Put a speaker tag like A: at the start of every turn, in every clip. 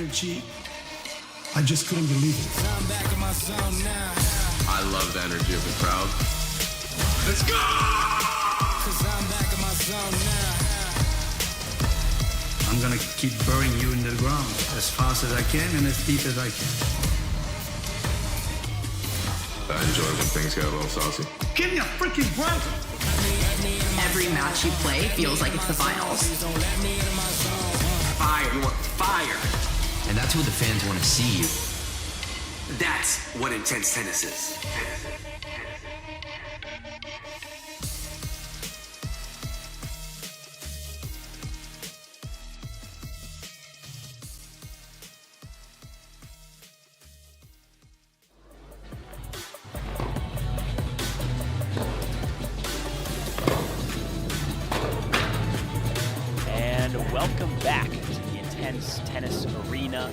A: energy, I just couldn't believe it.
B: I'm back in my zone now.
C: I love the energy of the crowd. Let's go!
B: 'Cause I'm back in my zone now.
D: I'm gonna keep burying you in the ground as fast as I can and as deep as I can.
C: I enjoy when things get a little saucy.
D: Give me a freaking break!
E: Every match you play feels like it's the finals.
F: Fire, you want fire. And that's what the fans want to see. That's what intense tennis is.
G: Welcome back to the Intense Tennis Arena,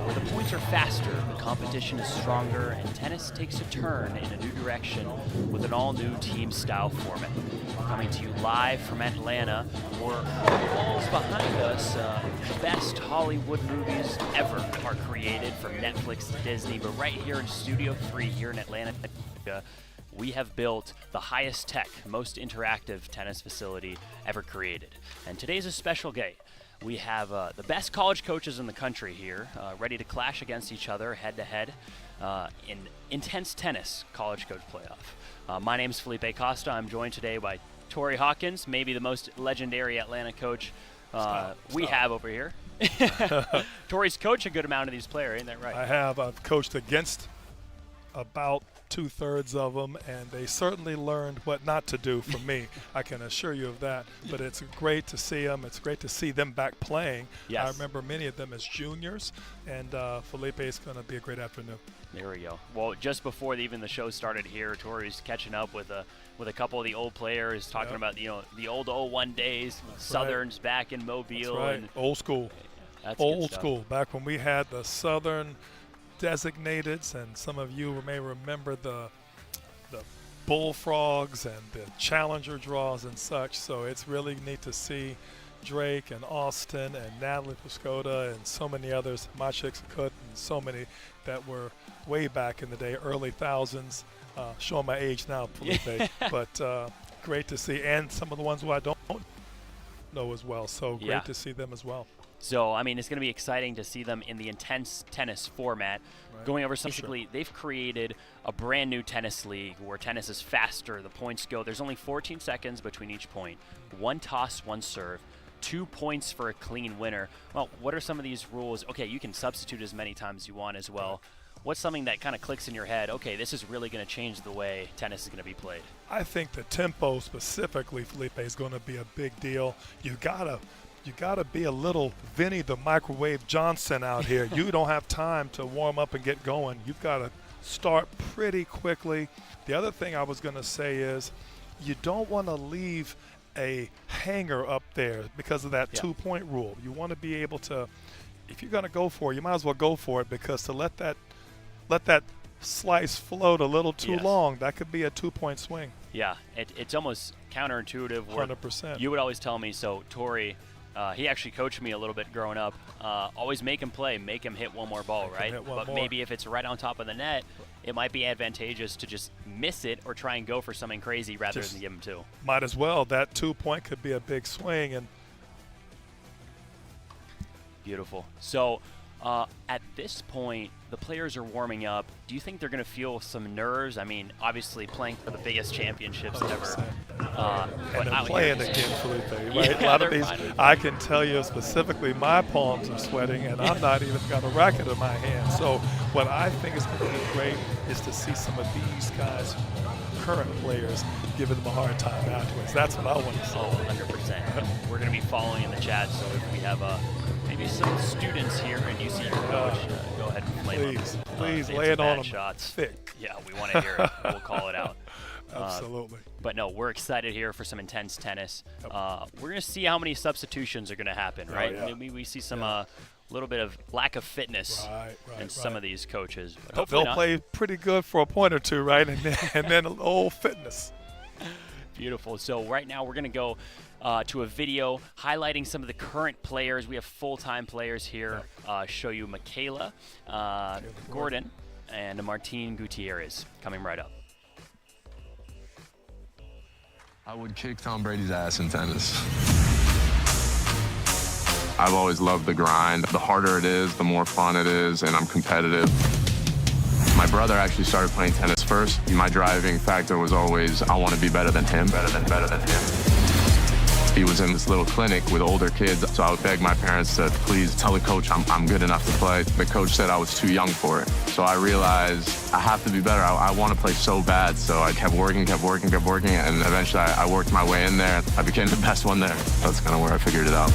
G: where the points are faster, the competition is stronger, and tennis takes a turn in a new direction with an all-new team-style format. Coming to you live from Atlanta, where the walls behind us, the best Hollywood movies ever are created, from Netflix to Disney, but right here in Studio 3 here in Atlanta, we have built the highest tech, most interactive tennis facility ever created. And today's a special day. We have the best college coaches in the country here, ready to clash against each other head-to-head in Intense Tennis College Coach Playoff. My name is Felipe Costa. I'm joined today by Tori Hawkins, maybe the most legendary Atlanta coach we have over here. Tori's coached a good amount of these players, ain't that right?
H: I have. I've coached against about 2/3 of them, and they certainly learned what not to do from me. I can assure you of that. But it's great to see them. It's great to see them back playing.
G: Yes.
H: I remember many of them as juniors, and Felipe is going to be a great afternoon.
G: There we go. Well, just before even the show started here, Tori's catching up with a couple of the old players, talking about the old 01 days, Southerns back in Mobile.
H: That's right.
G: And
H: old school.
G: that's
H: Old school. Back when we had the Southern designateds, and some of you may remember the bullfrogs and the challenger draws and such. So it's really neat to see Drake and Austin and Natalie Piscota and so many others, Maciek Kut, and so many that were way back in the day, early thousands. Showing my age now, Felipe, but great to see, and some of the ones who I don't know as well. So great to see them as well.
G: So, I mean, it's going to be exciting to see them in the Intense Tennis format.
H: Right.
G: Going over basically, they've created a brand new tennis league where tennis is faster. The points go, there's only 14 seconds between each point. One toss, one serve. 2 points for a clean winner. Well, what are some of these rules? Okay, you can substitute as many times as you want as well. What's something that kind of clicks in your head? Okay, this is really going to change the way tennis is going to be played.
H: I think the tempo specifically, Felipe, is going to be a big deal. You gotta be a little Vinny the Microwave Johnson out here. You don't have time to warm up and get going. You've got to start pretty quickly. The other thing I was going to say is you don't want to leave a hanger up there because of that 2-point rule. You want to be able to, if you're going to go for it, you might as well go for it, because to let that slice float a little too long, that could be a 2-point swing.
G: Yeah, it's almost counterintuitive.
H: 100%.
G: You would always tell me, so Tori, he actually coached me a little bit growing up. Always make him play, make him hit one more ball, right? But maybe if it's right on top of the net, it might be advantageous to just miss it or try and go for something crazy rather than give him 2.
H: Might as well. That 2-point could be a big swing. And
G: beautiful. So at this point, the players are warming up. Do you think they're going to feel some nerves? I mean, obviously playing for the biggest championships ever.
H: And they're playing again, Felipe, right?
G: Yeah,
H: a lot of these, I can tell you specifically, my palms are sweating, and I'm not even got a racket in my hand. So what I think is going to be great is to see some of these guys, current players, giving them a hard time afterwards. That's what I want to see.
G: Oh, 100%. We're going to be following in the chat, so if we have maybe some students here and you see your coach, go ahead and flame them.
H: Please lay it on them
G: shots.
H: thick.
G: Yeah, we want to hear it. We'll call it out.
H: Absolutely.
G: But no, we're excited here for some intense tennis. We're going to see how many substitutions are going to happen, right?
H: Yeah.
G: Maybe we see some little bit of lack of fitness in some of these coaches. But hopefully
H: they'll play pretty good for a point or two, right? And then a little fitness.
G: Beautiful. So right now we're going to go to a video highlighting some of the current players. We have full-time players here. Show you Michaela Gordon and Martine Gutierrez coming right up.
C: I would kick Tom Brady's ass in tennis. I've always loved the grind. The harder it is, the more fun it is, and I'm competitive. My brother actually started playing tennis first. My driving factor was always, I want to be better than him, better than him. He was in this little clinic with older kids, so I would beg my parents to please tell the coach I'm good enough to play. The coach said I was too young for it. So I realized I have to be better. I want to play so bad. So I kept working, and eventually I worked my way in there. I became the best one there. That's kind of where I figured it out.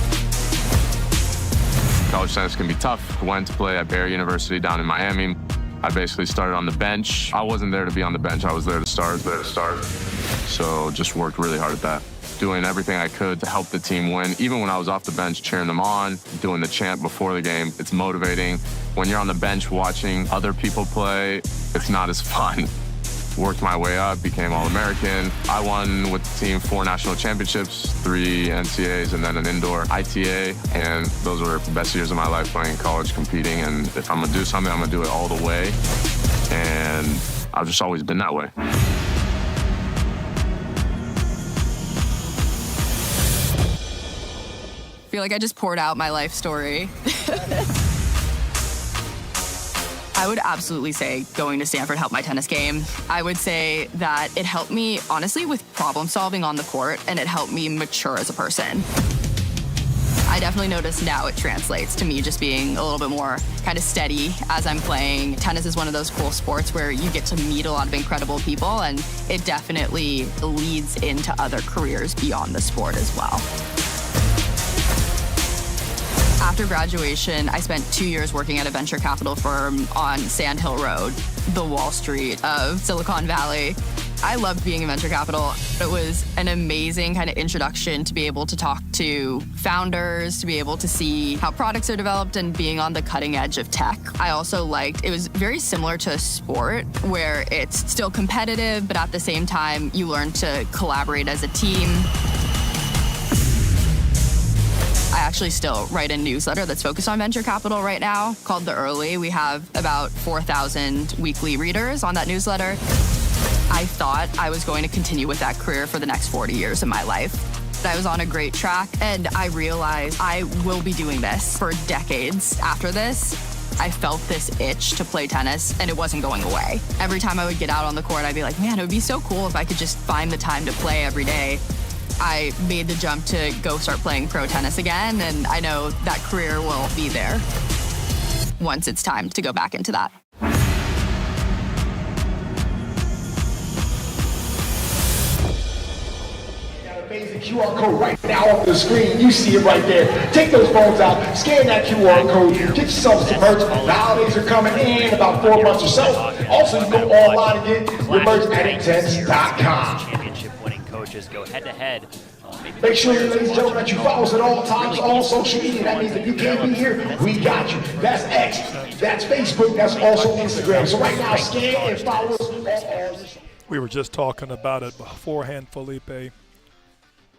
C: College tennis can be tough. I went to play at Barry University down in Miami. I basically started on the bench. I wasn't there to be on the bench. I was there to start. So just worked really hard at that. Doing everything I could to help the team win. Even when I was off the bench, cheering them on, doing the chant before the game. It's motivating. When you're on the bench watching other people play, it's not as fun. Worked my way up, became All-American. I won with the team 4 national championships, 3 NCAAs, and then an indoor ITA. And those were the best years of my life playing college, competing. And if I'm gonna do something, I'm gonna do it all the way. And I've just always been that way.
E: I feel like I just poured out my life story. I would absolutely say going to Stanford helped my tennis game. I would say that it helped me, honestly, with problem solving on the court, and it helped me mature as a person. I definitely notice now it translates to me just being a little bit more kind of steady as I'm playing. Tennis is one of those cool sports where you get to meet a lot of incredible people, and it definitely leads into other careers beyond the sport as well. After graduation, I spent 2 years working at a venture capital firm on Sand Hill Road, the Wall Street of Silicon Valley. I loved being in venture capital. It was an amazing kind of introduction to be able to talk to founders, to be able to see how products are developed and being on the cutting edge of tech. I also liked, it was very similar to a sport where it's still competitive, but at the same time, you learn to collaborate as a team. I actually still write a newsletter that's focused on venture capital right now called The Early. We have about 4,000 weekly readers on that newsletter. I thought I was going to continue with that career for the next 40 years of my life. I was on a great track, and I realized I will be doing this for decades after this. I felt this itch to play tennis, and it wasn't going away. Every time I would get out on the court, I'd be like, man, it would be so cool if I could just find the time to play every day. I made the jump to go start playing pro tennis again, and I know that career will be there once it's time to go back into that.
I: Amazing QR code right now on the screen. You see it right there. Take those phones out, scan that QR code, get yourself some merch. The holidays are coming in about 4 months or so. Also, you go online and get your merch at INTENNSE.com.
G: Coaches go head-to-head.
I: Make sure, ladies and gentlemen, that you follow us at all times on social media. That means if you can't be here, we got you. That's X, that's Facebook, that's also Instagram. So right now, scan and follow us.
H: We were just talking about it beforehand, Felipe.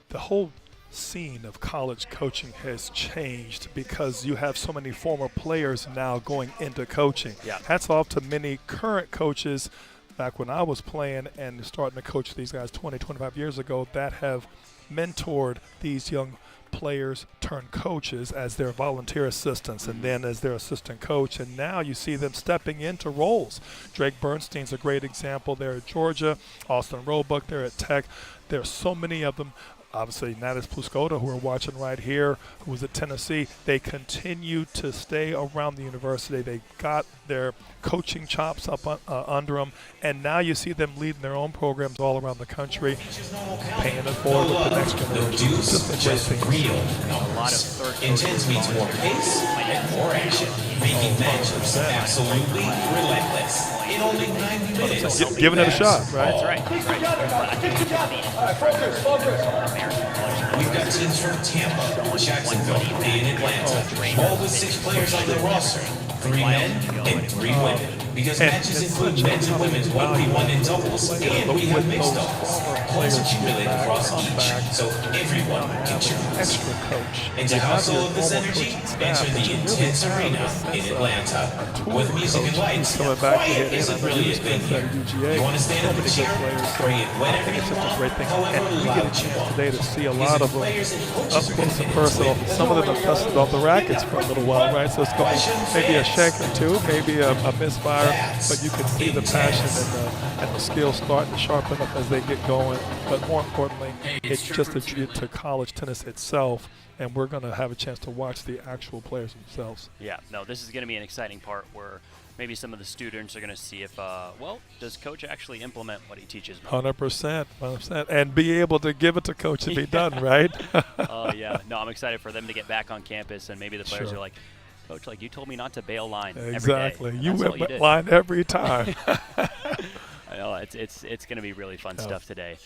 H: The whole scene of college coaching has changed because you have so many former players now going into coaching.
G: Yeah.
H: Hats off to many current coaches back when I was playing and starting to coach these guys 20, 25 years ago that have mentored these young players turned coaches as their volunteer assistants and then as their assistant coach, and now you see them stepping into roles. Drake Bernstein's a great example there at Georgia, Austin Roebuck there at Tech. There are so many of them. Obviously, Natis Pluskota, who we're watching right here, who was at Tennessee, they continue to stay around the university. They got their coaching chops up under them, and now you see them leading their own programs all around the country, paying it forward with the next generation.
J: No juice, just real.
G: A lot of third
J: Intense means more pace and more action, making matches absolutely relentless in only 90 minutes.
H: Giving it a shot, right?
G: That's right.
I: Focus.
J: We've got teams from Tampa, Jacksonville, and Atlanta, all with 6 players on the roster, 3 men and 3 women. because matches include men's and women's 1v1 in doubles, and we have mixed doubles, points accumulated across each, so everyone can choose.
H: Extra coach.
J: And to house all of this energy, enter the Intense Arena in Atlanta. With music and lights, quiet isn't really a thing here. You want to stand up and cheer? Pray it whenever you want, however loud you want.
H: Today to see a lot of them up close and personal. Some of them have dusted off the rackets for a little while, right? So it's going to be maybe a shank or two, maybe a misfire, but you can see the passion and the skill starting to sharpen up as they get going. But more importantly, it's just a tribute to college tennis itself, and we're going to have a chance to watch the actual players themselves.
G: Yeah, no, this is going to be an exciting part where maybe some of the students are going to see if, well, does coach actually implement what he teaches me?
H: 100%, and be able to give it to coach and be done, right?
G: Oh, yeah. No, I'm excited for them to get back on campus, and maybe the players are like, Coach, like you told me not to bail line
H: exactly.
G: every day.
H: You went line every time.
G: I know, it's going to be really fun stuff today.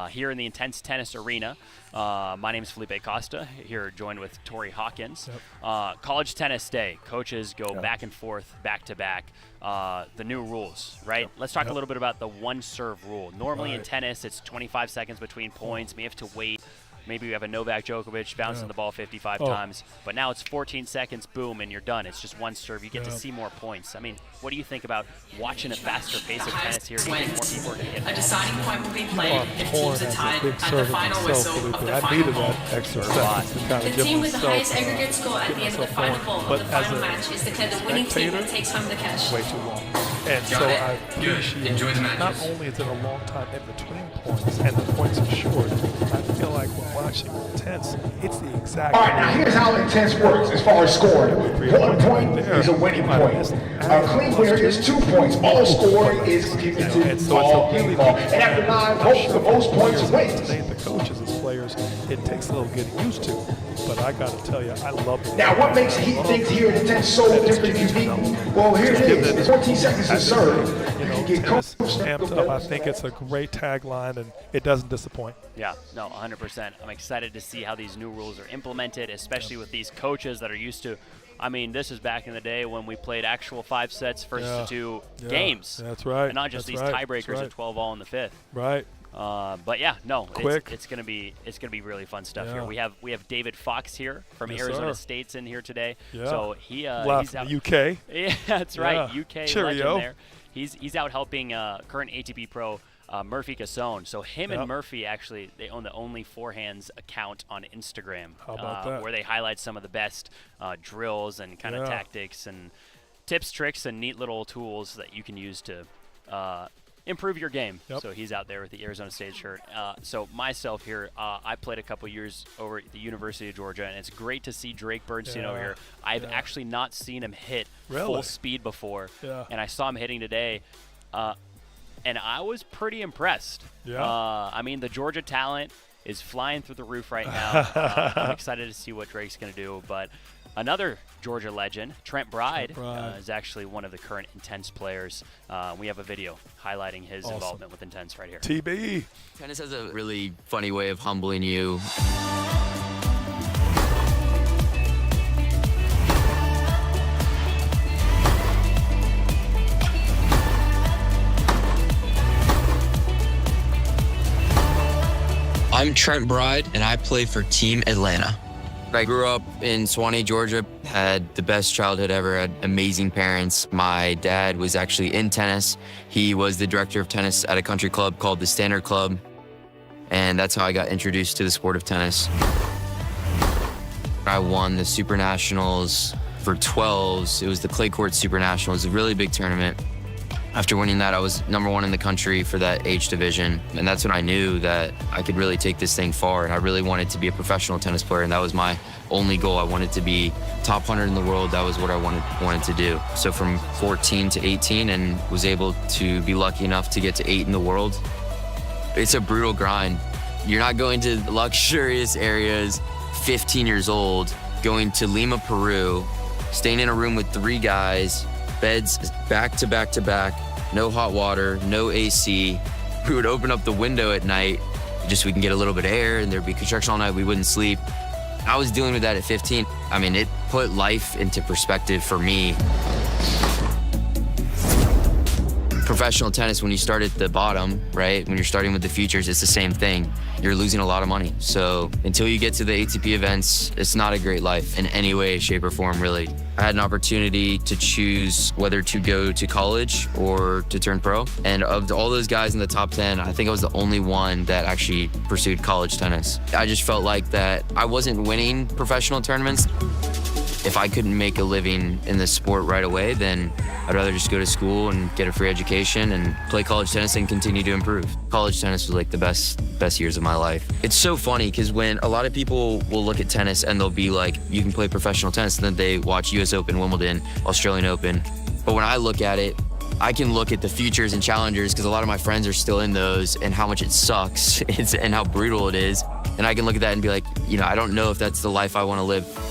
G: Here in the Intense Tennis Arena, my name is Felipe Costa, here joined with Tori Hawkins. College Tennis Day. Coaches go back and forth, back to back. The new rules, right? Let's talk a little bit about the one-serve rule. Normally in tennis, it's 25 seconds between points. We have to wait. Maybe we have a Novak Djokovic bouncing the ball 55 times, but now it's 14 seconds, boom, and you're done. It's just one serve. You get to see more points. I mean, what do you think about watching a faster pace of tennis here? Do you think more people are going to hit?
K: A deciding point will be played if teams are tied at the final whistle of the final ball. The team with the highest aggregate score at the end of the final ball of the final match is declared the winning team that takes home the cash.
H: Way too long. And so I appreciate not only is it a long time in between points and the points are short, I feel like when watching Intense, it's the exact.
I: All right, now here's how Intense works as far as scoring. 1 point is a winning point. A clean winner is 2 points. All scoring is given to all game long. And after 9 votes, the most points wins.
H: Today, the coaches as players, it takes a little getting used to. But I got to tell you, I love it.
I: Now, what makes things here in Intense so different and unique? Well, here it is. 14 seconds to serve. You get
H: amped up. I think it's a great tagline, and it doesn't disappoint.
G: Yeah, no, 100%. I'm excited to see how these new rules are implemented, especially with these coaches that are used to. I mean, this is back in the day when we played actual 5 sets versus 2 games.
H: That's right.
G: And not just these tiebreakers at 12-all in the 5th.
H: Right.
G: But yeah, no, it's gonna be really fun stuff here. We have David Fox here from Arizona State's in here today.
H: Yeah.
G: So he's out
H: UK.
G: Yeah, that's right. UK legend there. He's out helping current ATP pro Murphy Casone. So him and Murphy actually they own the Only Forehands account on Instagram.
H: How about that?
G: Where they highlight some of the best drills and kind of tactics and tips, tricks, and neat little tools that you can use to improve your game. So he's out there with the Arizona State shirt. So myself here, I played a couple years over at the University of Georgia, and it's great to see Drake Bernstein over here. I've actually not seen him hit full speed before, and I saw him hitting today, and I was pretty impressed. I mean, the Georgia talent is flying through the roof right now. I'm excited to see what Drake's going to do, but another Georgia legend, Trent Bride, is actually one of the current Intense players. We have a video highlighting his involvement with Intense right here.
H: TB.
L: Tennis has a really funny way of humbling you. I'm Trent Bride, and I play for Team Atlanta. I grew up in Suwanee, Georgia, had the best childhood ever, had amazing parents. My dad was actually in tennis. He was the director of tennis at a country club called the Standard Club, and that's how I got introduced to the sport of tennis. I won the Super Nationals for 12s. It was the Clay Court Super Nationals, a really big tournament. After winning that, I was #1 in the country for that age division. And that's when I knew that I could really take this thing far. And I really wanted to be a professional tennis player. And that was my only goal. I wanted to be top 100 in the world. That was what I wanted to do. So from 14 to 18 and was able to be lucky enough to get to 8 in the world. It's a brutal grind. You're not going to luxurious areas, 15 years old, going to Lima, Peru, staying in a room with 3 guys, beds back to back to back, no hot water, no AC. We would open up the window at night, just we can get a little bit of air, and there'd be construction all night, we wouldn't sleep. I was dealing with that at 15. I mean, it put life into perspective for me. Professional tennis, when you start at the bottom, right, when you're starting with the futures, it's the same thing. You're losing a lot of money. So until you get to the ATP events, it's not a great life in any way, shape, or form, really. I had an opportunity to choose whether to go to college or to turn pro. And of all those guys in the top 10, I think I was the only one that actually pursued college tennis. I just felt like that I wasn't winning professional tournaments. If I couldn't make a living in this sport right away, then I'd rather just go to school and get a free education and play college tennis and continue to improve. College tennis was like the best years of my life. It's so funny because when a lot of people will look at tennis and they'll be like, you can play professional tennis, and then they watch US Open, Wimbledon, Australian Open. But when I look at it, I can look at the futures and challengers because a lot of my friends are still in those and how much it sucks and how brutal it is. And I can look at that and be like, I don't know if that's the life I want to live.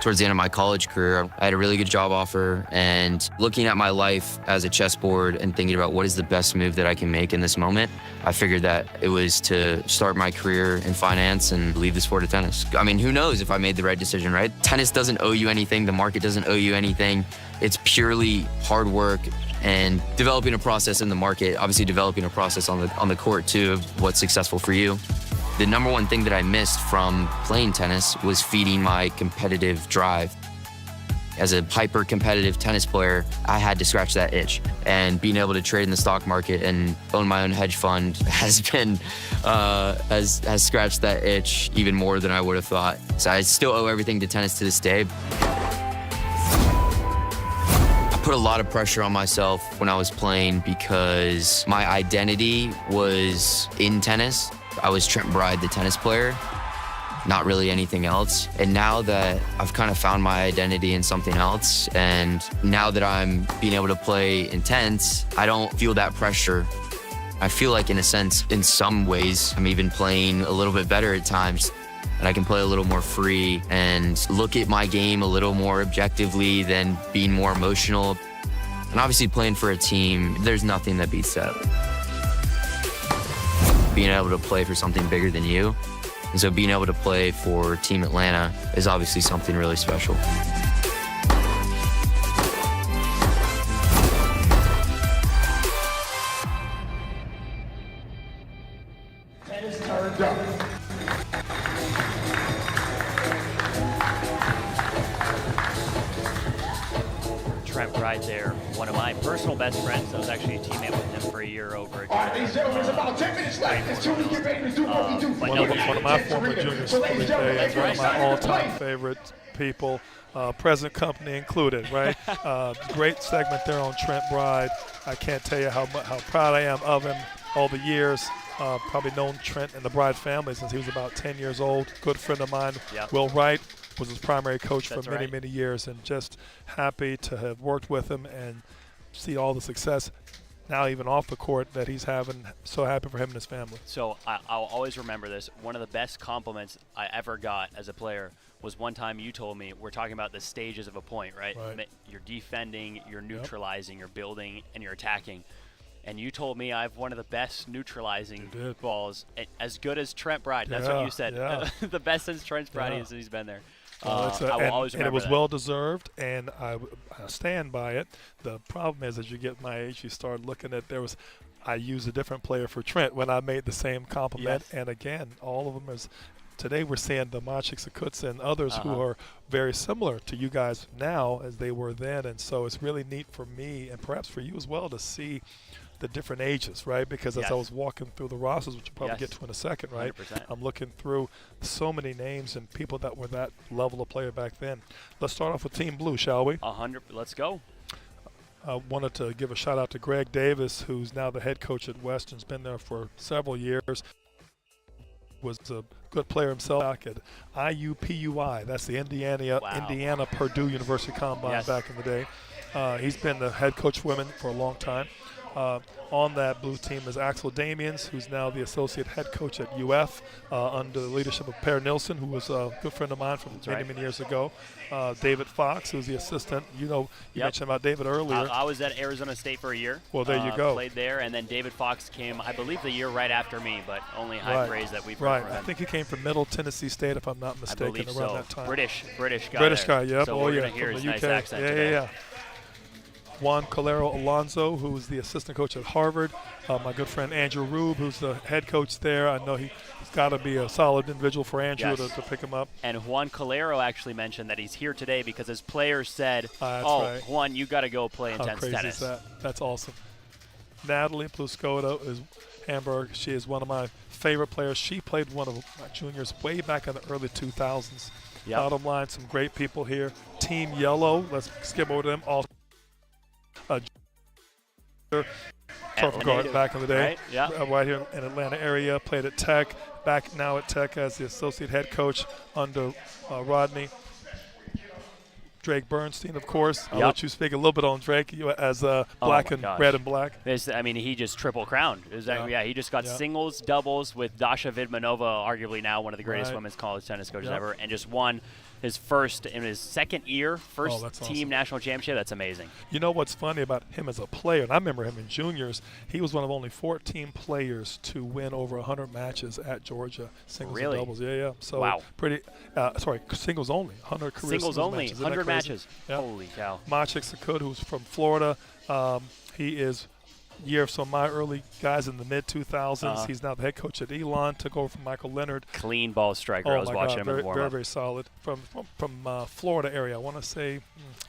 L: Towards the end of my college career, I had a really good job offer, and looking at my life as a chessboard and thinking about what is the best move that I can make in this moment, I figured that it was to start my career in finance and leave the sport of tennis. I mean, who knows if I made the right decision, right? Tennis doesn't owe you anything. The market doesn't owe you anything. It's purely hard work and developing a process in the market, obviously developing a process on the court too of what's successful for you. The number one thing that I missed from playing tennis was feeding my competitive drive. As a hyper-competitive tennis player, I had to scratch that itch. And being able to trade in the stock market and own my own hedge fund has scratched that itch even more than I would have thought. So I still owe everything to tennis to this day. I put a lot of pressure on myself when I was playing because my identity was in tennis. I was Trent Bride, the tennis player, not really anything else. And now that I've kind of found my identity in something else, and now that I'm being able to play intense, I don't feel that pressure. I feel like, in a sense, in some ways, I'm even playing a little bit better at times, and I can play a little more free and look at my game a little more objectively than being more emotional. And obviously playing for a team, there's nothing that beats that. Being able to play for something bigger than you. And so being able to play for Team Atlanta is obviously something really special.
I: Tennis turned up.
G: Trent Bride there, one of my personal best friends. I was actually a teammate with him for a year over again.
I: All right, ladies and gentlemen, it's about 10 minutes left until we get ready to do what we do.
H: One of my former juniors, one of my all-time favorite people, present company included, right? Great segment there on Trent Bride. I can't tell you how proud I am of him all the years. Probably known Trent and the Bride family since he was about 10 years old. Good friend of mine,
G: yep.
H: Will Wright, was his primary coach for
G: That's
H: many years, and just happy to have worked with him and see all the success now even off the court that he's having. So happy for him and his family.
G: So I'll always remember this. One of the best compliments I ever got as a player was one time you told me, we're talking about the stages of a point, right? You're defending, you're neutralizing, you're building, and you're attacking. And you told me I have one of the best neutralizing balls, as good as Trent Bride. That's what you said. The best since Trent Bride since he's been there. I will always remember
H: and it was
G: that.
H: well deserved, and I stand by it. The problem is, as you get my age, you start looking at I used a different player for Trent when I made the same compliment, and again, all of them is. Today we're seeing the Maciek Sakutsa and others who are very similar to you guys now as they were then, and so it's really neat for me and perhaps for you as well to see the different ages, right? Because as I was walking through the rosters, which we'll probably get to in a second, right?
G: 100%.
H: I'm looking through so many names and people that were that level of player back then. Let's start off with Team Blue, shall we?
G: 100. Let's go.
H: I wanted to give a shout out to Greg Davis, who's now the head coach at Western's been there for several years. Was a good player himself back at IUPUI. That's the Indiana Purdue University Combine back in the day. He's been the head coach for women for a long time. On that blue team is Axel Damians, who's now the associate head coach at UF under the leadership of Per Nilsson, who was a good friend of mine from many years ago. David Fox, who's the assistant. You mentioned about David earlier.
G: I was at Arizona State for a year.
H: Well, there you go.
G: Played there, and then David Fox came, I believe, the year right after me, but only high praise that we've heard from him.
H: I think he came from Middle Tennessee State, if I'm not mistaken, around that time.
G: British guy.
H: British guy, yep.
G: So we're going to hear his nice accent today.
H: Juan Calero Alonso, who's the assistant coach at Harvard. My good friend Andrew Rube, who's the head coach there. I know he's got to be a solid individual for Andrew to pick him up.
G: And Juan Calero actually mentioned that he's here today because his players said,
H: right.
G: Juan, you got to go play intense
H: crazy
G: tennis.
H: Is that? That's awesome. Natalie Pluscoto is Hamburg. She is one of my favorite players. She played one of my juniors way back in the early 2000s.
G: Yep.
H: Bottom line, some great people here. Team Yellow, let's skip over them. Also, trophy guard back in the day, right here in Atlanta area. Played at Tech, back now at Tech as the associate head coach under Rodney. Drake Bernstein, of course. I'll let you speak a little bit on Drake as black and red and black.
G: I mean, he just triple crowned. He just got singles, doubles with Dasha Vidmanova, arguably now one of the greatest women's college tennis coaches ever, and just won his first in his second year, team national championship. That's amazing.
H: You know what's funny about him as a player, and I remember him in juniors, he was one of only 14 players to win over 100 matches at Georgia, singles and doubles. Yeah. So pretty, singles only, 100 career
G: singles only,
H: matches.
G: 100 matches. Holy cow.
H: Maciek Sakud, who's from Florida, he is year of some of my early guys in the mid-2000s. He's now the head coach at Elon, took over from Michael Leonard.
G: Clean ball striker. I was watching him in the warm-up.
H: Very, very solid. From Florida area. I want to say,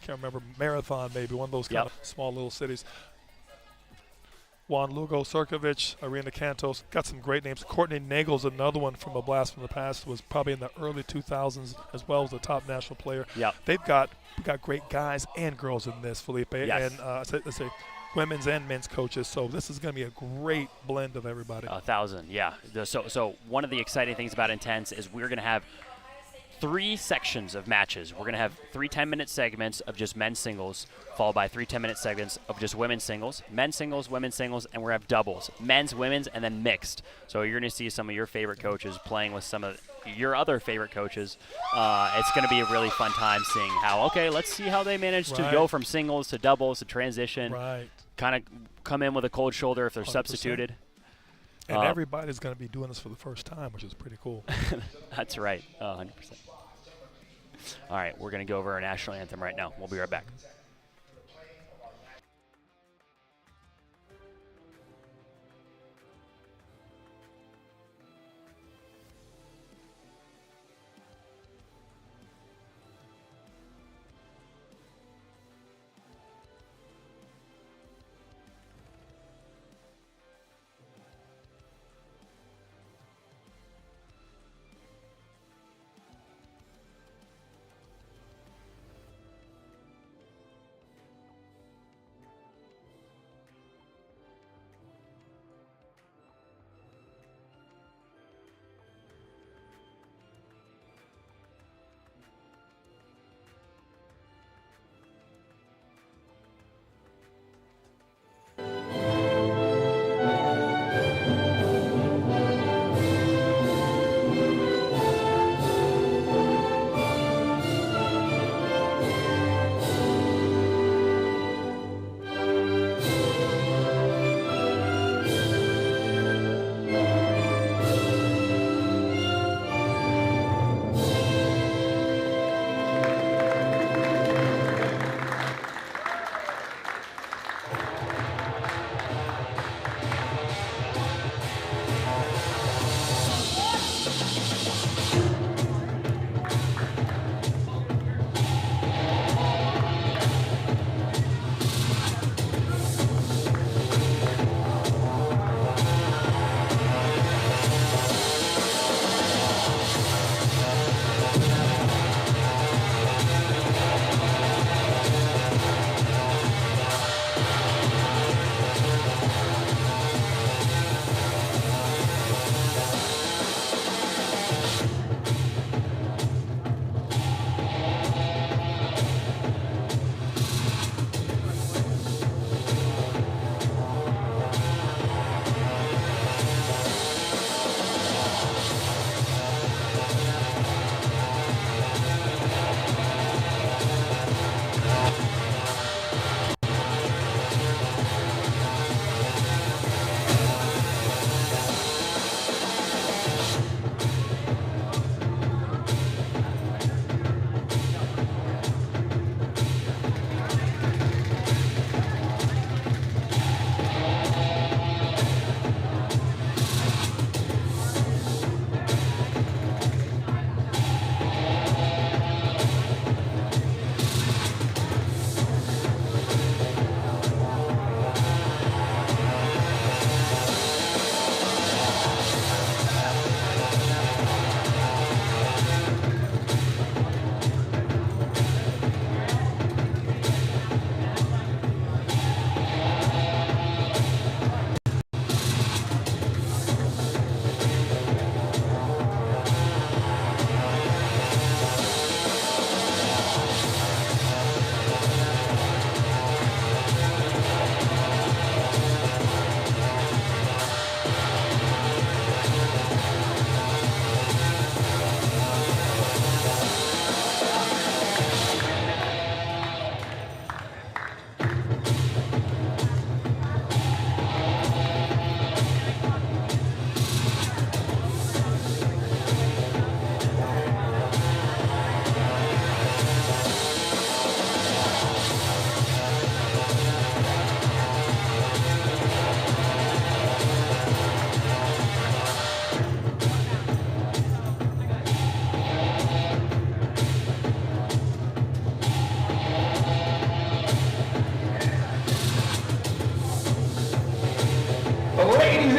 H: can't remember, Marathon maybe, one of those kind of small little cities. Juan Lugo Surkovic, Irina Cantos, got some great names. Courtney Nagel's another one from a blast from the past, was probably in the early 2000s as well as a top national player. They've got great guys and girls in this, Felipe. And let's say women's and men's coaches, so this is going to be a great blend of everybody.
G: 1,000, yeah. So one of the exciting things about Intense is we're going to have 3 sections of matches. We're going to have 3 10-minute segments of just men's singles, followed by 3 10-minute segments of just women's singles, women's singles, and we're going to have doubles, men's, women's, and then mixed. So you're going to see some of your favorite coaches playing with some of your other favorite coaches. It's going to be a really fun time seeing how, let's see how they manage to go from singles to doubles to transition. Kind of come in with a cold shoulder if they're 100%. Substituted.
H: And everybody's going to be doing this for the first time, which is pretty cool.
G: That's right, 100%. All right, we're going to go over our national anthem right now. We'll be right back.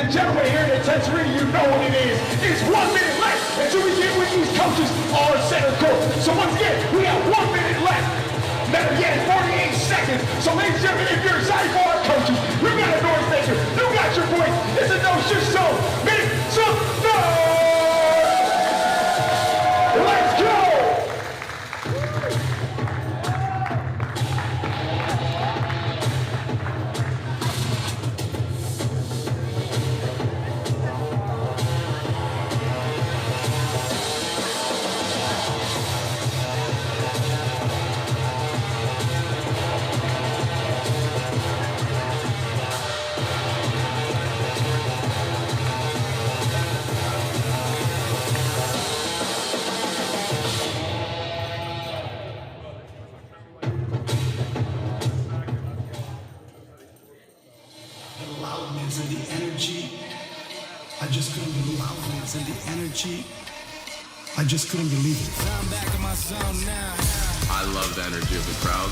I: and gentlemen, here in Intense Arena, you know what it is. It's 1 minute left until we get with these coaches on center court. So once again, we have 1 minute left. Better yet, 48 seconds. So ladies and gentlemen, if you're excited for our coaches, you got a noise maker, you got your voice. It's a no-shit show. Make some noise! Let's go!
A: The loudness and the energy. I just couldn't believe loudness and the energy. I just couldn't believe it.
B: I'm back in my zone now.
C: I love the energy of the crowd.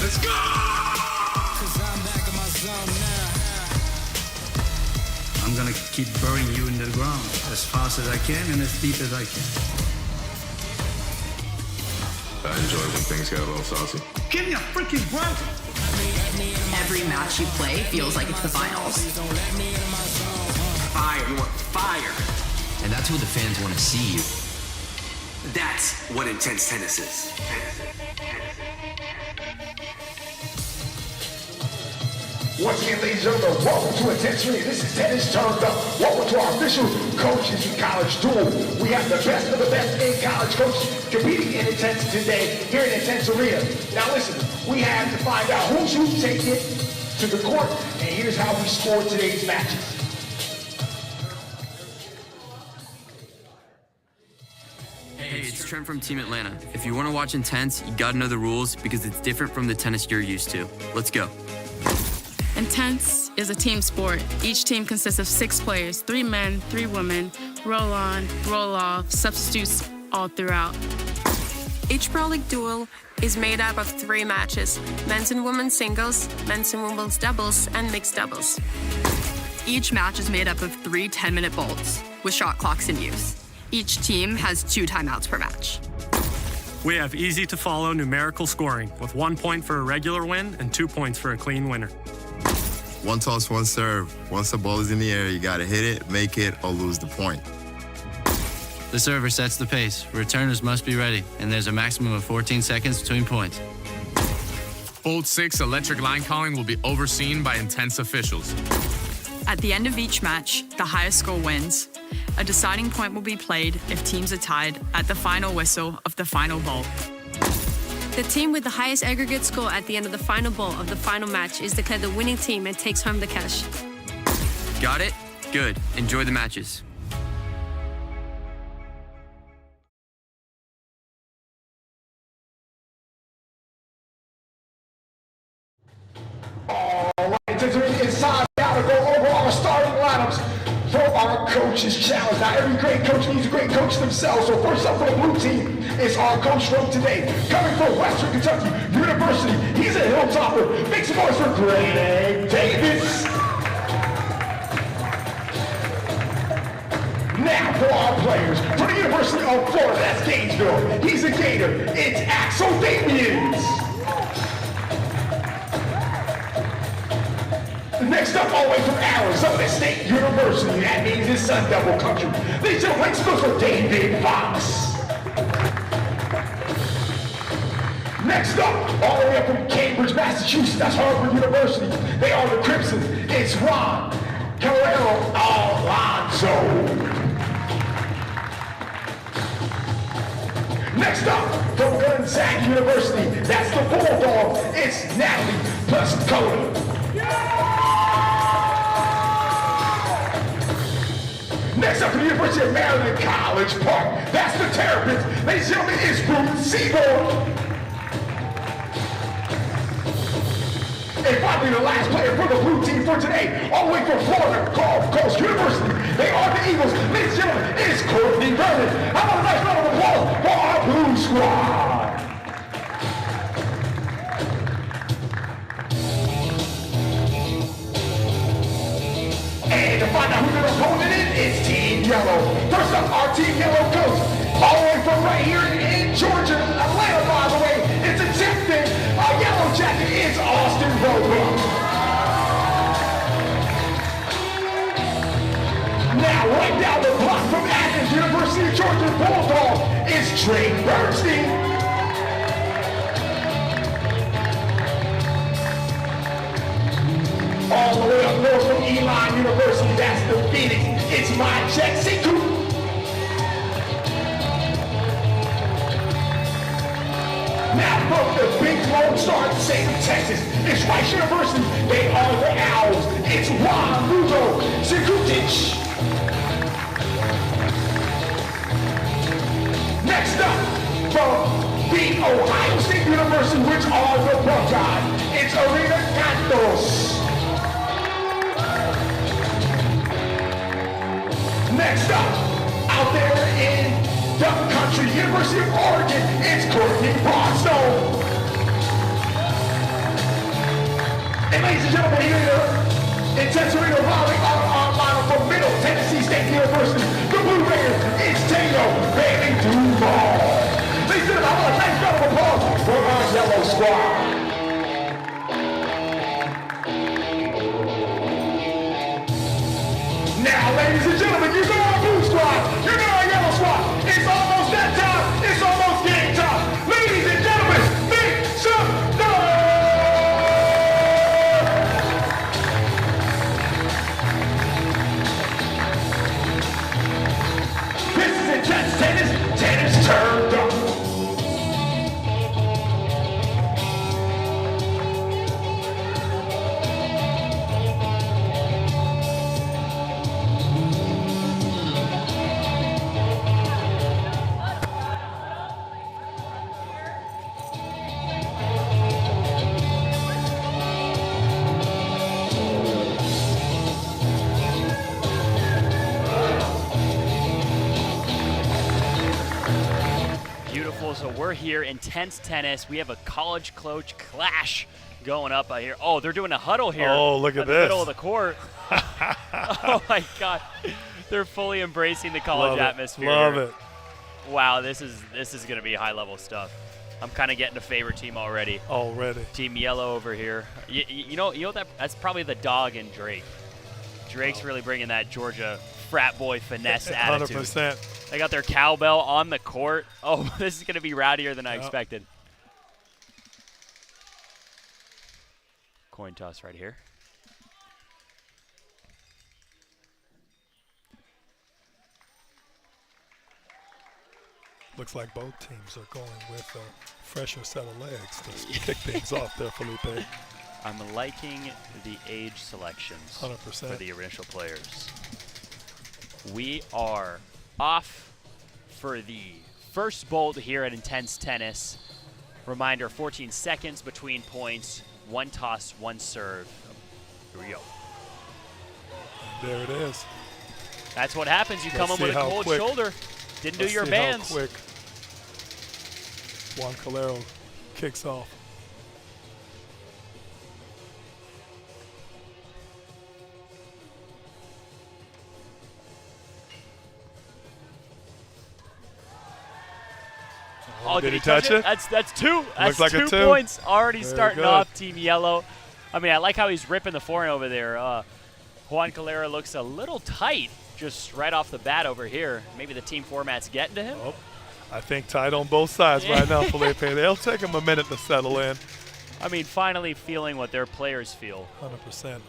C: Let's go!
B: Cause I'm back in my zone now.
D: I'm gonna keep burying you into the ground as fast as I can and as deep as I can.
C: I enjoy when things get a little saucy.
D: Give me a freaking break!
E: Every match you play feels like it's the finals.
F: Fire. You want fire. And that's what the fans want to see you. That's what intense tennis is.
I: Once again, ladies and gentlemen, welcome to Intense Arena. This is Tennis Turned Up. Welcome to our official Coaches in College Duel. We have the best of the best in college coaches competing in Intense today here in Intense Arena. Now listen, we have to find out who's who take it to the court, and here's how we scored today's matches.
L: Hey, it's Trent from Team Atlanta. If you want to watch Intense, you gotta know the rules because it's different from the tennis you're used to. Let's go.
M: Intense is a team sport. Each team consists of 6 players, 3 men, 3 women, roll on, roll off, substitutes all throughout.
N: Each Pro League duel is made up of 3 matches, men's and women's singles, men's and women's doubles, and mixed doubles.
E: Each match is made up of 3 10-minute bolts with shot clocks in use. Each team has 2 timeouts per match.
K: We have easy-to-follow numerical scoring with 1 point for a regular win and 2 points for a clean winner.
O: 1 toss, 1 serve. Once the ball is in the air, you gotta hit it, make it, or lose the point.
P: The server sets the pace. Returners must be ready, and there's a maximum of 14 seconds between points.
Q: Bolt 6 electric line calling will be overseen by intense officials.
E: At the end of each match, the highest score wins. A deciding point will be played if teams are tied at the final whistle of the final bolt.
N: The team with the highest aggregate score at the end of the final ball of the final match is declared the winning team and takes home the cash.
L: Got it? Good. Enjoy the matches.
I: All right, it's time now to go over our starting lineups for our Coaches Challenge. Now, every great coach needs a great coach themselves. So first up for the blue team is our coach from today. Coming from Western Kentucky University, he's a Hilltopper. Make some noise for Greg Davis. Now for our players. For the University of Florida, that's Gainesville. He's a Gator. It's Axel Damians. Next up, all the way from Arizona State University, that means it's Sun Devil Country. These are links for David Fox. Next up, all the way up from Cambridge, Massachusetts, that's Harvard University. They are the Crimsons. It's Ron Carrero Alonso. Next up, from Gonzaga University, that's the Bulldog. It's Natalie Pescola. Next up, from the University of Maryland College Park, that's the Terrapins. Ladies and gentlemen, it's Bruce Seaborn. And finally, the last player for the blue team for today, all the way from Florida Gulf Coast University. They are the Eagles. Ladies and gentlemen, it's Courtney Vernon. How about a nice round of applause for our blue squad? And who their opponent is? It's Team Yellow. First up, our Team Yellow coach, all the way from right here in Georgia, Atlanta, by the way, it's attempting a yellow jacket. It's Austin Roebuck. Now, right down the block from Athens, University of Georgia Bulldog, is Trent Bride. All the way up north from Elon University, that's the Phoenix. It's my check, Siku. Now from the big Lone Star in St. Texas, it's Rice University. They are the Owls. It's Juan Lugo Sikutic. Next up, from the Ohio State University, which are the Buckeyes, it's Arena Cantos. Next up, out there in Duck Country, University of Oregon, it's Courtney Bronstone. And ladies and gentlemen, here in the Intense Arena Raleigh our lineup from Middle Tennessee State University, the Blue Raiders, it's Tayo Bailey Duval. Ladies and gentlemen, I want a nice round of applause for our Yellow Squad. Now, ladies and gentlemen, you know our Blue Squad, you know our Yellow Squad. It's almost that time. It's almost game time. Ladies and gentlemen, make some noise! This is Intense Tennis. Tennis turned up.
G: So we're here, Intense Tennis. We have a college coach clash going up out here. Oh, they're doing a huddle here.
H: Oh, look at
G: in the
H: this.
G: middle of the court. Oh my God, they're fully embracing the college atmosphere.
H: Love
G: here.
H: it.
G: Wow, this is going to be high level stuff. I'm kind of getting a favorite team already.
H: Already.
G: Team Yellow over here. You know that's probably the dog in Drake. Drake's really bringing that Georgia frat boy finesse attitude.
H: 100%.
G: They got their cowbell on the court. Oh, this is going to be rowdier than I expected. Coin toss right here.
H: Looks like both teams are going with a fresher set of legs to kick things off there, Felipe.
G: I'm liking the age selections
H: 100%.
G: for the initial players. We are off for the first bolt here at Intense Tennis. Reminder, 14 seconds between points, one toss, one serve. Here we go.
H: There it is.
G: That's what happens. You come in with a cold shoulder. Didn't do your bands.
H: How quick Juan Calero kicks off.
G: Oh,
H: did he touch it?
G: That's two. That's
H: like
G: two
H: a two.
G: points already
H: Very
G: starting
H: good.
G: off Team Yellow. I mean, I like how he's ripping the forehand over there. Juan Calera looks a little tight just right off the bat over here. Maybe the team format's getting to him.
H: Oh, I think tight on both sides right now, Felipe. They'll take him a minute to settle in.
G: I mean, finally feeling what their players feel.
H: 100%.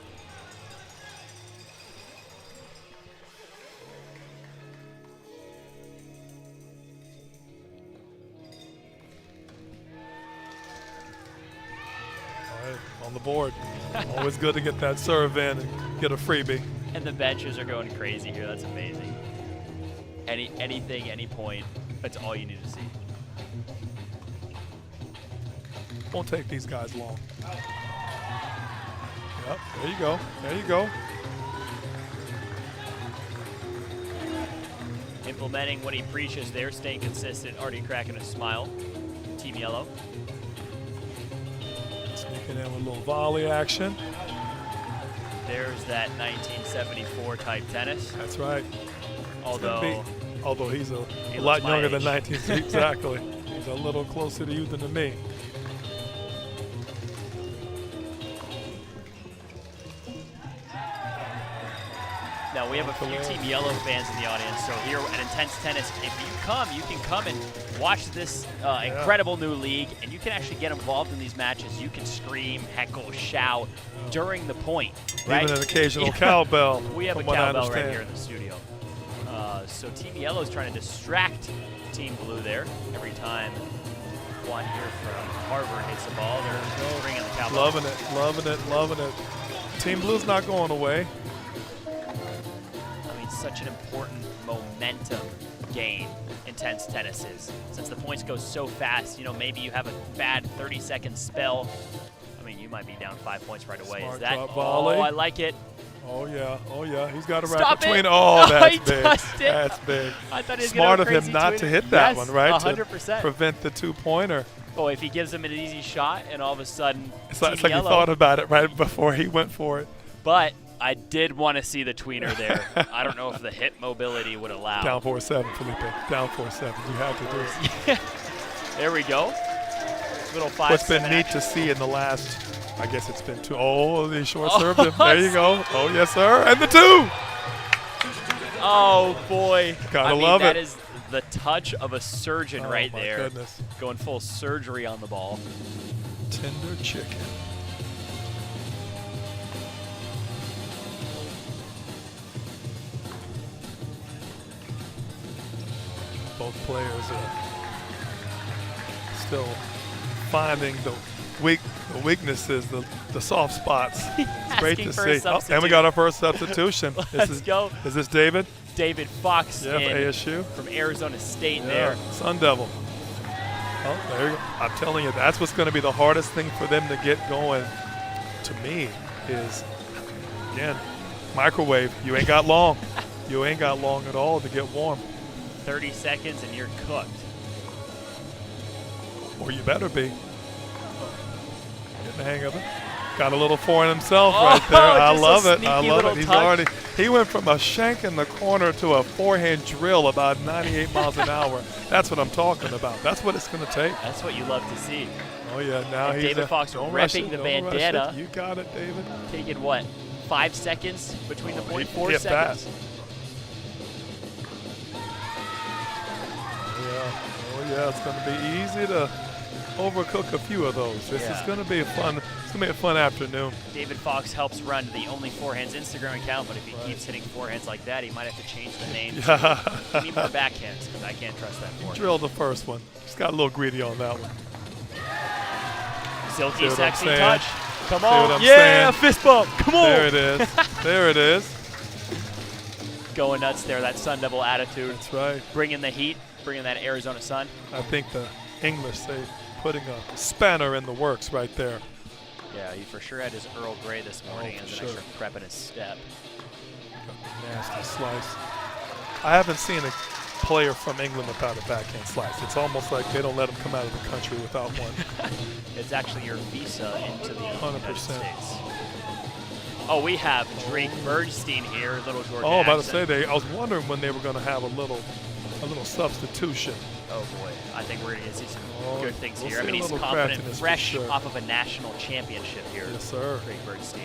H: On the board. Always good to get that serve in and get a freebie.
G: And the benches are going crazy here. That's amazing. Anything, any point, that's all you need to see.
H: Won't take these guys long. Yep, there you go. There you go.
G: Implementing what he preaches there, staying consistent, already cracking a smile. Team Yellow.
H: Sneaking in with a little volley action.
G: There's that 1974 type tennis.
H: That's right.
G: Although
H: he's a
G: he
H: lot
G: looks my
H: younger than
G: age.
H: 19. Exactly. He's a little closer to you than to me.
G: Now, we have a few Team Yellow fans in the audience, so here at Intense Tennis, if you come, you can come and watch this incredible new league, and you can actually get involved in these matches. You can scream, heckle, shout during the point, right?
H: Even an occasional cowbell.
G: We have a
H: from what I
G: cowbell right
H: understand.
G: here in the studio. So Team Yellow is trying to distract Team Blue there. Every time one here from Harvard hits the ball, they're ringing the cowbell.
H: Loving it, loving it, loving it. Team Blue's not going away.
G: I mean, such an important momentum game Intense Tennis is. Since the points go so fast, you know, maybe you have a bad 30-second spell. I mean, you might be down 5 points right away.
H: Smart
G: Is that?
H: drop volley.
G: Oh, I like it.
H: Oh yeah, oh yeah. He's got a right
G: Stop
H: between.
G: it.
H: Oh, that's
G: He
H: big.
G: touched it.
H: That's big.
G: I thought he was
H: Smart
G: gonna
H: of
G: go
H: him
G: crazy
H: not to
G: tweet.
H: hit that
G: Yes,
H: one, right?
G: 100%.
H: To prevent the two-pointer.
G: Oh, if he gives him an easy shot, and all of a sudden,
H: It's
G: Team
H: like he
G: Yellow.
H: thought about it right before he went for it.
G: But I did want to see the tweener there. I don't know if the hip mobility would allow.
H: Down 4-7, Felipe. Down 4-7. You have to do it.
G: There we go. Little 5-7
H: What's been neat
G: action.
H: to see in the last, I guess it's been two. Oh, they short served him. There you go. Oh, yes, sir. And the two.
G: Oh, boy.
H: Gotta
G: I mean,
H: love
G: that
H: it.
G: is the touch of a surgeon right
H: my
G: there.
H: goodness.
G: Going full surgery on the ball.
H: Tender chicken. Both players are still finding the weaknesses, the soft spots. It's great to
G: Asking for a
H: see. Oh, and we got our first substitution.
G: Let's go.
H: Is this David?
G: David Fox
H: Yep,
G: in
H: ASU.
G: from Arizona State
H: Yeah,
G: there.
H: Sun Devil. Oh, there you go. I'm telling you, that's what's going to be the hardest thing for them to get going, to me, is, again, microwave. You ain't got long. You ain't got long at all to get warm.
G: 30 seconds and you're cooked.
H: Or you better be. Getting the hang of it. Got a little forehand himself right there. I
G: just a
H: love it. I
G: sneaky
H: love
G: little
H: it. He's
G: touch.
H: already. He went from a shank in the corner to a forehand drill about 98 miles an hour. That's what I'm talking about. That's what it's going to take.
G: That's what you love to see.
H: Oh yeah, now
G: And
H: he's
G: David Fox
H: don't rush
G: repping
H: it,
G: the
H: don't rush
G: bandana.
H: it. You got it, David.
G: Taking what? 5 seconds between the point? 4
H: hit
G: seconds.
H: that. Oh yeah, it's going to be easy to overcook a few of those. This is going to be a fun. It's going to be a fun afternoon.
G: David Fox helps run the Only Forehands Instagram account, but if he keeps hitting forehands like that, he might have to change the name. Give me more backhands, because I can't trust that forehand.
H: Drill the first one. Just got a little greedy on that one.
G: Silky,
H: See what I'm
G: sexy
H: saying?
G: touch. Come
H: See what
G: on.
H: I'm
G: Yeah,
H: saying?
G: fist bump. Come on.
H: There it is. There it is.
G: Going nuts there, that Sun Devil attitude.
H: That's right.
G: Bringing the heat, bringing that Arizona sun.
H: I think the English say putting a spanner in the works right there.
G: Yeah, he for sure had his Earl Grey this morning
H: for
G: as an
H: sure.
G: extra prep in his step.
H: Nasty slice. I haven't seen a player from England without a backhand slice. It's almost like they don't let them come out of the country without one.
G: It's actually your visa into the
H: 100%.
G: United States. Oh, we have Drake Bernstein here, little Georgia
H: Oh, about to
G: accent.
H: say I was wondering when they were going to have a little substitution.
G: Oh boy, I think we're going to see some good things
H: we'll
G: here. I
H: see
G: mean,
H: a
G: he's
H: little
G: confident,
H: craftiness for
G: fresh
H: sure.
G: off of a national championship here.
H: Yes, sir.
G: Drake Bernstein.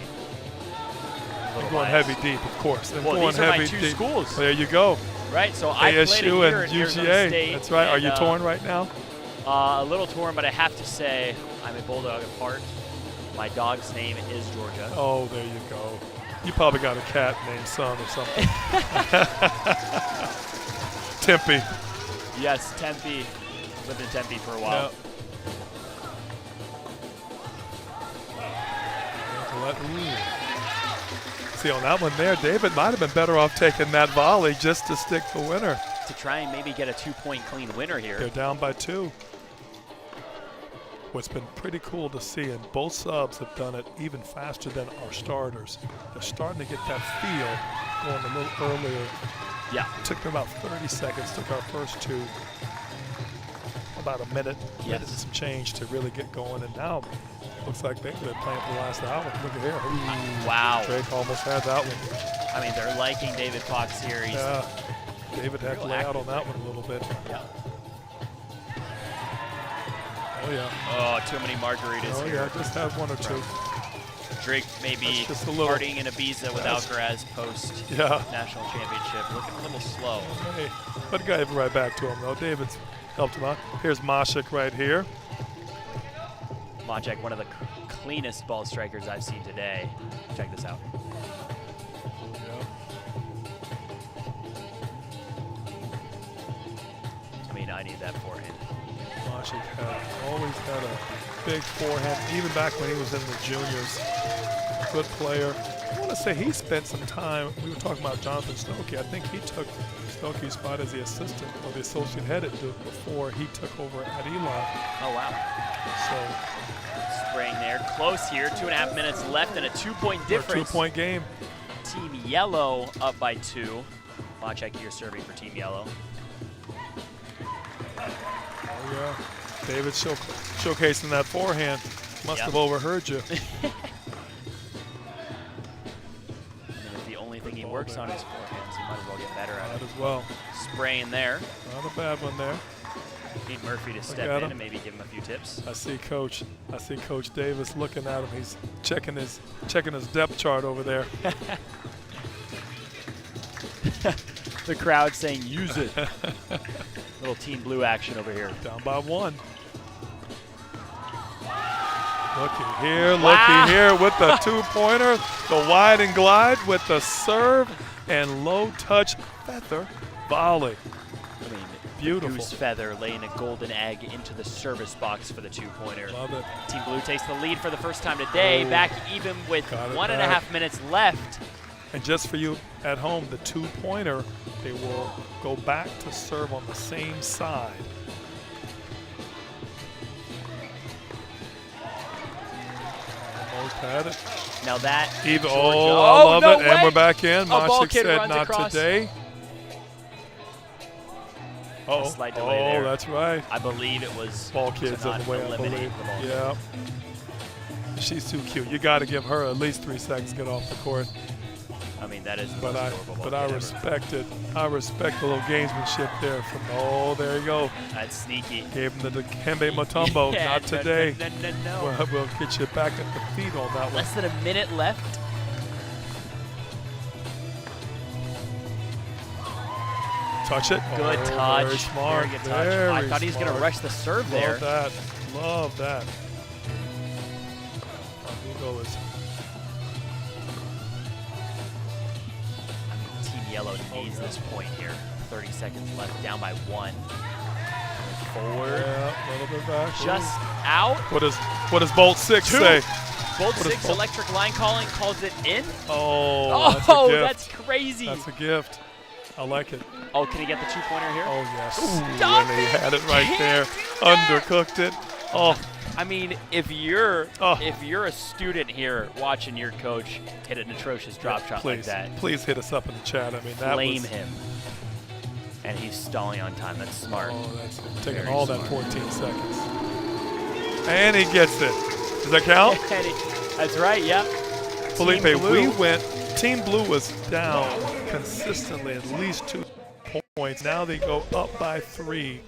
H: They're going heavy deep, of course. They're
G: Well,
H: going
G: these are my
H: heavy
G: two
H: deep.
G: schools.
H: There you go.
G: Right, so I played a
H: ASU
G: year
H: and
G: in Arizona
H: UGA.
G: State.
H: That's right. Are
G: and,
H: you torn right now?
G: A little torn, but I have to say I'm a Bulldog at heart. My dog's name is Georgia.
H: Oh, there you go. You probably got a cat named Son or something. Tempe.
G: Yes, Tempe. Lived in Tempe for a while.
H: Yep. See, on that one there, David might have been better off taking that volley just to stick the winner.
G: To try and maybe get a 2-point clean winner here.
H: They're down by 2. What's been pretty cool to see, and both subs have done it even faster than our starters. They're starting to get that feel going a little earlier.
G: Yeah.
H: It took them about 30 seconds, took our first two about a minute and some change to really get going, and now Looks like they've been playing for the last hour. Look at here. Ooh,
G: wow.
H: Drake almost had that one.
G: I mean, they're liking David Fox here. He's
H: David had to lay out on that one a little bit.
G: Yeah.
H: Oh, yeah.
G: Oh, too many margaritas here.
H: Yeah, just have one or two.
G: Drake maybe partying in Ibiza with Alcaraz post national championship. Looking a little slow.
H: Hey, but got right back to him, though. David's helped him out. Here's Mashik right here.
G: Mashik, one of the cleanest ball strikers I've seen today. Check this out. I mean, I need that forehand.
H: Mashik always had a big forehand, even back when he was in the juniors. Good player. I want to say he spent some time, we were talking about Jonathan Stokey. I think he took Stokey's spot as the assistant or the associate head at Duke before he took over at Elon.
G: Oh, wow.
H: So
G: spraying there. Close here. 2.5 minutes left and a 2-point difference.
H: 2-point game.
G: Team Yellow up by 2. Mashik here serving for Team Yellow.
H: Oh, yeah. David showcasing that forehand. Must have overheard you.
G: He works on his forehands. He might as well get better at it.
H: As well.
G: Spraying there.
H: Not a bad one there.
G: Need Murphy to step in and maybe give him a few tips.
H: I see Coach Davis looking at him. He's checking his depth chart over there.
G: The crowd saying, "Use it." Little Team Blue action over here.
H: Down by 1. Looky here with the 2-pointer, the wide and glide with the serve and low touch feather volley.
G: I mean,
H: beautiful.
G: Goose feather laying a golden egg into the service box for the 2-pointer.
H: Love it.
G: Team Blue takes the lead for the first time today, back even with 1.5 minutes left.
H: And just for you at home, the 2-pointer, they will go back to serve on the same side. Had it.
G: Now that
H: I love it, and we're back in. Mashik said not
G: across.
H: Today.
G: Slight delay there.
H: That's right.
G: I believe it was
H: ball kids in the way. I believe. Yeah. She's too cute. You got to give her at least 3 seconds to get off the court.
G: I mean, that is the
H: but
G: most adorable
H: But
G: ball
H: I
G: kid
H: respect it. I respect the little gamesmanship there. There you go.
G: That's sneaky.
H: Gave him the Dikembe Mutombo.
G: Yeah,
H: not today.
G: No.
H: We'll get you back at the feet on that one.
G: Less than a minute left.
H: Touch it.
G: Good touch.
H: Very smart.
G: Very good touch. I thought he was going to rush the serve there.
H: Love that. Amigo is.
G: Team Yellow needs this point here. 30 seconds left, down by 1. Forward.
H: Yeah, a little bit back.
G: Just out.
H: What does Bolt 6 say?
G: Bolt 6 electric line calling calls it in.
H: Oh,
G: that's crazy.
H: That's a gift. I like it.
G: Oh, can he get the 2-pointer here?
H: Oh, yes.
G: Stop
H: and he had it right there. Undercooked it. Oh.
G: I mean, if you're a student here watching your coach hit an atrocious drop shot like that,
H: please hit us up in the chat. I mean,
G: blame him. And he's stalling on time. That's smart.
H: Oh, that's taking very all smart. That 14 seconds. And he gets it. Does that count?
G: That's right. Yeah.
H: Felipe, Team Blue was down consistently at least 2 points. Now they go up by 3.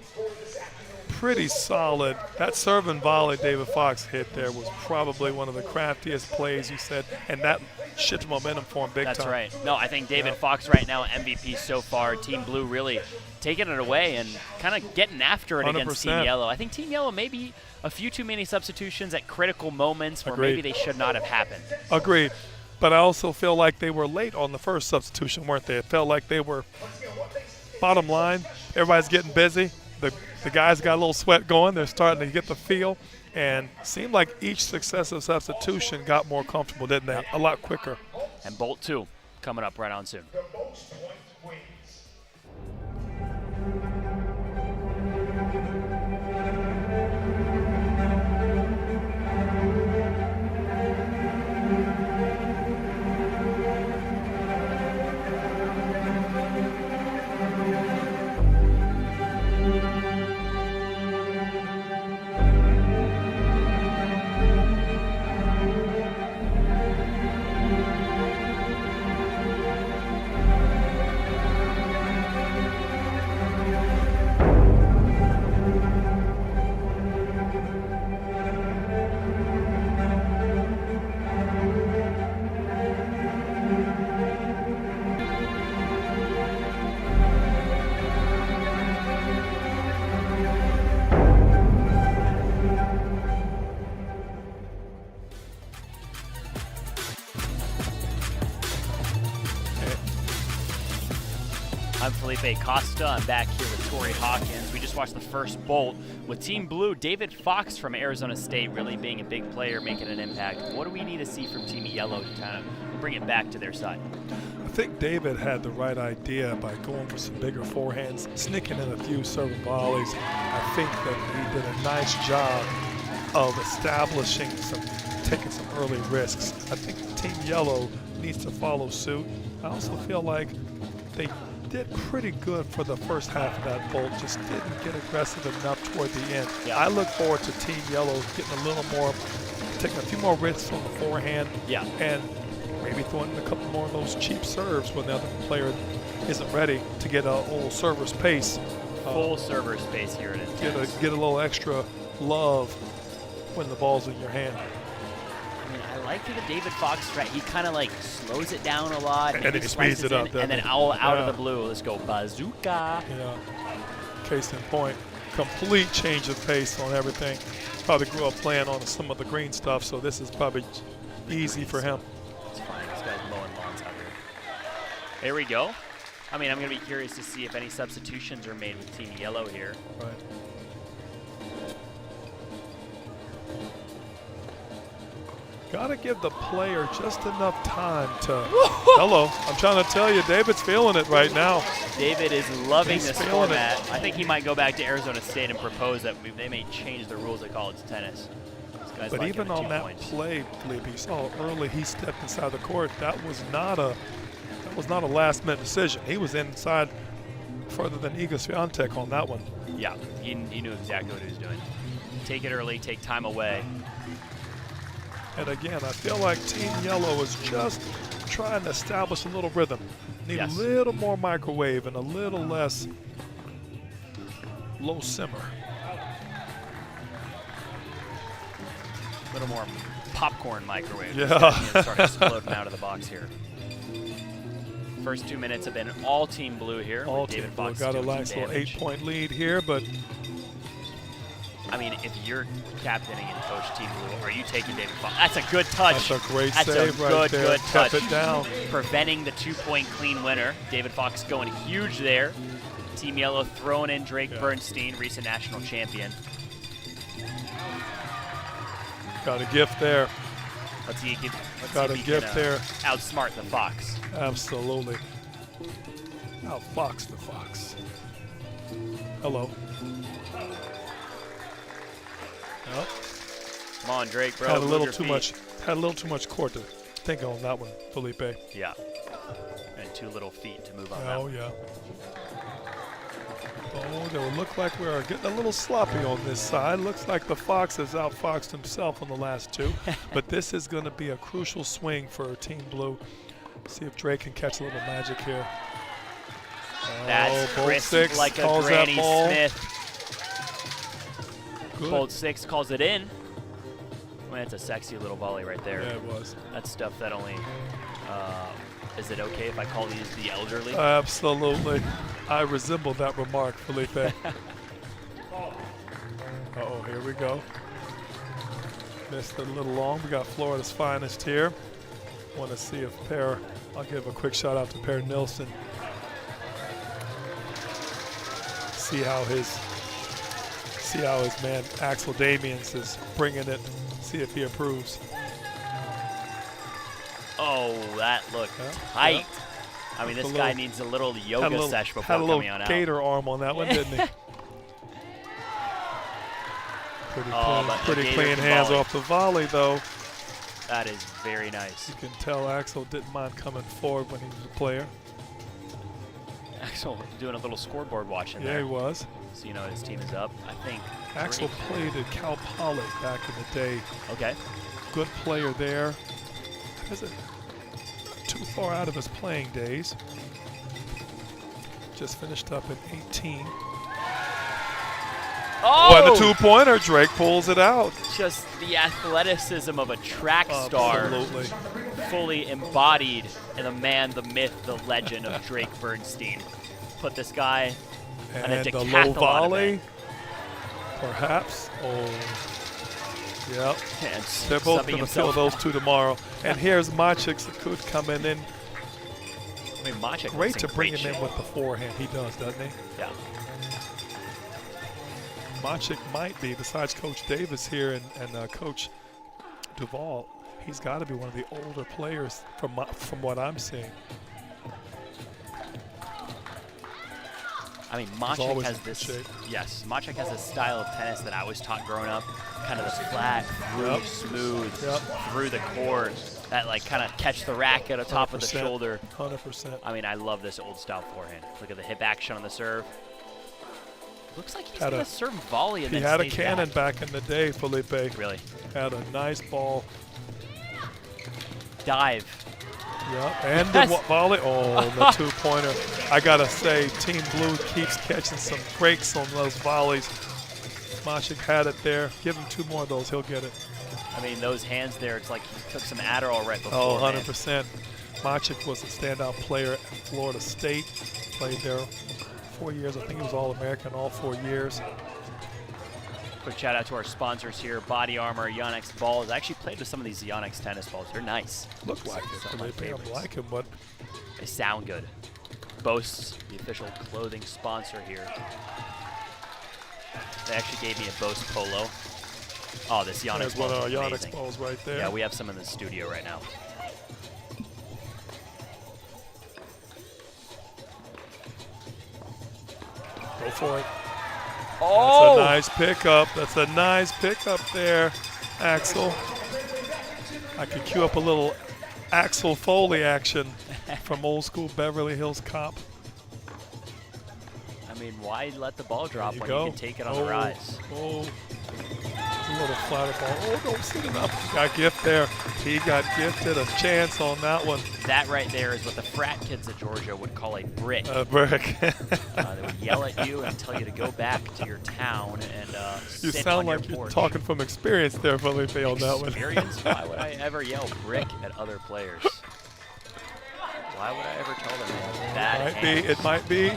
H: Pretty solid. That serve and volley David Fox hit there was probably one of the craftiest plays you said, and that shifted momentum for him big time.
G: That's right. No, I think David Fox right now MVP so far. Team Blue really taking it away and kind of getting after it 100%. Against Team Yellow. I think Team Yellow maybe a few too many substitutions at critical moments where maybe they should not have happened.
H: Agreed. But I also feel like they were late on the first substitution, weren't they? It felt like they were bottom line. Everybody's getting busy. The guys got a little sweat going. They're starting to get the feel. And seemed like each successive substitution got more comfortable, didn't they? A lot quicker.
G: And Bolt 2 coming up right on soon. I'm Felipe Costa. I'm back here with Tori Hawkins. We just watched the first bolt with Team Blue. David Fox from Arizona State really being a big player, making an impact. What do we need to see from Team Yellow to kind of bring it back to their side?
H: I think David had the right idea by going for some bigger forehands, sneaking in a few serving volleys. I think that he did a nice job of establishing taking some early risks. I think Team Yellow needs to follow suit. I also feel like they did pretty good for the first half of that bolt, just didn't get aggressive enough toward the end.
G: Yeah.
H: I look forward to Team Yellow getting a little more, taking a few more risks on the forehand, and maybe throwing in a couple more of those cheap serves when the other player isn't ready to get a old server's pace.
G: Full server's pace here at Intense.
H: Get a little extra love when the ball's in your hand.
G: I mean, I like the David Fox strat. He kind of like slows it down a lot.
H: And then he speeds it up.
G: And then all out of the blue, let's go bazooka.
H: Yeah. Case in point, complete change of pace on everything. Probably grew up playing on some of the green stuff, so this is probably easy for him.
G: It's fine. This guy's mowing lawns out here. There we go. I mean, I'm going to be curious to see if any substitutions are made with Team Yellow here.
H: Right. Got to give the player just enough time to. Hello, I'm trying to tell you, David's feeling it right now.
G: David is loving this format. I think he might go back to Arizona State and propose that they may change the rules of college tennis.
H: But even on that play, Felipe, you saw early he stepped inside the court. That was not a last-minute decision. He was inside further than Iga Swiatek on that one.
G: Yeah, he knew exactly what he was doing. Take it early, take time away.
H: And again, I feel like Team Yellow is just trying to establish a little rhythm. Need a little more microwave and a little less low simmer.
G: A little more popcorn microwave.
H: Yeah.
G: Start exploding out of the box here. First 2 minutes have been all Team Blue here.
H: All
G: with David
H: Team Blue
G: Fox
H: got a
G: doing
H: nice
G: some
H: little
G: damage.
H: 8-point lead here, but
G: I mean, if you're captaining and coach Team Blue, are you taking David Fox? That's a good touch.
H: That's a great
G: That's
H: save
G: a
H: right
G: good,
H: there.
G: good touch.
H: Kept it down.
G: Preventing the 2-point clean winner. David Fox going huge there. Team Yellow throwing in Drake Bernstein, recent national champion.
H: Got a gift there.
G: Let's see if he
H: Got a
G: can
H: gift there.
G: outsmart the Fox.
H: Absolutely. Outfox the Fox. Hello. Yep.
G: Come on, Drake, bro.
H: Had a little
G: Move
H: too
G: your
H: much.
G: feet.
H: Had a little too much court to think on that one, Felipe.
G: Yeah. And 2 little feet to move on
H: Oh
G: that.
H: yeah. Oh, they would look like we are getting a little sloppy on this side. Looks like the Fox has outfoxed himself on the last 2. But this is going to be a crucial swing for Team Blue. See if Drake can catch a little magic here.
G: That's
H: Bolt
G: crisp
H: 6
G: like a
H: calls
G: Granny
H: that ball.
G: Smith.
H: Good.
G: Bolt 6 calls it in. Well, that's a sexy little volley right there.
H: Yeah, it was.
G: That's stuff that only. Is it okay if I call these the elderly?
H: Absolutely. I resemble that remark, Felipe. Uh-oh, here we go. Missed it a little long. We got Florida's finest here. Want to see if I'll give a quick shout out to Per Nilsson. See how his man Axel Damians is bringing it. See if he improves.
G: Oh, that looked tight. I mean, this guy needs a little yoga sesh before
H: coming on out. Had a little gator arm on that one, didn't he? Pretty clean hands
G: volley.
H: off the volley, though.
G: That is very nice.
H: You can tell Axel didn't mind coming forward when he was a player.
G: Axel doing a little scoreboard watching there.
H: Yeah, he was.
G: So you know his team is up, I think.
H: Axel played at Cal Poly back in the day.
G: Okay.
H: Good player there. Isn't too far out of his playing days. Just finished up at 18.
G: Oh!
H: Well, the 2-pointer, Drake pulls it out.
G: Just the athleticism of a track star.
H: Absolutely.
G: Fully embodied in the man, the myth, the legend of Drake Bernstein. Put this guy on a
H: And the
G: decathlon
H: low volley,
G: event.
H: perhaps. Oh, yep.
G: And
H: They're both
G: subbing
H: going to feel
G: himself
H: those
G: out.
H: 2 tomorrow. And here's Maciek Sakut coming in.
G: I mean, Maciek
H: Great
G: looks
H: to bring
G: great
H: him in
G: shape.
H: with the forehand. He does, doesn't he?
G: Yeah.
H: Maciek might be, besides Coach Davis here and Coach Duvall, he's got to be one of the older players from what I'm seeing.
G: I mean, Maciek has this. Yes, Maciek has this style of tennis that I was taught growing up, kind of this flat, really smooth, through the court, that like kind of catch the racket on top of the shoulder.
H: 100%.
G: I mean, I love this old style forehand. Look at the hip action on the serve. Looks like he's gonna serve volley and then
H: He had a
G: stays
H: cannon back in the day, Felipe.
G: Really?
H: Had a nice ball.
G: Dive.
H: Yep, and the volley. Oh, the two-pointer. I gotta say, Team Blue keeps catching some breaks on those volleys. Maciek had it there. Give him 2 more of those, he'll get it.
G: I mean, those hands there, it's like he took some Adderall right before.
H: Oh, 100%. Maciek was a standout player at Florida State. Played there 4 years. I think he was All-American all 4 years.
G: Quick shout out to our sponsors here, Body Armor, Yonex balls. I actually played with some of these Yonex tennis balls. They're nice.
H: Look like it. I don't like him, but
G: they sound good. Boasts, the official clothing sponsor here. They actually gave me a Boast polo. Oh, this Yonex
H: There's
G: ball
H: one of our
G: is
H: Yonex
G: amazing.
H: balls right there.
G: Yeah, we have some in the studio right now.
H: Go for it.
G: Oh!
H: That's a nice pickup. That's a nice pickup there, Axel. I could cue up a little Axel Foley action from old school Beverly Hills Cop.
G: I mean, why let the ball drop when
H: go.
G: you can take it on the rise?
H: Oh, a little flatter ball. Oh, don't sit it up. Got gift there. He got gifted a chance on that one.
G: That right there is what the frat kids at Georgia would call a brick.
H: A brick.
G: They would yell at you and tell you to go back to your town and
H: You
G: sit
H: sound
G: on
H: like
G: your
H: you're
G: porch.
H: talking from experience there, Felipe, on that one.
G: Experience? Why would I ever yell brick at other players? Why would I ever tell them bad
H: It might be.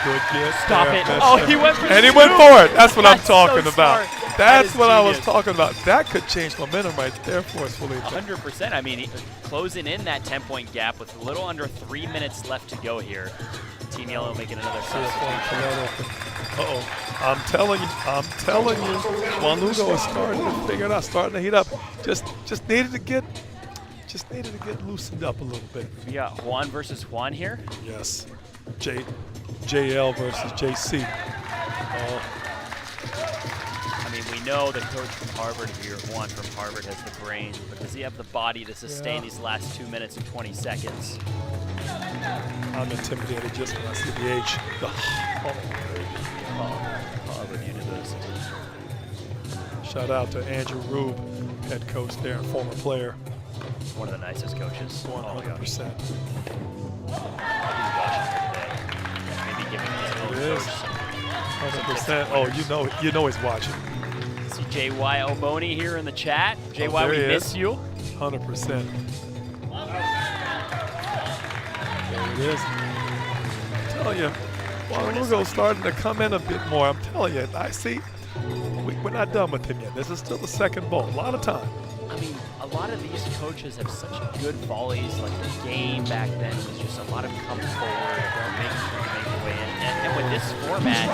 H: Good gift.
G: Stop
H: there,
G: it.
H: Mister.
G: Oh, he went for
H: And he
G: two.
H: went for it. That's what I'm
G: That's
H: talking
G: so
H: about.
G: smart.
H: That's
G: That
H: what
G: is
H: I was
G: genius.
H: talking about. That could change momentum right there for us, Felipe.
G: 100%. I mean, closing in that 10-point gap with a little under 3 minutes left to go here. Team Yellow making another substitution.
H: Uh-oh. I'm telling you, Juan Lugo is starting to figure it out, starting to heat up. Just needed to get loosened up a little bit.
G: We got Juan versus Juan here.
H: Yes. JL versus JC.
G: I mean, we know the coach from Harvard here, Juan from Harvard, has the brains, but does he have the body to sustain these last 2 minutes and 20 seconds?
H: I'm intimidated just when I see the age.
G: Harvard University.
H: Shout out to Andrew Rube, head coach there and former player.
G: One of the nicest coaches.
H: 100%.
G: Maybe giving his own
H: It is.
G: coach some
H: 100%. Oh, you know he's watching.
G: See JY Oboni here in the chat. JY,
H: there
G: we
H: he
G: miss
H: is.
G: you.
H: 100%. There it is. I tell you, Juan Lugo's starting to come in a bit more. I'm telling you, I see. We're not done with him yet. This is still the second ball. A lot of time.
G: I mean, a lot of these coaches have such good volleys. Like the game back then was just a lot of come forward, making sure to make your way in. And with this format,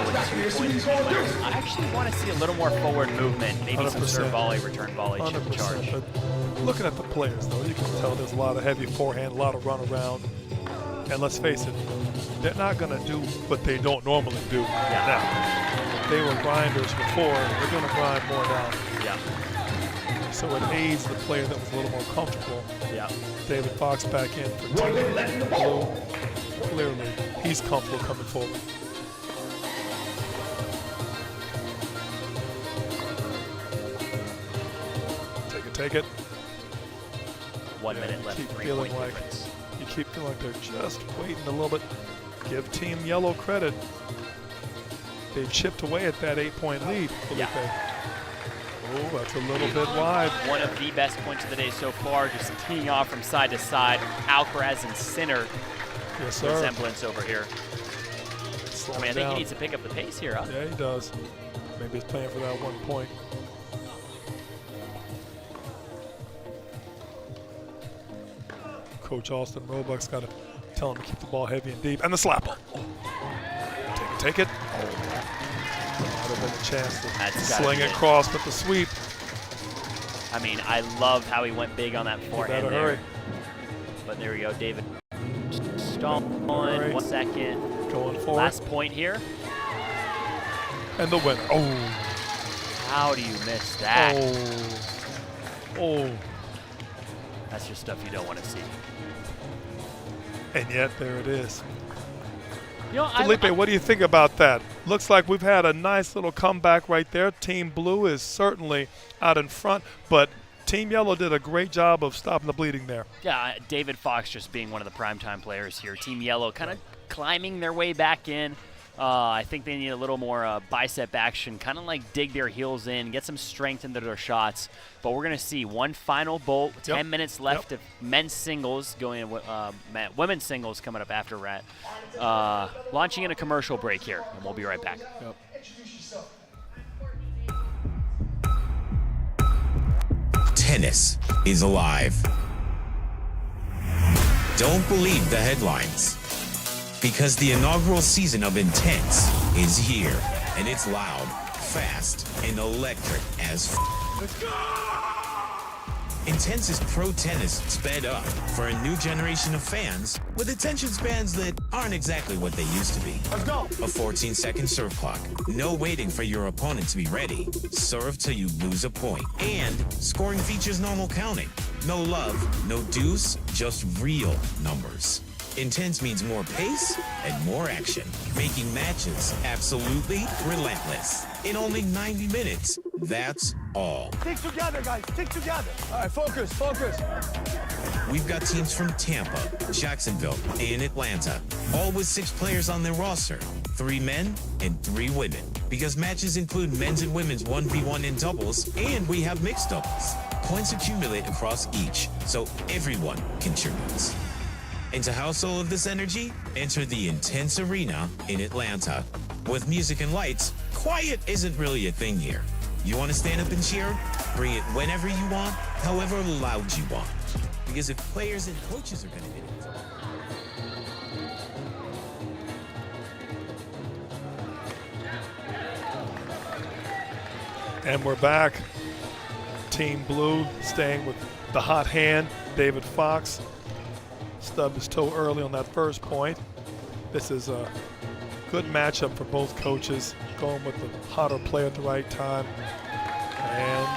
G: with 2 points, I actually want to see a little more forward movement. Maybe some
H: 100%.
G: serve volley, return volley, chip
H: 100%.
G: charge.
H: But looking at the players, though, you can tell there's a lot of heavy forehand, a lot of run around. And let's face it, they're not going to do what they don't normally do now. They were grinders before, they're going to grind more now.
G: Yeah.
H: So it aids the player that was a little more comfortable.
G: Yeah.
H: David Fox back in for Team Blue. Clearly, he's comfortable coming forward. Take it.
G: 1 minute left,
H: Keep
G: 3
H: feeling
G: point
H: like
G: difference.
H: you keep feeling like they're just waiting a little bit. Give Team Yellow credit. They chipped away at that 8-point lead.
G: Yeah.
H: Oh, that's a little bit wide.
G: One of the best points of the day so far, just teeing off from side to side. Alcaraz and Sinner.
H: Yes, sir.
G: Resemblance over here. I mean, I think
H: down.
G: he needs to pick up the pace here, huh?
H: Yeah, he does. Maybe he's playing for that 1 point. Coach Austin Roebuck's got to tell him to keep the ball heavy and deep. And the slap. Take it. Might have been a chance to sling it across with the sweep.
G: I mean, I love how he went big on that forehand there.
H: Hurry.
G: But there we go, David. Stalling, 1 second.
H: Going forward.
G: Last point here.
H: And the winner. Oh.
G: How do you miss that?
H: Oh.
G: That's just stuff you don't want to see.
H: And yet, there it is.
G: You know,
H: Felipe, what do you think about that? Looks like we've had a nice little comeback right there. Team Blue is certainly out in front, but Team Yellow did a great job of stopping the bleeding there.
G: Yeah, David Fox just being one of the primetime players here. Team Yellow kind of climbing their way back in. I think they need a little more bicep action, kind of like dig their heels in, get some strength into their shots. But we're going to see one final bolt, 10 minutes left of men's singles, going women's singles coming up after that. Launching in a commercial break here, and we'll be right back.
R: Tennis is alive. Don't believe the headlines. Because the inaugural season of Intense is here, and it's loud, fast, and electric as Intense is pro tennis sped up for a new generation of fans with attention spans that aren't exactly what they used to be. Let's go. A 14-second serve clock, no waiting for your opponent to be ready, serve till you lose a point, and scoring features normal counting. No love, no deuce, just real numbers. Intense means more pace and more action, making matches absolutely relentless. In only 90 minutes, that's all.
I: Stick together, guys. Stick together. All right, focus.
R: We've got teams from Tampa, Jacksonville, and Atlanta, all with 6 players on their roster, 3 men and 3 women. Because matches include men's and women's 1v1 in doubles, and we have mixed doubles. Points accumulate across each, so everyone contributes. And to house all of this energy, enter the Intense Arena in Atlanta. With music and lights, quiet isn't really a thing here. You want to stand up and cheer? Bring it whenever you want, however loud you want. Because if players and coaches are going to hit it.
H: And we're back. Team Blue staying with the hot hand, David Fox. Stubbed his toe early on that first point. This is a good matchup for both coaches, going with the hotter player at the right time. And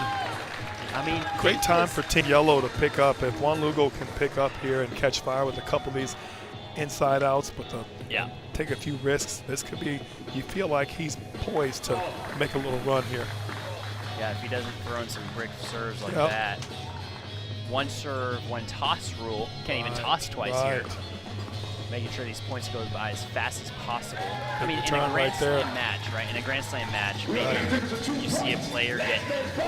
G: I mean,
H: great time for Team Yellow to pick up. If Juan Lugo can pick up here and catch fire with a couple of these inside outs, but take a few risks, this could be, you feel like he's poised to make a little run here.
G: Yeah, if he doesn't throw in some brick serves like that. One serve, one toss rule. Can't even toss twice here. Making sure these points go by as fast as possible. I mean, in a Grand Slam match, right? In a Grand Slam match, maybe you see a player get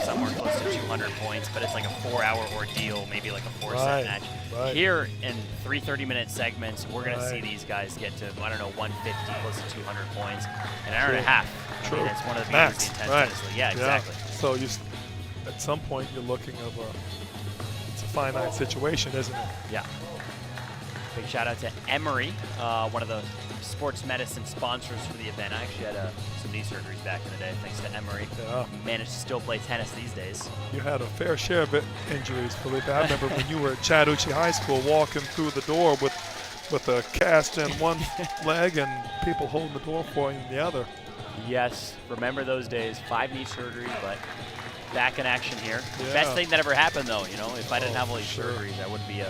G: somewhere close to 200 points, but it's like a 4-hour ordeal, maybe like a 4-set match. Here, in 3 30-minute segments, we're going to see these guys get to, 150, close to 200 points, an hour and a half. I mean, it's one of the beauties of the Intense Tennis League. Yeah, exactly.
H: So at some point, you're looking of it's a finite situation, isn't it?
G: Yeah. Big shout out to Emory, one of the sports medicine sponsors for the event. I actually had some knee surgeries back in the day, thanks to Emory. Managed to still play tennis these days.
H: You had a fair share of injuries, Felipe. I remember when you were at Chattahoochee High School walking through the door with a cast in one leg and people holding the door for you in the other.
G: Yes, remember those days. 5 knee surgeries, but back in action here. Best thing that ever happened, though. You know, if I didn't have all these surgeries, I wouldn't be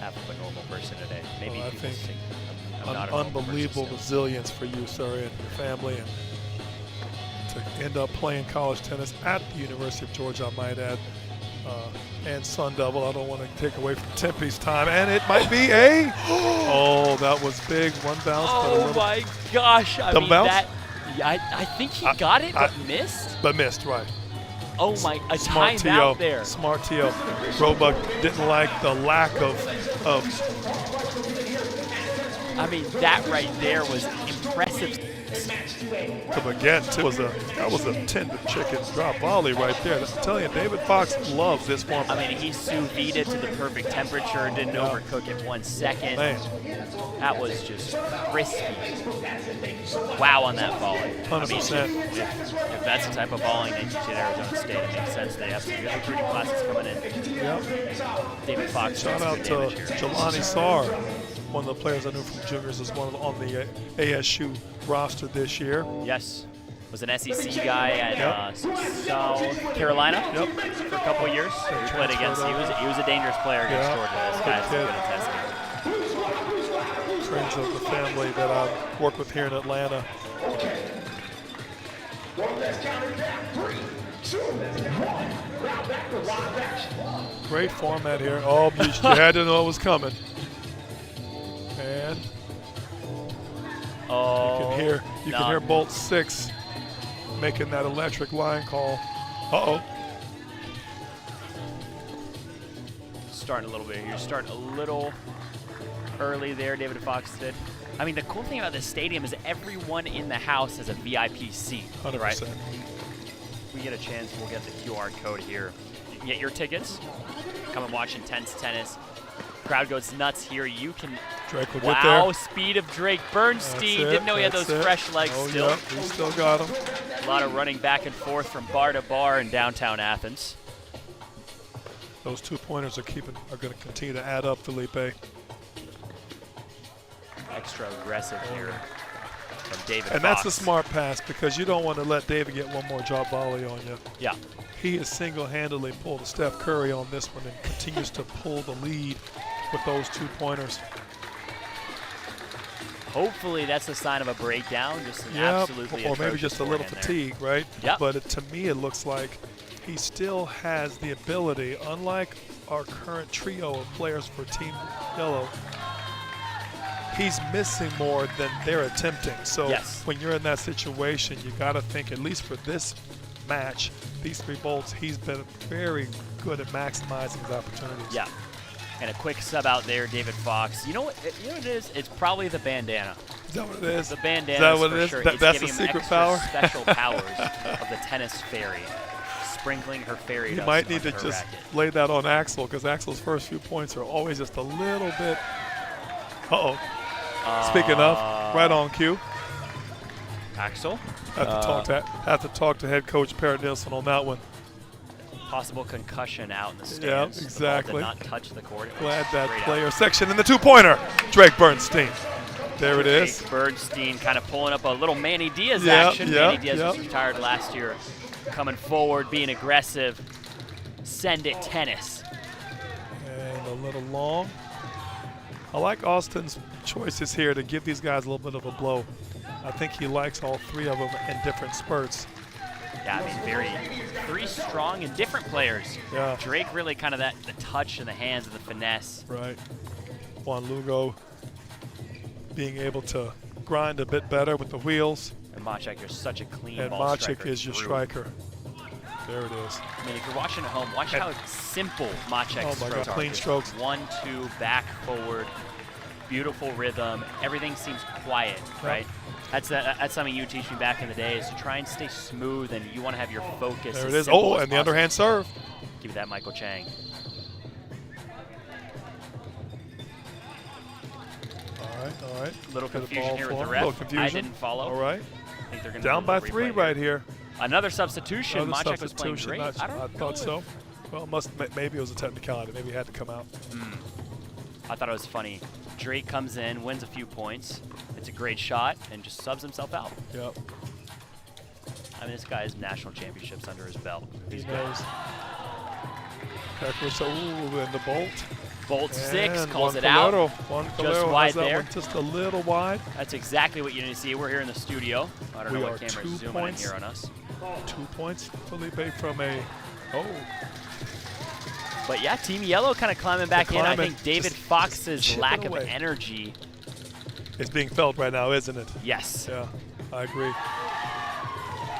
G: half of a normal person today. Maybe
H: I
G: people think
H: I'm not unbelievable resilience for you, sir, and your family, and to end up playing college tennis at the University of Georgia, I might add, and Sun Devil. I don't want to take away from Tempe's time, and it might be a that was big. One bounce.
G: Oh my gosh! I mean,
H: bounce?
G: I think he got it, but missed.
H: But missed, right?
G: Oh my! A
H: smart
G: timeout
H: TO
G: there.
H: Smart TO. Roebuck didn't like the lack of.
G: I mean, that right there was impressive.
H: To Baguette, that was a tender chicken drop volley right there. I'm telling you, David Fox loves this format.
G: I mean, he sous vide it to the perfect temperature, didn't overcook it 1 second.
H: Man.
G: That was just crispy. Wow on that volley.
H: 100%.
G: I mean, if that's the type of volleying they teach at Arizona State, it makes sense. They have some good recruiting classes coming in.
H: Yep.
G: David Fox.
H: Shout out to Jelani Sarr, one of the players I knew from juniors, is one on the ASU roster this year.
G: Yes. Was an SEC guy at South Carolina for a couple of years. He played against. He was a dangerous player against Georgia. This guy's good at testing.
H: Friends of the family that I work with here in Atlanta. Great format here. Oh, you had to know it was coming. And you can hear Bolt 6 making that electric line call. Uh-oh.
G: Starting a little bit here. Starting a little early there, David Fox did. I mean, the cool thing about this stadium is everyone in the house has a VIP seat,
H: 100%.
G: right? If we get a chance, we'll get the QR code here. You can get your tickets. Come and watch Intense Tennis. Crowd goes nuts here. You can.
H: Drake will get there.
G: Wow, speed of Drake Bernstein. Didn't know he had those fresh legs still.
H: Yep, he still got them.
G: A lot of running back and forth from bar to bar in downtown Athens.
H: Those 2-pointers are going to continue to add up, Felipe.
G: Extra aggressive here from David
H: And
G: Fox.
H: that's a smart pass because you don't want to let David get one more drop volley on you.
G: Yeah.
H: He has single-handedly pulled a Steph Curry on this one and continues to pull the lead with those 2-pointers.
G: Hopefully that's a sign of a breakdown, just an absolutely
H: or maybe just a little fatigue, right?
G: Yep.
H: But to me, it looks like he still has the ability, unlike our current trio of players for Team Yellow, he's missing more than they're attempting. So when you're in that situation, you got to think, at least for this match, these 3 bolts, he's been very good at maximizing his opportunities.
G: Yeah. And a quick sub out there, David Fox. You know what it is? It's probably the bandana.
H: Is that what it is?
G: The bandana
H: is that what
G: for
H: it is?
G: sure.
H: That's the
G: giving
H: secret
G: him
H: power?
G: special powers of the tennis fairy. Sprinkling her fairy dust.
H: You might need to
G: onto her
H: just
G: racket.
H: lay that on Axel, because Axel's first few points are always just a little bit. Uh-oh. Speaking of, right on cue.
G: Axel.
H: Have to talk to head coach Parrot Nilsson on that one.
G: Possible concussion out in the stands.
H: Yeah, exactly.
G: The ball did not touch the court.
H: Glad that player section in the 2-pointer. Drake Bernstein. There it is.
G: Drake Bernstein kind of pulling up a little Manny Diaz action. Manny Diaz was retired last year. Coming forward, being aggressive. Send it tennis.
H: And a little long. I like Austin's choices here to give these guys a little bit of a blow. I think he likes all 3 of them in different spurts.
G: Yeah, I mean, three strong and different players.
H: Yeah.
G: Drake really kind of the touch in the hands of the finesse.
H: Right. Juan Lugo being able to grind a bit better with the wheels.
G: And Maciek is such a clean
H: and
G: ball
H: Maciek is your striker. There it is.
G: I mean, if you're watching at home, watch how simple Maciek's strokes are.
H: Clean strokes.
G: 1, 2, back, forward. Beautiful rhythm. Everything seems quiet, right? That's something you teach me back in the day, is to try and stay smooth, and you want to have your focus.
H: There it is. Oh, and the underhand serve.
G: Give me that, Michael Chang.
H: All right.
G: A little confusion here with the ref. I didn't follow.
H: All right.
G: I think they're going
H: down by 3 right here.
G: Another substitution. Maciek was playing great.
H: I thought so. Well, maybe it was a technicality. Maybe it had to come out.
G: I thought it was funny. Drake comes in, wins a few points. It's a great shot, and just subs himself out.
H: Yep.
G: I mean, this guy has national championships under his belt.
H: He knows. And the bolt.
G: Bolt 6
H: and
G: calls it
H: Calero.
G: out.
H: Just
G: wide there.
H: Just a little wide.
G: That's exactly what you need to see. We're here in the studio. I don't know what camera's
H: 2
G: zooming
H: points
G: in here on us.
H: 2 points, Felipe, from a. Oh.
G: But yeah, Team Yellow kind of climbing back in. I think David Fox's lack of energy
H: is being felt right now, isn't it?
G: Yes.
H: Yeah, I agree.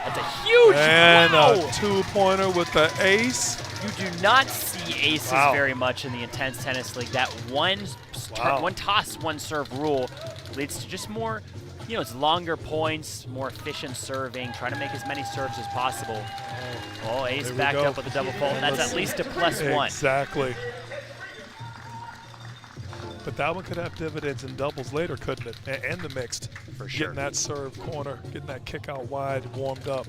G: That's a huge
H: and a 2-pointer with the ace.
G: You do not see aces very much in the Intense Tennis League. That one toss, one serve rule leads to just more You know, it's longer points, more efficient serving, trying to make as many serves as possible. Oh, ace backed up with a double fault. That's at least a +1.
H: Exactly. But that one could have dividends in doubles later, couldn't it? And the mixed.
G: For sure.
H: Getting that serve corner, getting that kick out wide, warmed up.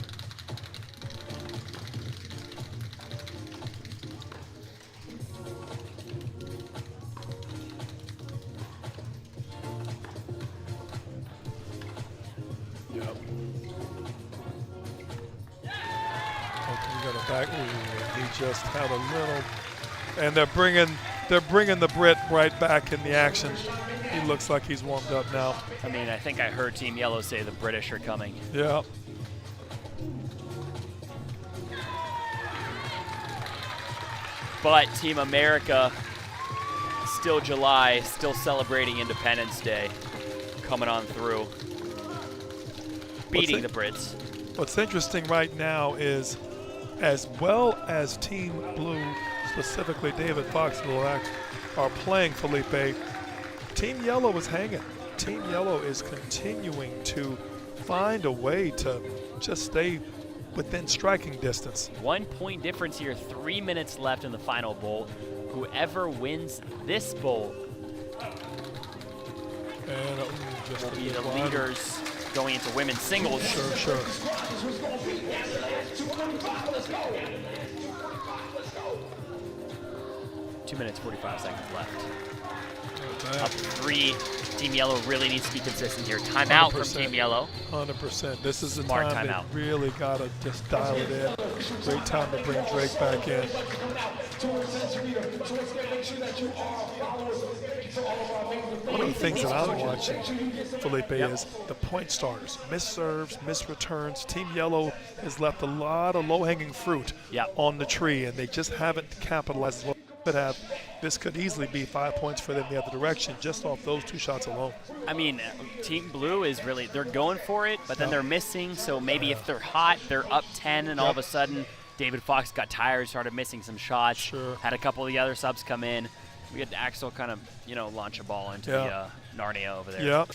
H: Yep. Okay, we got a back. Ooh, he just had a little, and they're bringing the Brit right back in the action. He looks like he's warmed up now.
G: I mean, I think I heard Team Yellow say the British are coming.
H: Yeah.
G: But Team America, still July, still celebrating Independence Day, coming on through, beating the Brits.
H: What's interesting right now is, as well as Team Blue, specifically David Fox and Lilak, are playing Felipe, Team Yellow is hanging. Team Yellow is continuing to find a way to just stay within striking distance.
G: 1 point difference here, 3 minutes left in the final bowl. Whoever wins this bowl
H: and
G: will be the leaders going into women's singles.
H: Sure.
G: 2 minutes, 45 seconds left. Up 3. Team Yellow really needs to be consistent here. Timeout from Team Yellow.
H: 100%. This is the
G: Smart
H: time
G: timeout.
H: they really got to just dial it in. Great time to bring Drake back in. One of the things that I'm watching, Felipe, is the point starters. Missed serves, missed returns. Team Yellow has left a lot of low-hanging fruit on the tree, and they just haven't capitalized as well. This could easily be 5 points for them the other direction just off those 2 shots alone.
G: I mean, Team Blue is really, they're going for it, but then they're missing. So maybe if they're hot, they're up 10, and all of a sudden David Fox got tired, started missing some shots. Had a couple of the other subs come in. We had Axel kind of, you know, launch a ball into the Narnia over there.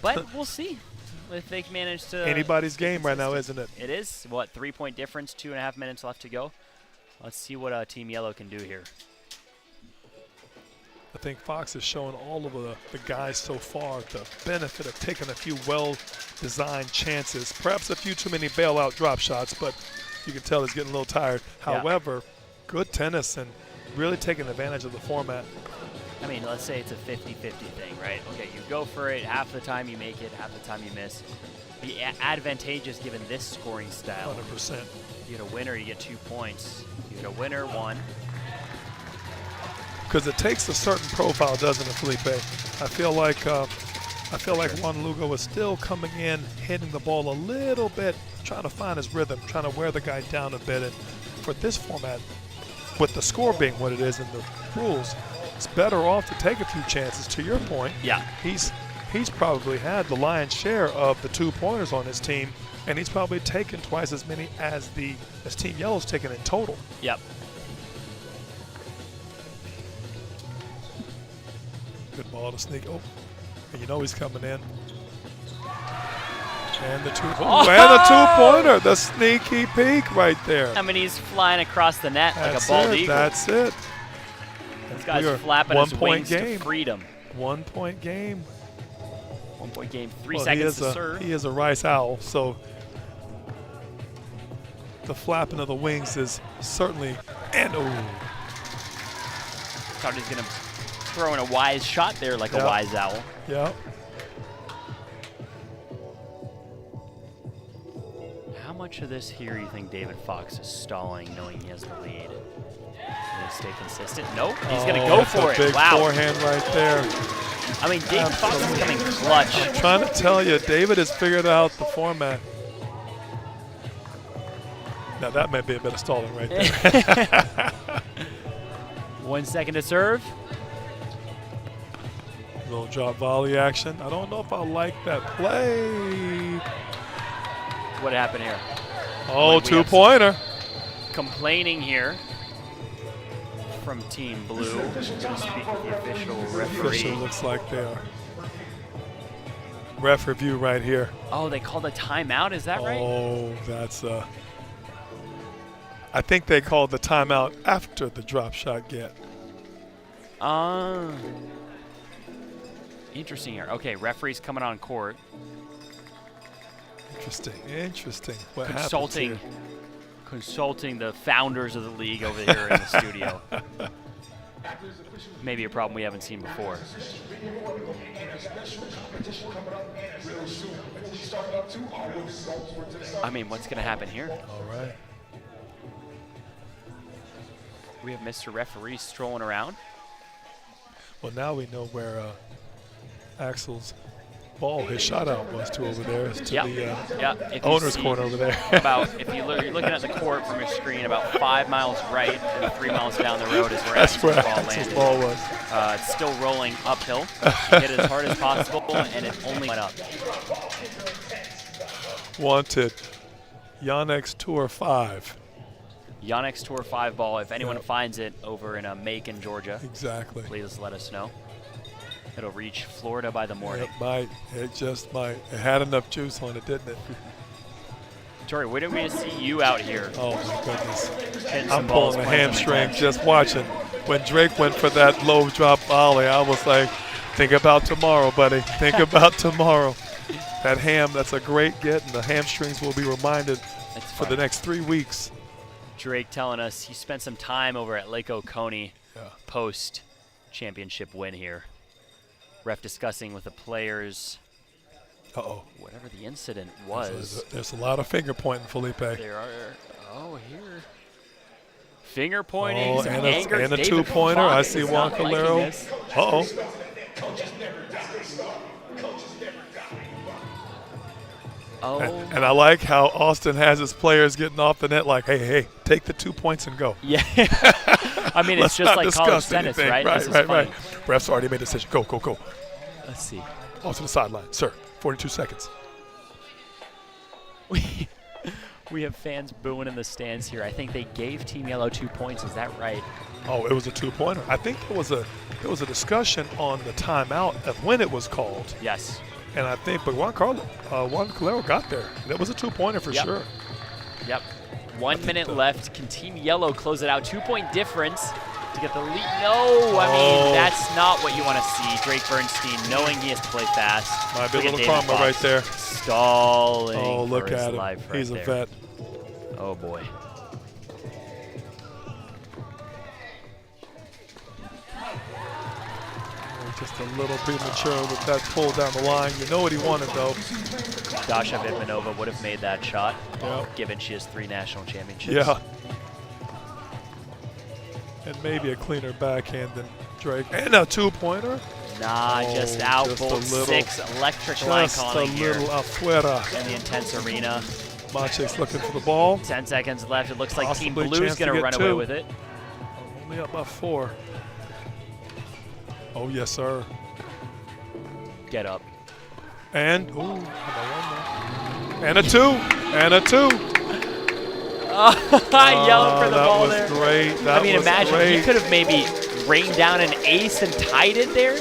H: But
G: we'll see if they can manage to.
H: Anybody's game right now, isn't it?
G: It is. What, 3 point difference, 2.5 minutes left to go. Let's see what Team Yellow can do here.
H: I think Fox has shown all of the guys so far the benefit of taking a few well-designed chances. Perhaps a few too many bailout drop shots, but you can tell he's getting a little tired. However, good tennis and really taking advantage of the format.
G: I mean, let's say it's a 50-50 thing, right? Okay, you go for it. Half the time you make it, half the time you miss. Be advantageous given this scoring style.
H: 100%.
G: You get a winner, you get 2 points. You get a winner, 1.
H: Because it takes a certain profile, doesn't it, Felipe? I feel like Juan Lugo is still coming in, hitting the ball a little bit, trying to find his rhythm, trying to wear the guy down a bit. And for this format, with the score being what it is in the rules, it's better off to take a few chances. To your point, he's probably had the lion's share of the 2-pointers on his team, and he's probably taken twice as many as Team Yellow's taken in total.
G: Yep.
H: Good ball to sneak. Oh, and you know he's coming in. And the two-pointer, the sneaky peek right there.
G: I mean, he's flying across the net like a bald eagle.
H: That's it.
G: This guy's flapping his wings to freedom.
H: 1 point game.
G: 1 point game, 3 seconds to serve.
H: He is a Rice Owl, so the flapping of the wings is certainly, and
G: Thought he's going to throw in a wise shot there like a wise owl.
H: Yeah.
G: How much of this here you think David Fox is stalling, knowing he has the lead? Going to stay consistent? Nope, he's going to go for it.
H: Big forehand right there.
G: I mean, David Fox is coming clutch.
H: I'm trying to tell you, David has figured out the format. Now that might be a bit of stalling right there.
G: 1 second to serve.
H: Little drop volley action. I don't know if I like that play.
G: What happened here?
H: Oh, 2-pointer.
G: Complaining here from Team Blue. I'm going to speak with the official referee.
H: Official looks like they are. Ref review right here.
G: Oh, they called a timeout. Is that right?
H: Oh, that's I think they called the timeout after the drop shot get.
G: Interesting here. Okay, referee's coming on court.
H: Interesting. What
G: Consulting
H: happens here?
G: Consulting the founders of the league over here in the studio. Maybe a problem we haven't seen before. I mean, what's going to happen here?
H: All right.
G: We have Mr. Referee strolling around.
H: Well, now we know where Axel's ball, his shot out was to over there, to the owner's corner over there.
G: If you're looking at the court from your screen, about 5 miles right and 3 miles down the road is where
H: Axel's ball was.
G: It's still rolling uphill. Hit it as hard as possible, and it only went up.
H: Wanted, Yonex Tour 5.
G: Yonex Tour 5 ball. If anyone finds it over in Macon, Georgia,
H: exactly,
G: please let us know. It'll reach Florida by the morning.
H: It might. It just might. It had enough juice on it, didn't it?
G: Tori, where did we see you out here?
H: Oh, my goodness.
G: I'm
H: pulling a hamstring just watching. When Drake went for that low drop volley, I was like, think about tomorrow, buddy. Think about tomorrow. That that's a great get, and the hamstrings will be reminded for the next 3 weeks.
G: Drake telling us he spent some time over at Lake Oconee post-championship win here. Ref discussing with the players whatever the incident was.
H: There's a lot of finger pointing, Felipe.
G: There are, here. Finger pointing,
H: and a two-pointer. I see Juan Calero. And I like how Austin has his players getting off the net like, hey, take the 2 points and go.
G: Yeah. I mean, it's just like college tennis, right?
H: Right. Ref's already made a decision. Go.
G: Let's see.
H: Off to the sideline. Sir, 42 seconds.
G: We have fans booing in the stands here. I think they gave Team Yellow 2 points. Is that right?
H: Oh, it was a two-pointer. I think there was a discussion on the timeout of when it was called.
G: Yes.
H: And I think, but Juan Calero got there. That was a two-pointer for sure.
G: Yep. 1 minute left. Can Team Yellow close it out? 2-point difference to get the lead. No, I mean, that's not what you want to see. Drake Bernstein knowing he has to play fast.
H: Might be a little karma right there.
G: Stalling.
H: Oh, look at him. He's a vet.
G: Oh, boy.
H: Just a little premature with that pull down the line. You know what he wanted, though.
G: Dasha Vidmanova would have made that shot, given she has 3 national championships.
H: Yeah. And maybe a cleaner backhand than Drake. And a two-pointer.
G: Nah, just out. Bolt 6. Electric line calling here.
H: Just a little afuera.
G: In the Intense arena.
H: Machek's looking for the ball.
G: 10 seconds left. It looks like
H: Possibly
G: Team Blue's going to run away with it.
H: Only up by 4. Oh, yes, sir.
G: Get up.
H: And, and a 2. And a 2.
G: Yelling for the ball there.
H: That was great. That
G: I mean, imagine he could have maybe rained down an ace and tied it there.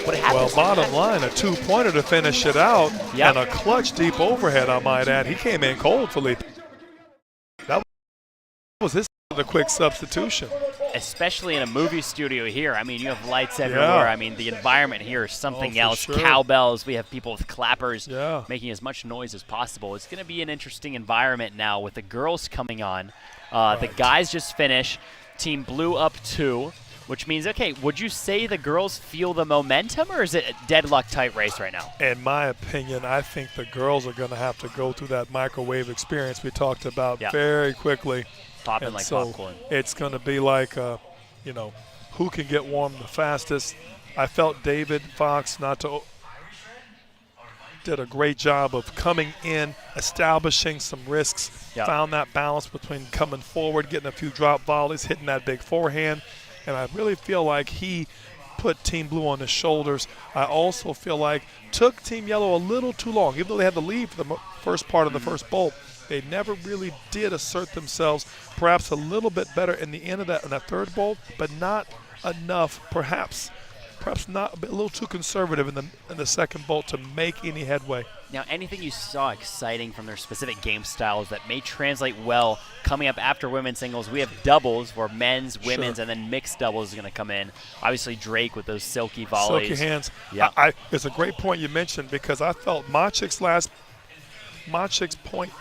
G: What happens?
H: Well, bottom line, a two-pointer to finish it out, and a clutch deep overhead, I might add. He came in cold, Felipe. That was the quick substitution.
G: Especially in a movie studio here. I mean, you have lights everywhere. I mean, the environment here is something else. Sure. Cowbells. We have people with clappers making as much noise as possible. It's going to be an interesting environment now with the girls coming on. The guys just finished. Team Blue up 2, which means, okay, would you say the girls feel the momentum, or is it a deadlock tight race right now?
H: In my opinion, I think the girls are going to have to go through that microwave experience we talked about very quickly.
G: Popping like popcorn.
H: It's going to be like, who can get warm the fastest. I felt David Fox did a great job of coming in, establishing some risks, found that balance between coming forward, getting a few drop volleys, hitting that big forehand, and I really feel like he put Team Blue on his shoulders. I also feel like took Team Yellow a little too long, even though they had the lead for the first part of the first bolt. They never really did assert themselves, perhaps a little bit better in the end of that third bolt, but not enough, perhaps, perhaps not a little too conservative in the second bolt to make any headway.
G: Now, anything you saw exciting from their specific game styles that may translate well coming up after women's singles? We have doubles where men's, women's, and then mixed doubles is going to come in. Obviously, Drake with those silky volleys.
H: Silky hands.
G: Yeah.
H: It's a great point you mentioned because I felt Maciek's point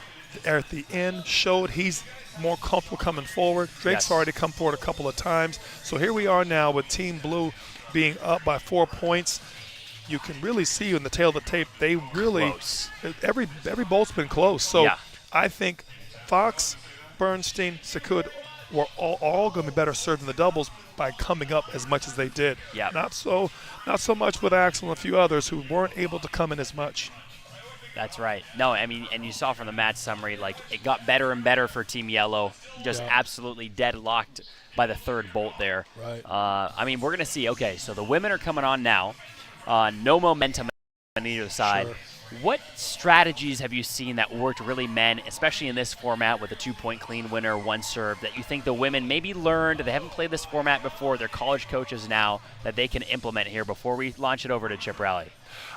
H: at the end showed he's more comfortable coming forward. Drake's already come forward a couple of times. So here we are now with Team Blue being up by 4 points. You can really see in the tail of the tape, they really, every bolt's been close. So I think Fox, Bernstein, Sekud were all going to be better served in the doubles by coming up as much as they did.
G: Yeah.
H: Not so much with Axel and a few others who weren't able to come in as much.
G: That's right. No, I mean, and you saw from the match summary, like, it got better and better for Team Yellow, just absolutely deadlocked by the third bolt there.
H: Right.
G: I mean, we're going to see, okay, so the women are coming on now. No momentum on either side.
H: Sure.
G: What strategies have you seen that worked really, men, especially in this format with a 2-point clean winner, one serve, that you think the women maybe learned, they haven't played this format before, they're college coaches now, that they can implement here before we launch it over to Chip Rally?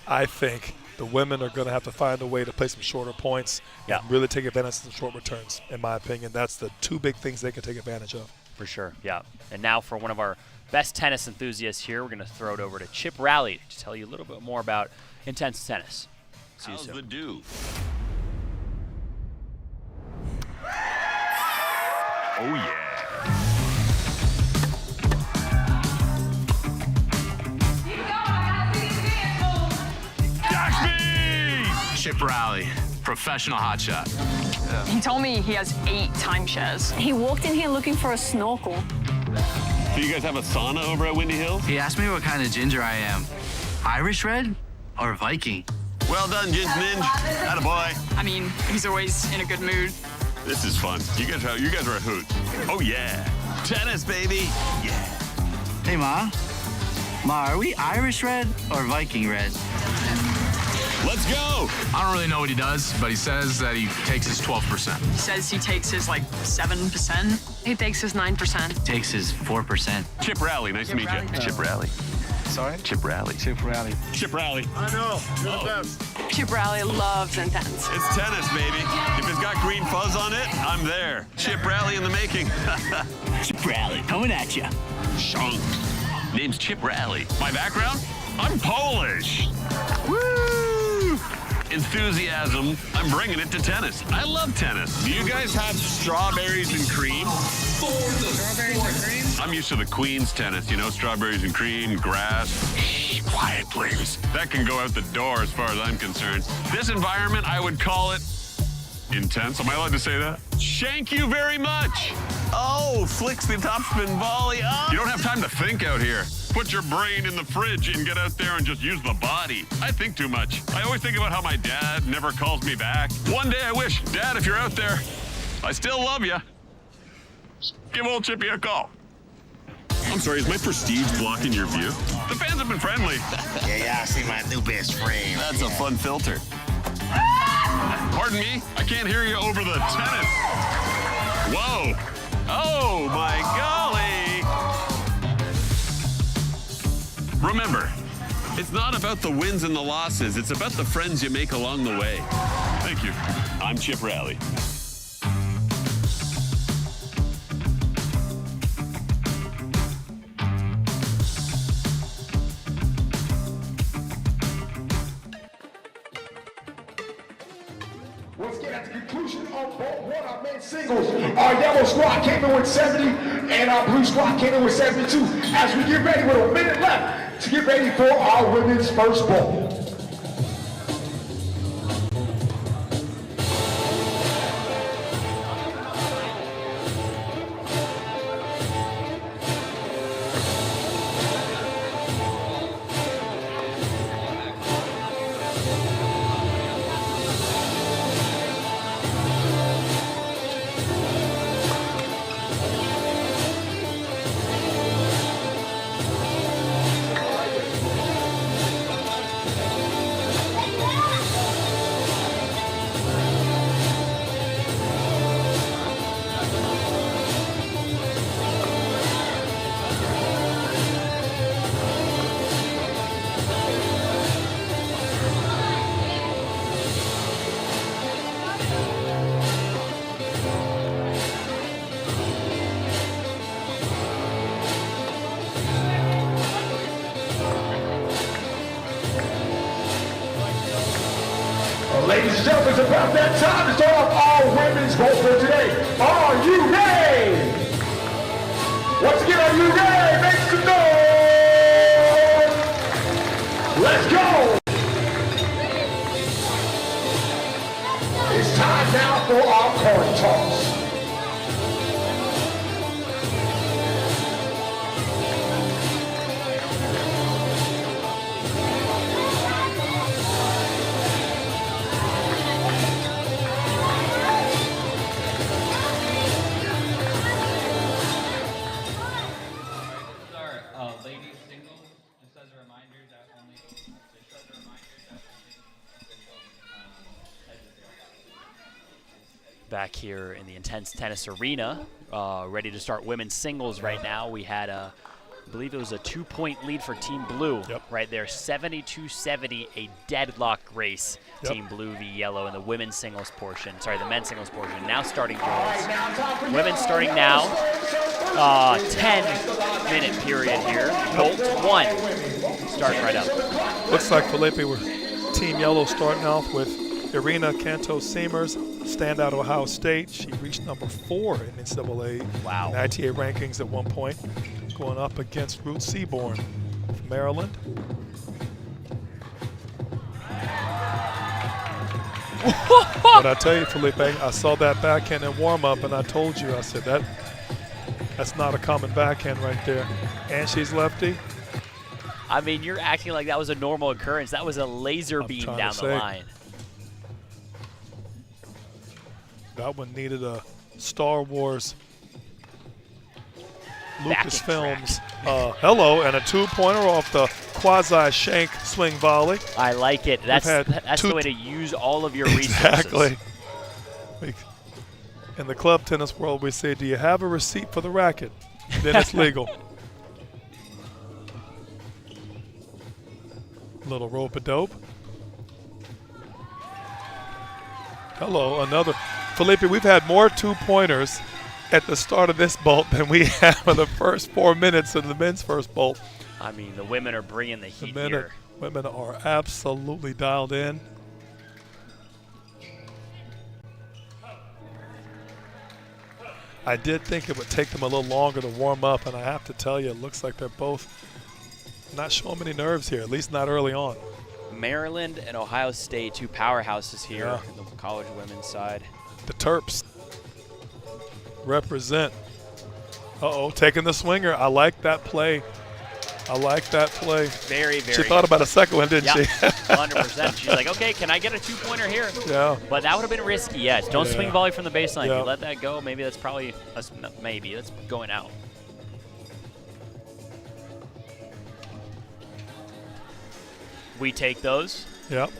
H: I think the women are going to have to find a way to play some shorter points and really take advantage of the short returns, in my opinion. That's the two big things they can take advantage of.
G: For sure, yeah. And now for one of our best tennis enthusiasts here, we're going to throw it over to Chip Rally to tell you a little bit more about Intense Tennis. See you soon.
S: The do? Oh, yeah.
Q: Chip Rally, professional hotshot.
T: He told me he has 8 timeshares. He walked in here looking for a snorkel.
S: Do you guys have a sauna over at Windy Hills?
P: He asked me what kind of ginger I am. Irish red or Viking?
S: Well done, Ginge Ninja. Attaboy.
T: I mean, he's always in a good mood.
S: This is fun. You guys are a hoot. Oh, yeah. Tennis, baby. Yeah.
P: Hey, Ma. Ma, are we Irish red or Viking red?
S: Let's go.
Q: I don't really know what he does, but he says that he takes his 12%.
T: He says he takes his, 7%. He takes his 9%.
P: Takes his 4%.
S: Chip Rally, nice to meet you. Chip Rally.
P: Sorry?
S: Chip Rally.
P: Chip Rally.
S: Chip Rally.
I: I know. You're the best.
T: Chip Rally loves Intense.
S: It's tennis, baby. If it's got green fuzz on it, I'm there. Chip Rally in the making.
P: Chip Rally, coming at you.
S: Shunk. Name's Chip Rally. My background? I'm Polish. Woo! Enthusiasm, I'm bringing it to tennis. I love tennis. Do you guys have strawberries and cream?
B: Strawberries and cream?
S: I'm used to the Queen's tennis, strawberries and cream, grass. Shh, quiet, please. That can go out the door as far as I'm concerned. This environment, I would call it intense. Am I allowed to say that? Shank you very much. Oh, flicks the topspin volley. Oh. You don't have time to think out here. Put your brain in the fridge and get out there and just use the body. I think too much. I always think about how my dad never calls me back. One day I wish, Dad, if you're out there, I still love you. Give old Chippy a call. I'm sorry, is my prestige blocking your view? The fans have been friendly.
U: Yeah, I see my new best friend.
S: That's a fun filter. Pardon me, I can't hear you over the tennis. Whoa. Oh, my golly. Remember, it's not about the wins and the losses. It's about the friends you make along the way. Thank you. I'm Chip Rally.
I: Let's get at the conclusion of both one our men's singles. Our yellow squad came in with 70, and our blue squad came in with 72. As we get ready with a minute left to get ready for our women's first ball. Ladies and gentlemen, it's about that time to start off all women's golf for today. Are you ready? Once again, are you ready? Make some noise! Let's go! It's time now for our coin toss.
G: Back here in the Intense Tennis Arena, ready to start women's singles right now. We had I believe it was a 2-point lead for Team Blue right there, 72-70, a deadlock race. Team Blue v Yellow in the women's singles portion, sorry, the men's singles portion. Now starting girls. Women's starting now, 10-minute period here. Bolt 1, starting right up.
H: Looks like Felipe, we're Team Yellow starting off with Irina Cantos-Seamers, standout of Ohio State. She reached number 4 in NCAA ITA rankings at one point, going up against Ruth Seaborn from Maryland. But I tell you, Felipe, I saw that backhand in warm-up, and I told you, I said, that's not a common backhand right there. And she's lefty.
G: I mean, you're acting like that was a normal occurrence. That was a laser beam down the line.
H: That one needed a Star Wars Lucasfilms hello, and a 2-pointer off the quasi-shank swing volley.
G: I like it. That's the way to use all of your resources.
H: Exactly. In the club tennis world, we say, do you have a receipt for the racket? Then it's legal. Little rope-a-dope. Hello, another. Felipe, we've had more 2-pointers at the start of this bolt than we have in the first 4 minutes of the men's first bolt.
G: I mean, the women are bringing the heat here.
H: Women are absolutely dialed in. I did think it would take them a little longer to warm up, and I have to tell you, it looks like they're both not showing many nerves here, at least not early on.
G: Maryland and Ohio State, 2 powerhouses here in the college women's side.
H: The Terps represent. Uh-oh, taking the swinger. I like that play. I like that play.
G: Very, very.
H: She thought about a second one, didn't she?
G: 100%. She's like, okay, can I get a 2-pointer here?
H: Yeah.
G: But that would have been risky, yes. Don't swing volley from the baseline. If you let that go, maybe that's probably, that's going out. We take those.
H: Yep.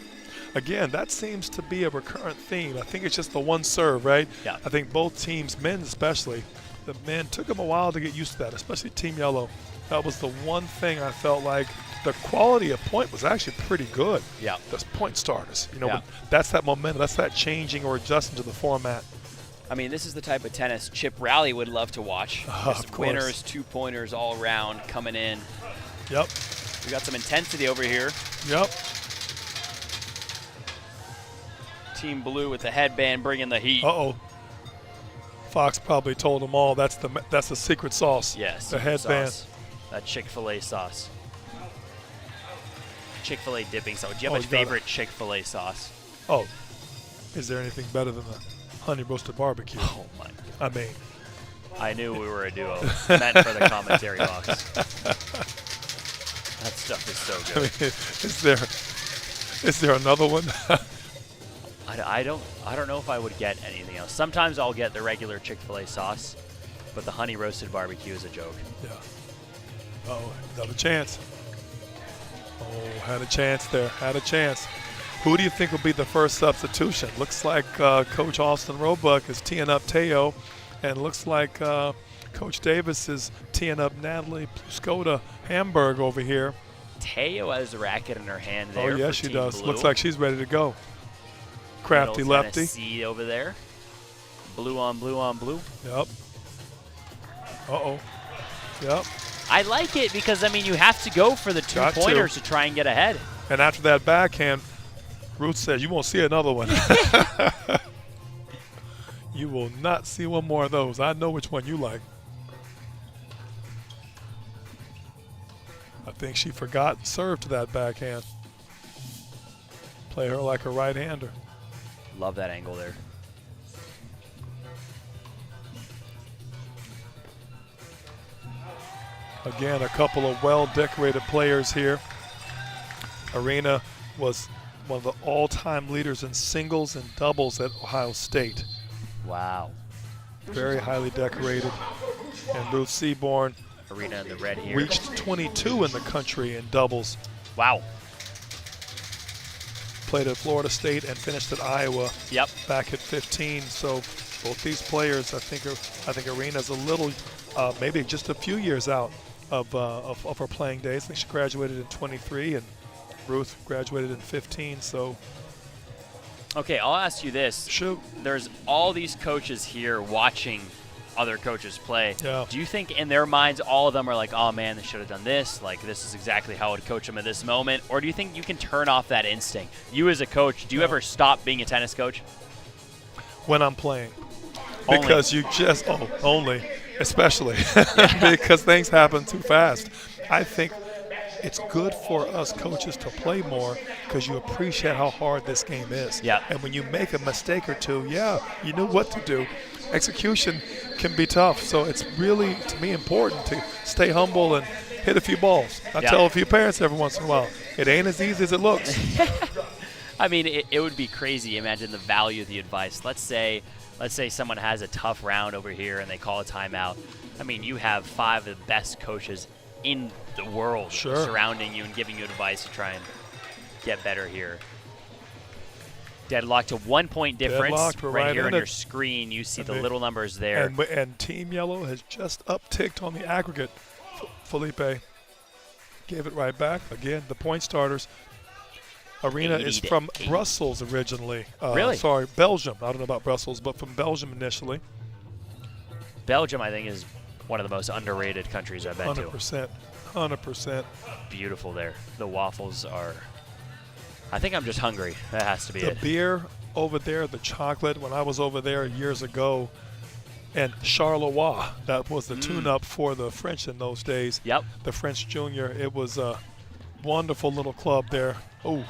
H: Again, that seems to be a recurrent theme. I think it's just the one serve, right?
G: Yeah.
H: I think both teams, men especially, the men took them a while to get used to that, especially Team Yellow. That was the one thing I felt like the quality of point was actually pretty good.
G: Yeah.
H: The point starters. You know, that's that momentum. That's that changing or adjusting to the format.
G: I mean, this is the type of tennis Chip Rally would love to watch.
H: Of course.
G: Winners, 2-pointers all around coming in.
H: Yep.
G: We got some intensity over here.
H: Yep.
G: Team Blue with the headband bringing the heat.
H: Uh-oh. Fox probably told them all that's the secret sauce.
G: Yes.
H: The headband.
G: Sauce. That Chick-fil-A sauce. Chick-fil-A dipping sauce. Do you have a favorite Chick-fil-A sauce?
H: Oh, is there anything better than the honey roasted barbecue?
G: Oh my!
H: I mean,
G: I knew we were a duo. Meant for the commentary box. That stuff is so good.
H: I mean, is there another one?
G: I don't know if I would get anything else. Sometimes I'll get the regular Chick-fil-A sauce, but the honey roasted barbecue is a joke.
H: Yeah. Oh, another chance. Oh, had a chance there. Had a chance. Who do you think will be the first substitution? Looks like Coach Austin Roebuck is teeing up Teo, and looks like Coach Davis is teeing up Natalie Pluskota Hamburg over here.
G: Teo has the racket in her hand there.
H: Oh, yes,
G: for
H: she
G: Team
H: does.
G: Blue.
H: Looks like she's ready to go. Crafty
G: Middle
H: lefty.
G: Tennessee over there. Blue on blue on blue.
H: Yep. Uh-oh. Yep.
G: I like it because, I mean, you have to go for the 2-pointers to try and get ahead.
H: And after that backhand, Ruth says, you won't see another one. You will not see one more of those. I know which one you like. I think she forgot serve to that backhand. Play her like a right-hander.
G: Love that angle there.
H: Again, a couple of well-decorated players here. Arena was one of the all-time leaders in singles and doubles at Ohio State.
G: Wow.
H: Very highly decorated. And Ruth Seaborn
G: Arena in the red here.
H: reached 22 in the country in doubles.
G: Wow.
H: Played at Florida State and finished at Iowa.
G: Yep.
H: Back at 15. So both these players, I think Arena's a little, maybe just a few years out of her playing days. I think she graduated in 23 and Ruth graduated in 15. So.
G: Okay, I'll ask you this.
H: Shoot.
G: There's all these coaches here watching other coaches play.
H: Yeah.
G: Do you think in their minds all of them are like, oh man, they should have done this, like this is exactly how I would coach them at this moment? Or do you think you can turn off that instinct? You as a coach, do you ever stop being a tennis coach?
H: When I'm playing.
G: Only.
H: Because you just, only, especially, because things happen too fast. I think it's good for us coaches to play more because you appreciate how hard this game is.
G: Yeah.
H: And when you make a mistake or two, you knew what to do. Execution can be tough, so it's really, to me, important to stay humble and hit a few balls. I tell a few parents every once in a while, it ain't as easy as it looks.
G: I mean, it would be crazy. Imagine the value of the advice. Let's say someone has a tough round over here and they call a timeout. I mean, you have 5 of the best coaches in the world surrounding you and giving you advice to try and get better here. Deadlock to 1 point difference. Right here on your screen, you see the little numbers there.
H: And Team Yellow has just upticked on the aggregate. Felipe gave it right back. Again, the point starters. Arena is from Brussels originally.
G: Really?
H: Sorry, Belgium. I don't know about Brussels, but from Belgium initially.
G: Belgium, I think, is one of the most underrated countries I've been to.
H: 100%.
G: Beautiful there. The waffles are... I think I'm just hungry. That has to be it.
H: The beer over there, the chocolate, when I was over there years ago, and Charleroi, that was the tune-up for the French in those days.
G: Yep.
H: The French Junior. It was a wonderful little club there. Oh,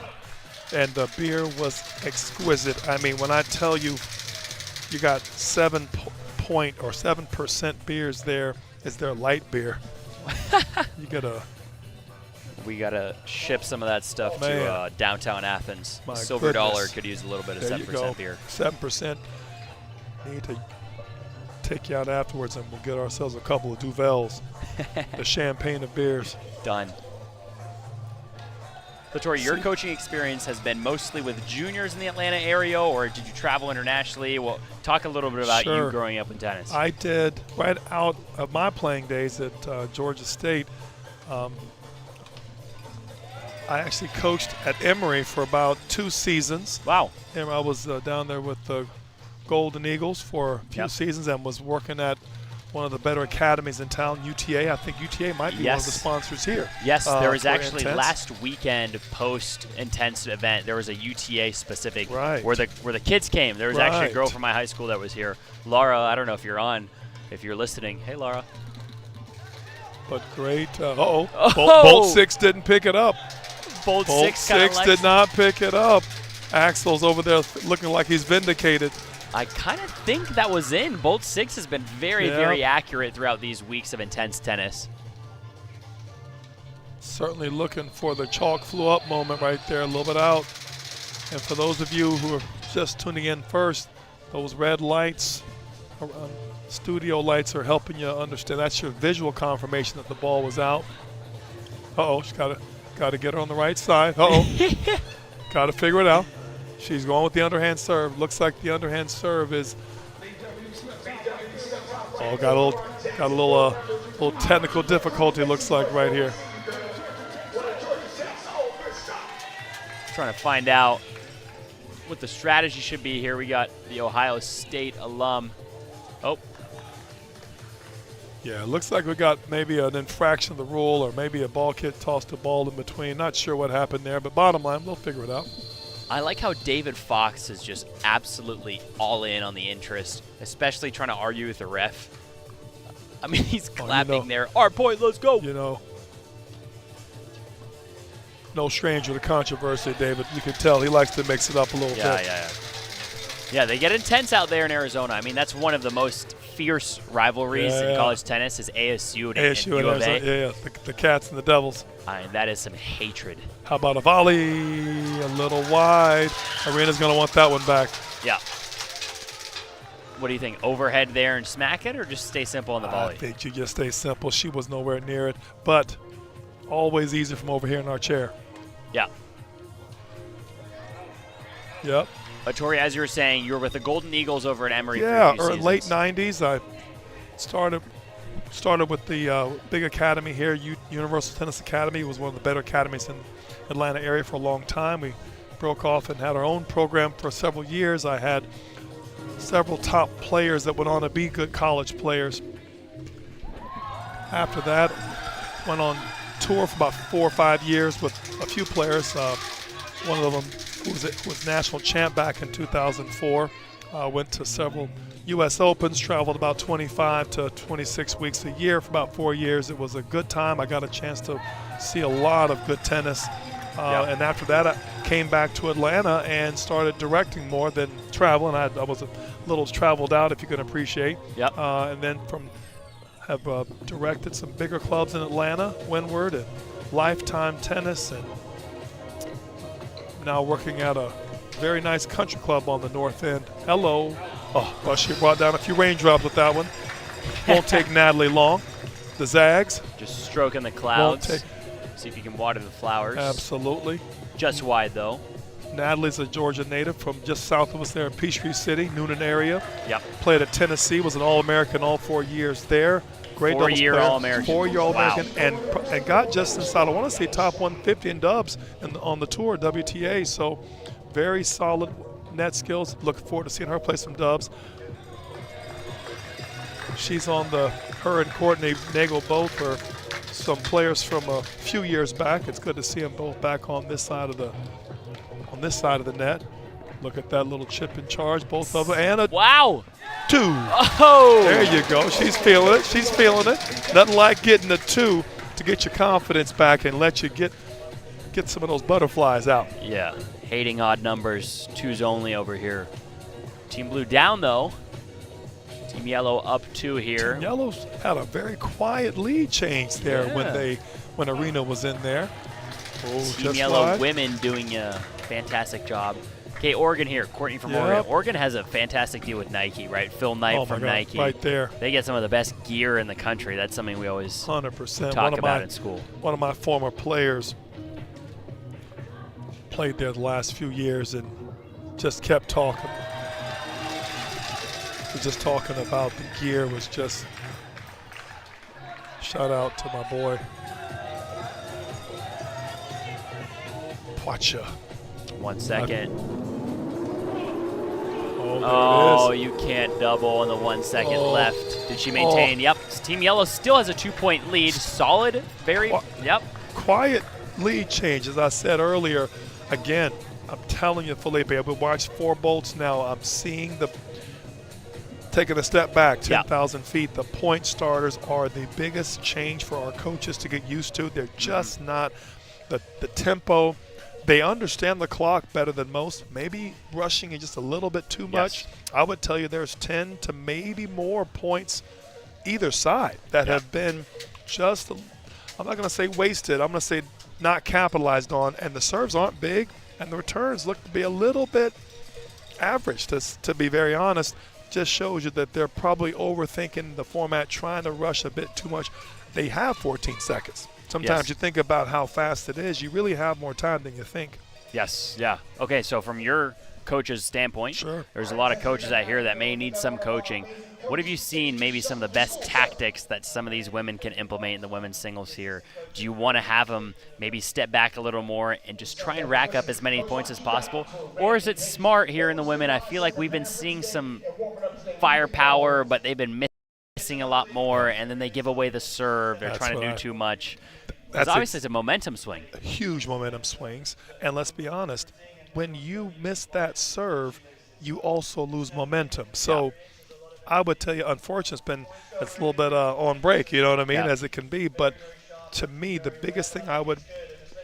H: and the beer was exquisite. I mean, when I tell you, you got 7% beers there, is their light beer. You gotta.
G: We gotta ship some of that stuff to downtown Athens.
H: My
G: Silver
H: goodness.
G: Dollar could use a little bit of
H: There you
G: 7%
H: go.
G: beer.
H: 7%. Need to take you out afterwards, and we'll get ourselves a couple of Duvels, the champagne of beers.
G: Done. Tori, your coaching experience has been mostly with juniors in the Atlanta area, or did you travel internationally? Well, talk a little bit about you growing up in tennis.
H: I did right out of my playing days at Georgia State. I actually coached at Emory for about 2 seasons.
G: Wow.
H: And I was down there with the Golden Eagles for a few seasons and was working at one of the better academies in town, UTA. I think UTA might be one of the sponsors here.
G: Yes, there was actually
H: Intense.
G: last weekend post-Intense event, there was a UTA specific where the kids came. There was actually a girl from my high school that was here. Laura, I don't know if you're on, if you're listening. Hey, Laura.
H: But great. Bolt 6 didn't pick it up.
G: Bolt 6
H: did not pick it up. Axel's over there looking like he's vindicated.
G: I kind of think that was in. Bolt 6 has been very, very accurate throughout these weeks of intense tennis.
H: Certainly looking for the chalk flew up moment right there, a little bit out. And for those of you who are just tuning in first, those red lights, studio lights, are helping you understand. That's your visual confirmation that the ball was out. She's got to get her on the right side. Got to figure it out. She's going with the underhand serve. Looks like the underhand serve is. Got a little technical difficulty. Looks like right here.
G: Trying to find out what the strategy should be here. We got the Ohio State alum.
H: Yeah, it looks like we got maybe an infraction of the rule, or maybe a ball kid tossed a ball in between. Not sure what happened there, but bottom line, we'll figure it out.
G: I like how David Fox is just absolutely all in on the interest, especially trying to argue with the ref. I mean, he's clapping there. Our point, let's go.
H: You know, no stranger to controversy, David. You can tell he likes to mix it up a little bit.
G: Yeah, they get intense out there in Arizona. I mean, that's one of the most fierce rivalries in college tennis is ASU and U of A.
H: Yeah. The Cats and the Devils.
G: That is some hatred.
H: How about a volley? A little wide. Arena's going to want that one back.
G: Yeah. What do you think? Overhead there and smack it, or just stay simple on the volley?
H: I think you just stay simple. She was nowhere near it, but always easy from over here in our chair.
G: Yeah.
H: Yep.
G: Tori, as you were saying, you were with the Golden Eagles over at Emory.
H: Yeah,
G: for a few
H: or late 90s. I started with the big academy here, Universal Tennis Academy. It was one of the better academies in the Atlanta area for a long time. We broke off and had our own program for several years. I had several top players that went on to be good college players. After that, went on tour for about 4 or 5 years with a few players. One of them was national champ back in 2004. Went to several U.S. Opens, traveled about 25 to 26 weeks a year for about 4 years. It was a good time. I got a chance to see a lot of good tennis. And after that, I came back to Atlanta and started directing more than traveling. I was a little traveled out, if you can appreciate.
G: Yep.
H: And then have directed some bigger clubs in Atlanta, Windward and Lifetime Tennis, and now working at a very nice country club on the north end. Hello. Oh, well, she brought down a few raindrops with that one. Won't take Natalie long. The Zags.
G: Just stroking the clouds. See if you can water the flowers.
H: Absolutely.
G: Just wide, though.
H: Natalie's a Georgia native from just south of us there in Peachtree City, Noonan area.
G: Yep.
H: Played at Tennessee, was an All-American all 4 years there. Great doubles player.
G: 4-year All-American.
H: 4-year All-American, and got just inside, I want to say, top 150 in dubs on the tour, WTA. So very solid net skills. Looking forward to seeing her play some dubs. She's on her and Courtney Nagel both are some players from a few years back. It's good to see them both back on this side of the net. Look at that little chip in charge, both of them, and a 2.
G: Oh!
H: There you go. She's feeling it. She's feeling it. Nothing like getting a 2 to get your confidence back and let you get some of those butterflies out.
G: Yeah, hating odd numbers, 2s only over here. Team Blue down though. Team Yellow up 2 here.
H: Team Yellow's had a very quiet lead change there when Arena was in there. Oh,
G: Team Yellow women doing a fantastic job. Okay, Oregon here. Courtney from Oregon. Oregon has a fantastic deal with Nike, right? Phil Knight from Nike.
H: Right there.
G: They get some of the best gear in the country. That's something we always
H: 100%.
G: talk about in school.
H: One of my former players played there the last few years and just kept talking. Was just talking about the gear. Was just shout out to my boy Pacha.
G: 1 second.
H: Oh,
G: you can't double on the 1 second left. Did she maintain? Yep. Team Yellow still has a 2-point lead. Solid. Very. Yep.
H: Quiet lead change, as I said earlier. Again, I'm telling you, Felipe, I've watched 4 bolts now. I'm seeing taking a step back, 10,000 feet. The point starters are the biggest change for our coaches to get used to. They're just not the tempo. They understand the clock better than most. Maybe rushing it just a little bit too much. I would tell you there's 10 to maybe more points either side that have been just, I'm not going to say wasted. I'm going to say not capitalized on. And the serves aren't big, and the returns look to be a little bit average, to be very honest. Just shows you that they're probably overthinking the format, trying to rush a bit too much. They have 14 seconds. Sometimes you think about how fast it is. You really have more time than you think.
G: Yes, yeah. Okay, so from your coach's standpoint, there's a lot of coaches out here that may need some coaching. What have you seen maybe some of the best tactics that some of these women can implement in the women's singles here? Do you want to have them maybe step back a little more and just try and rack up as many points as possible? Or is it smart here in the women? I feel like we've been seeing some firepower, but they've been missing a lot more, and then they give away the serve. They're trying to do too much. Because obviously it's a momentum swing.
H: Huge momentum swings. And let's be honest, when you miss that serve, you also lose momentum. So I would tell you, unfortunately, it's a little bit on break, you know what I mean, as it can be. But to me, the biggest thing I would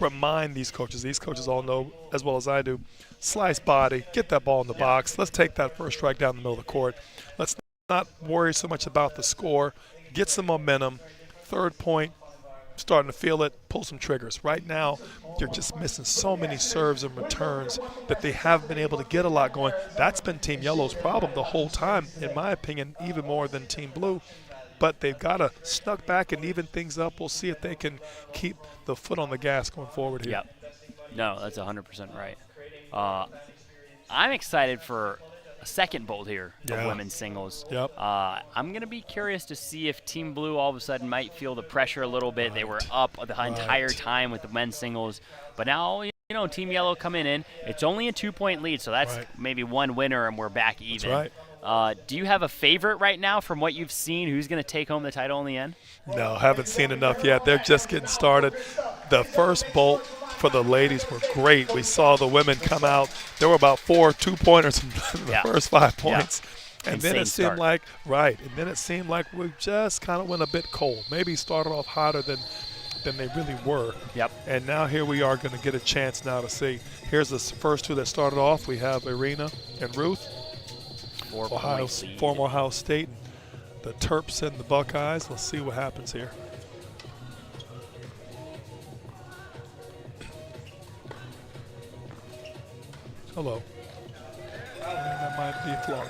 H: remind these coaches all know as well as I do, slice body, get that ball in the box. Let's take that first strike down the middle of the court. Let's not worry so much about the score. Get some momentum. Third point, starting to feel it, pull some triggers. Right now, you're just missing so many serves and returns that they haven't been able to get a lot going. That's been Team Yellow's problem the whole time, in my opinion, even more than Team Blue. But they've got to snuck back and even things up. We'll see if they can keep the foot on the gas going forward here.
G: Yep. No, that's 100% right. I'm excited for a second bolt here of women's singles.
H: Yep.
G: I'm going to be curious to see if Team Blue all of a sudden might feel the pressure a little bit. They were up the entire time with the men's singles. But now, you know, Team Yellow coming in. It's only a 2-point lead, so that's maybe one winner and we're back even.
H: That's right.
G: Do you have a favorite right now from what you've seen? Who's going to take home the title in the end?
H: No, haven't seen enough yet. They're just getting started. The first bolt for the ladies were great. We saw the women come out. There were about 4 2-pointers in the first 5 points. And then it seemed like, we just kind of went a bit cold. Maybe started off hotter than they really were.
G: Yep.
H: And now here we are going to get a chance now to see. Here's the first two that started off. We have Irina and Ruth. Former Ohio State, the Terps and the Buckeyes. Let's see what happens here. Hello. That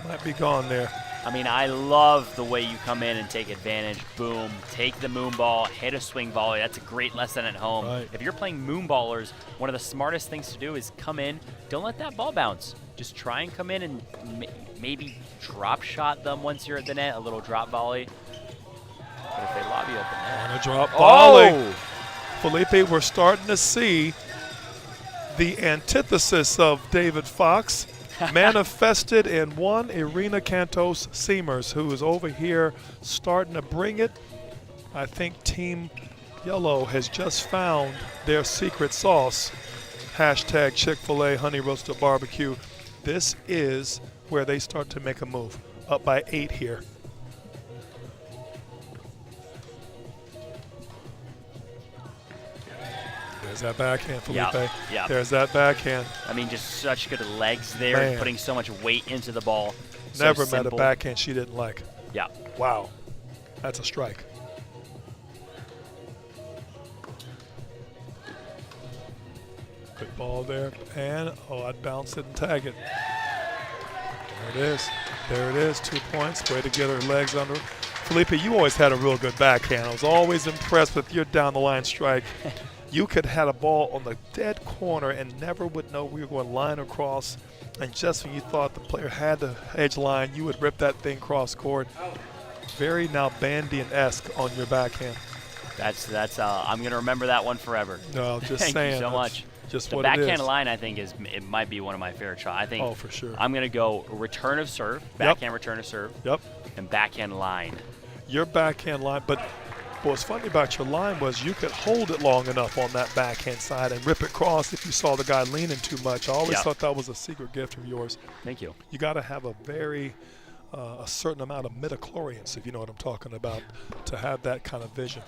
H: might be gone there.
G: I mean, I love the way you come in and take advantage. Boom, take the moon ball, hit a swing volley. That's a great lesson at home.
H: Right.
G: If you're playing moon ballers, one of the smartest things to do is come in, don't let that ball bounce. Just try and come in and maybe drop shot them once you're at the net, a little drop volley. But if they lob you at the net.
H: And a drop volley. Felipe, we're starting to see the antithesis of David Fox manifested in one Irina Cantos Seamers, who is over here starting to bring it. I think Team Yellow has just found their secret sauce. Hashtag Chick-fil-A honey roasted barbecue. This is where they start to make a move. Up by 8 here. There's that backhand, Felipe.
G: Yeah.
H: There's that backhand.
G: I mean, just such good legs there,
H: Man.
G: putting so much weight into the ball.
H: Never
G: so
H: met a backhand she didn't like.
G: Yeah.
H: Wow. That's a strike. Good ball there. And, I'd bounce it and tag it. There it is. There it is. 2 points. Way to get her legs under. Felipe, you always had a real good backhand. I was always impressed with your down-the-line strike. You could have had a ball on the dead corner and never would know we were going line across. And just when you thought the player had the edge line, you would rip that thing cross court. Very now Bandian-esque on your backhand.
G: That's I'm gonna remember that one forever.
H: No, just
G: Thank
H: saying.
G: you so much.
H: Just
G: the
H: what it
G: backhand
H: is.
G: line, I think, it might be one of my favorite shots. I think.
H: For sure.
G: I'm gonna go return of serve, backhand return of serve.
H: Yep.
G: And backhand line.
H: Your backhand line, but what's funny about your line was you could hold it long enough on that backhand side and rip it cross if you saw the guy leaning too much. I always thought that was a secret gift of yours.
G: Thank you.
H: You got to have a very a certain amount of midichlorians, if you know what I'm talking about, to have that kind of vision.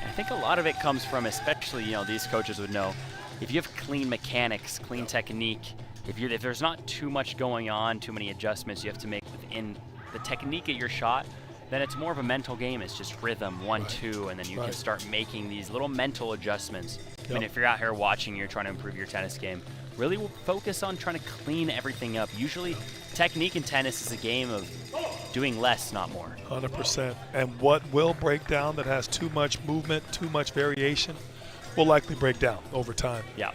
G: I think a lot of it comes from, especially, these coaches would know, if you have clean mechanics, clean technique, if there's not too much going on, too many adjustments you have to make within the technique of your shot, then it's more of a mental game. It's just rhythm, 1, 2, and then you can start making these little mental adjustments. I mean, if you're out here watching, you're trying to improve your tennis game, really focus on trying to clean everything up. Usually, technique in tennis is a game of doing less, not more.
H: 100%. And what will break down that has too much movement, too much variation, will likely break down over time.
G: Yeah.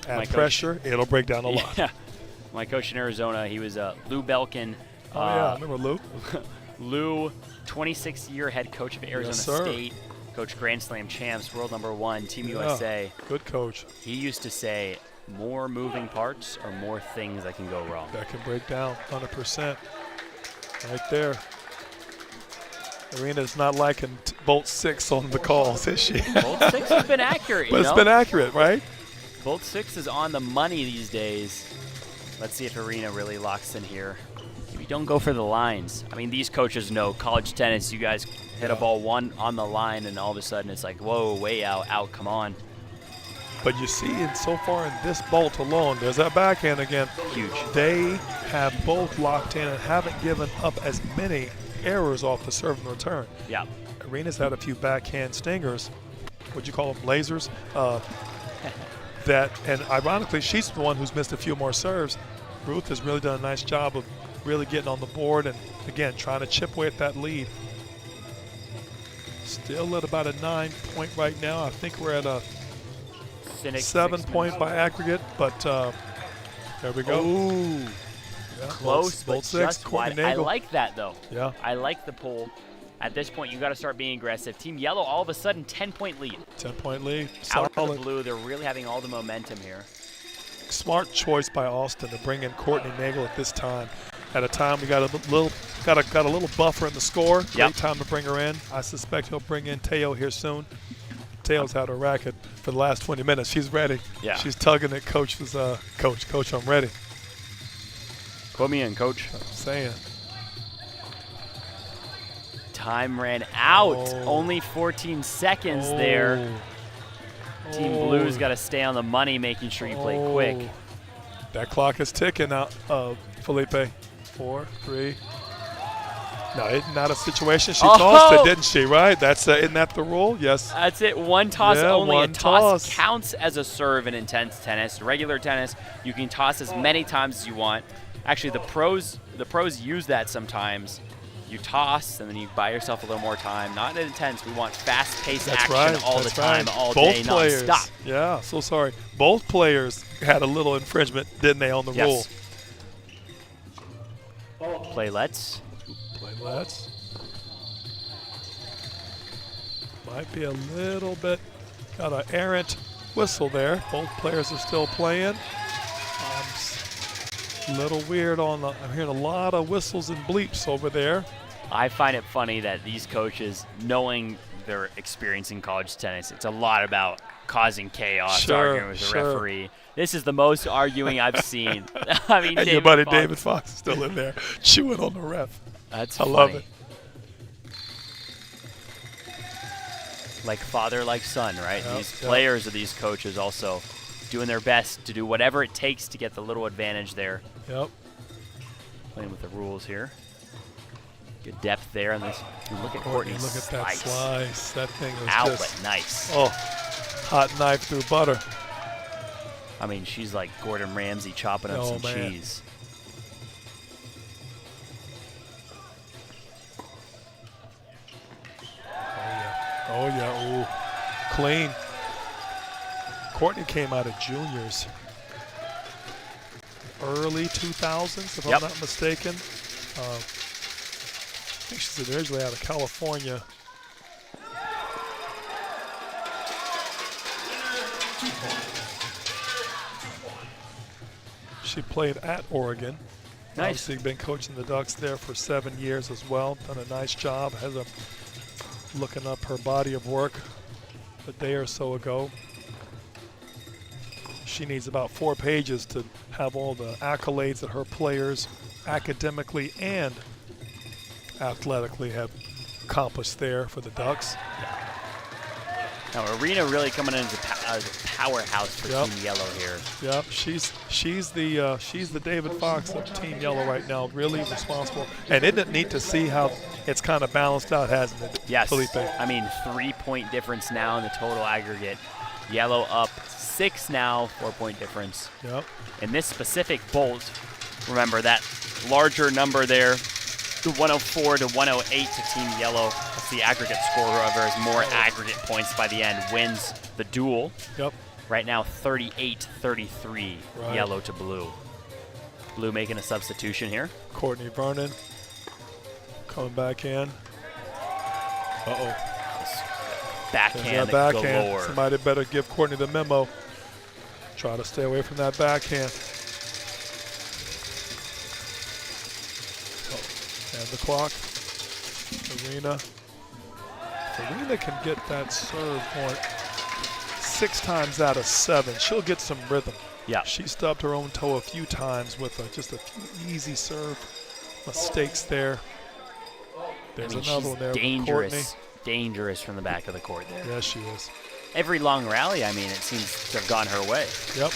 H: Add pressure, it'll break down a lot.
G: Yeah. My coach in Arizona, he was Lou Belkin.
H: I remember Lou.
G: Lou, 26-year head coach of Arizona State, coach Grand Slam champs, world #1, Team USA.
H: Good coach.
G: He used to say, more moving parts or more things that can go wrong.
H: That can break down 100%. Right there. Irina's not liking Bolt 6 on the calls, is she?
G: Bolt 6 has been accurate,
H: But it's been accurate, right?
G: Both 6 is on the money these days. Let's see if Arena really locks in here. Maybe don't go for the lines. I mean, these coaches know college tennis. You guys hit a ball one on the line, and all of a sudden it's like, whoa, way out, come on.
H: But you see it so far in this bolt alone. There's that backhand again.
G: Huge.
H: They have both locked in and haven't given up as many errors off the serve and return.
G: Yeah.
H: Arena's had a few backhand stingers. What'd you call them? Lasers? And ironically, she's the one who's missed a few more serves. Ruth has really done a nice job of really getting on the board and, again, trying to chip away at that lead. Still at about a 9-point right now. I think we're at a 7-point by aggregate, but there we go.
G: Ooh.
H: Yeah,
G: Close, but just wide. I like that, though.
H: Yeah.
G: I like the pull. At this point, you got to start being aggressive. Team Yellow, all of a sudden, 10-point lead.
H: 10-point lead.
G: Out
H: Solid.
G: of the blue, they're really having all the momentum here.
H: Smart choice by Austin to bring in Courtney Nagel at this time. At a time we got a little buffer in the score. Great time to bring her in. I suspect he'll bring in Teo here soon. Teo's had her racket for the last 20 minutes. She's ready.
G: Yeah.
H: She's tugging at Coach. Coach, I'm ready.
G: Put me in, Coach.
H: I'm saying.
G: Time ran out. Only 14 seconds there. Team Blue's got to stay on the money, making sure you play quick.
H: That clock is ticking out, Felipe. 4, 3. No, it's not a situation. She tossed it, didn't she, right? That's isn't that the rule? Yes.
G: That's it. One toss
H: yeah,
G: only.
H: One
G: a toss
H: toss
G: counts as a serve in intense tennis. Regular tennis, you can toss as many times as you want. Actually, the pros use that sometimes. You toss, and then you buy yourself a little more time. Not in intense. We want fast-paced action all the time, all day, non-stop.
H: Yeah, so sorry. Both players had a little infringement, didn't they, on the rule?
G: Play let's.
H: Let's. Might be a little bit, got an errant whistle there. Both players are still playing. A little weird on the, I'm hearing a lot of whistles and bleeps over there.
G: I find it funny that these coaches, knowing they're experiencing college tennis, it's a lot about causing chaos, arguing with the referee. This is the most arguing I've seen. I mean,
H: and your buddy David Fox is still in there chewing on the ref.
G: That's
H: I
G: funny.
H: love it.
G: Like father, like son, right? These players of these coaches also doing their best to do whatever it takes to get the little advantage there.
H: Yep.
G: Playing with the rules here. Good depth there on this. Look at Courtney's
H: Look at that slice. That thing was
G: outlet,
H: just
G: nice.
H: Oh, hot knife through butter.
G: I mean, she's like Gordon Ramsay chopping up some cheese.
H: Oh yeah, ooh, clean. Courtney came out of juniors. Early 2000s, if I'm not mistaken. I think she's originally out of California. She played at Oregon.
G: Nice.
H: Obviously been coaching the Ducks there for 7 years as well. Done a nice job. Has a looking up her body of work a day or so ago. She needs about 4 pages to have all the accolades that her players academically and athletically have accomplished there for the Ducks.
G: Now Arena really coming in as a powerhouse for Team Yellow here.
H: Yep, she's the David Fox of Team Yellow right now, really responsible. And isn't it neat to see how it's kind of balanced out, hasn't it,
G: Yes.
H: Felipe?
G: I mean, 3-point difference now in the total aggregate. Yellow up 6 now, 4-point difference.
H: Yep.
G: In this specific bolt, remember that larger number there, the 104 to 108 to Team Yellow. That's the aggregate score. Whoever has more aggregate points by the end wins the duel.
H: Yep.
G: Right now, 38-33, Yellow to Blue. Blue making a substitution here.
H: Courtney Vernon coming back in. Uh-oh.
G: Backhand
H: backhand.
G: galore.
H: Somebody better give Courtney the memo. Try to stay away from that backhand. And the clock. Arena. Arena can get that serve point 6 times out of 7, she'll get some rhythm.
G: Yeah.
H: She stubbed her own toe a few times with just a few easy serve mistakes there. There's another one there.
G: Dangerous, dangerous from the back of the court there.
H: Yes, she is.
G: Every long rally, I mean, it seems to have gone her way.
H: Yep.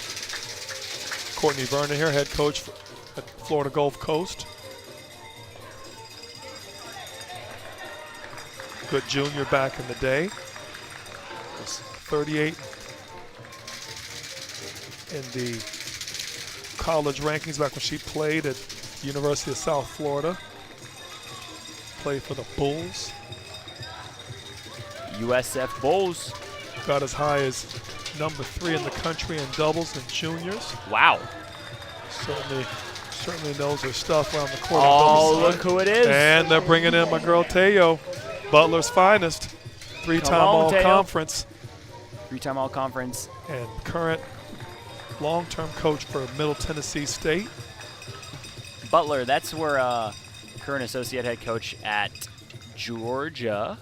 H: Courtney Vernon here, head coach at Florida Gulf Coast. Good junior back in the day. Was 38 in the college rankings back when she played at University of South Florida. Played for the Bulls.
G: USF Bulls.
H: Got as high as number 3 in the country in doubles and juniors.
G: Wow.
H: Certainly knows her stuff around the court.
G: Oh, look who it is.
H: And they're bringing in my girl Teo, Butler's finest, 3-time All-Conference.
G: 3-time All-Conference.
H: And current long-term coach for Middle Tennessee State.
G: Butler, that's where current associate head coach at Georgia,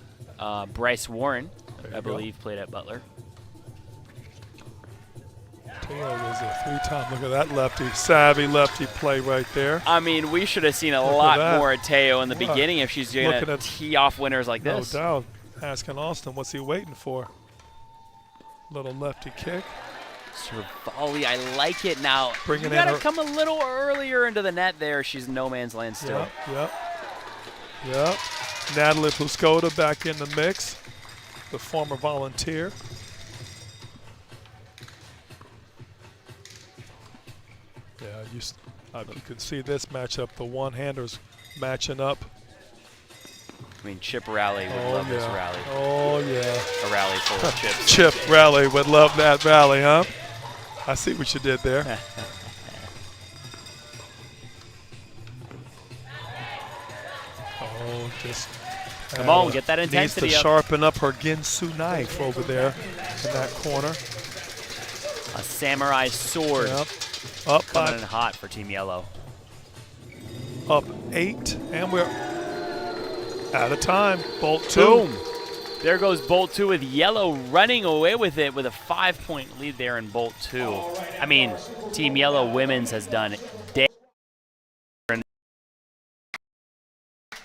G: Bryce Warren, I believe, played at Butler.
H: Teo was a 3-time. Look at that lefty, savvy lefty play right there.
G: I mean, we should have seen a lot more at Teo in the beginning if she's going to tee off winners like this.
H: No doubt. Asking Austin, what's he waiting for? Little lefty kick.
G: Serve volley, I like it now.
H: Bringing
G: you got to come a little earlier into the net there. She's no man's land still.
H: Yep. Natalie Puskota back in the mix, the former volunteer. Yeah, you can see this matchup, the one-handers matching up.
G: I mean, Chip Rally would love this rally.
H: Oh, yeah.
G: A rally full of chips.
H: Chip Rally would love that rally, huh? I see what you did there. Just
G: come on, get that intensity
H: needs to
G: up.
H: Sharpen up her Ginsu knife over there in that corner.
G: A samurai sword.
H: Yep. Up
G: coming in hot for Team Yellow.
H: Up 8, and we're out of time. Bolt 2.
G: Boom. There goes Bolt 2 with Yellow running away with it with a 5-point lead there in Bolt 2. I mean, Team Yellow Women's has done day.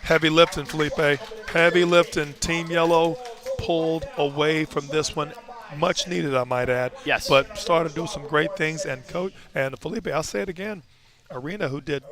H: Heavy lifting, Felipe. Heavy lifting. Team Yellow pulled away from this one. Much needed, I might add.
G: Yes.
H: But started to do some great things. And coach and Felipe, I'll say it again. Arena, who did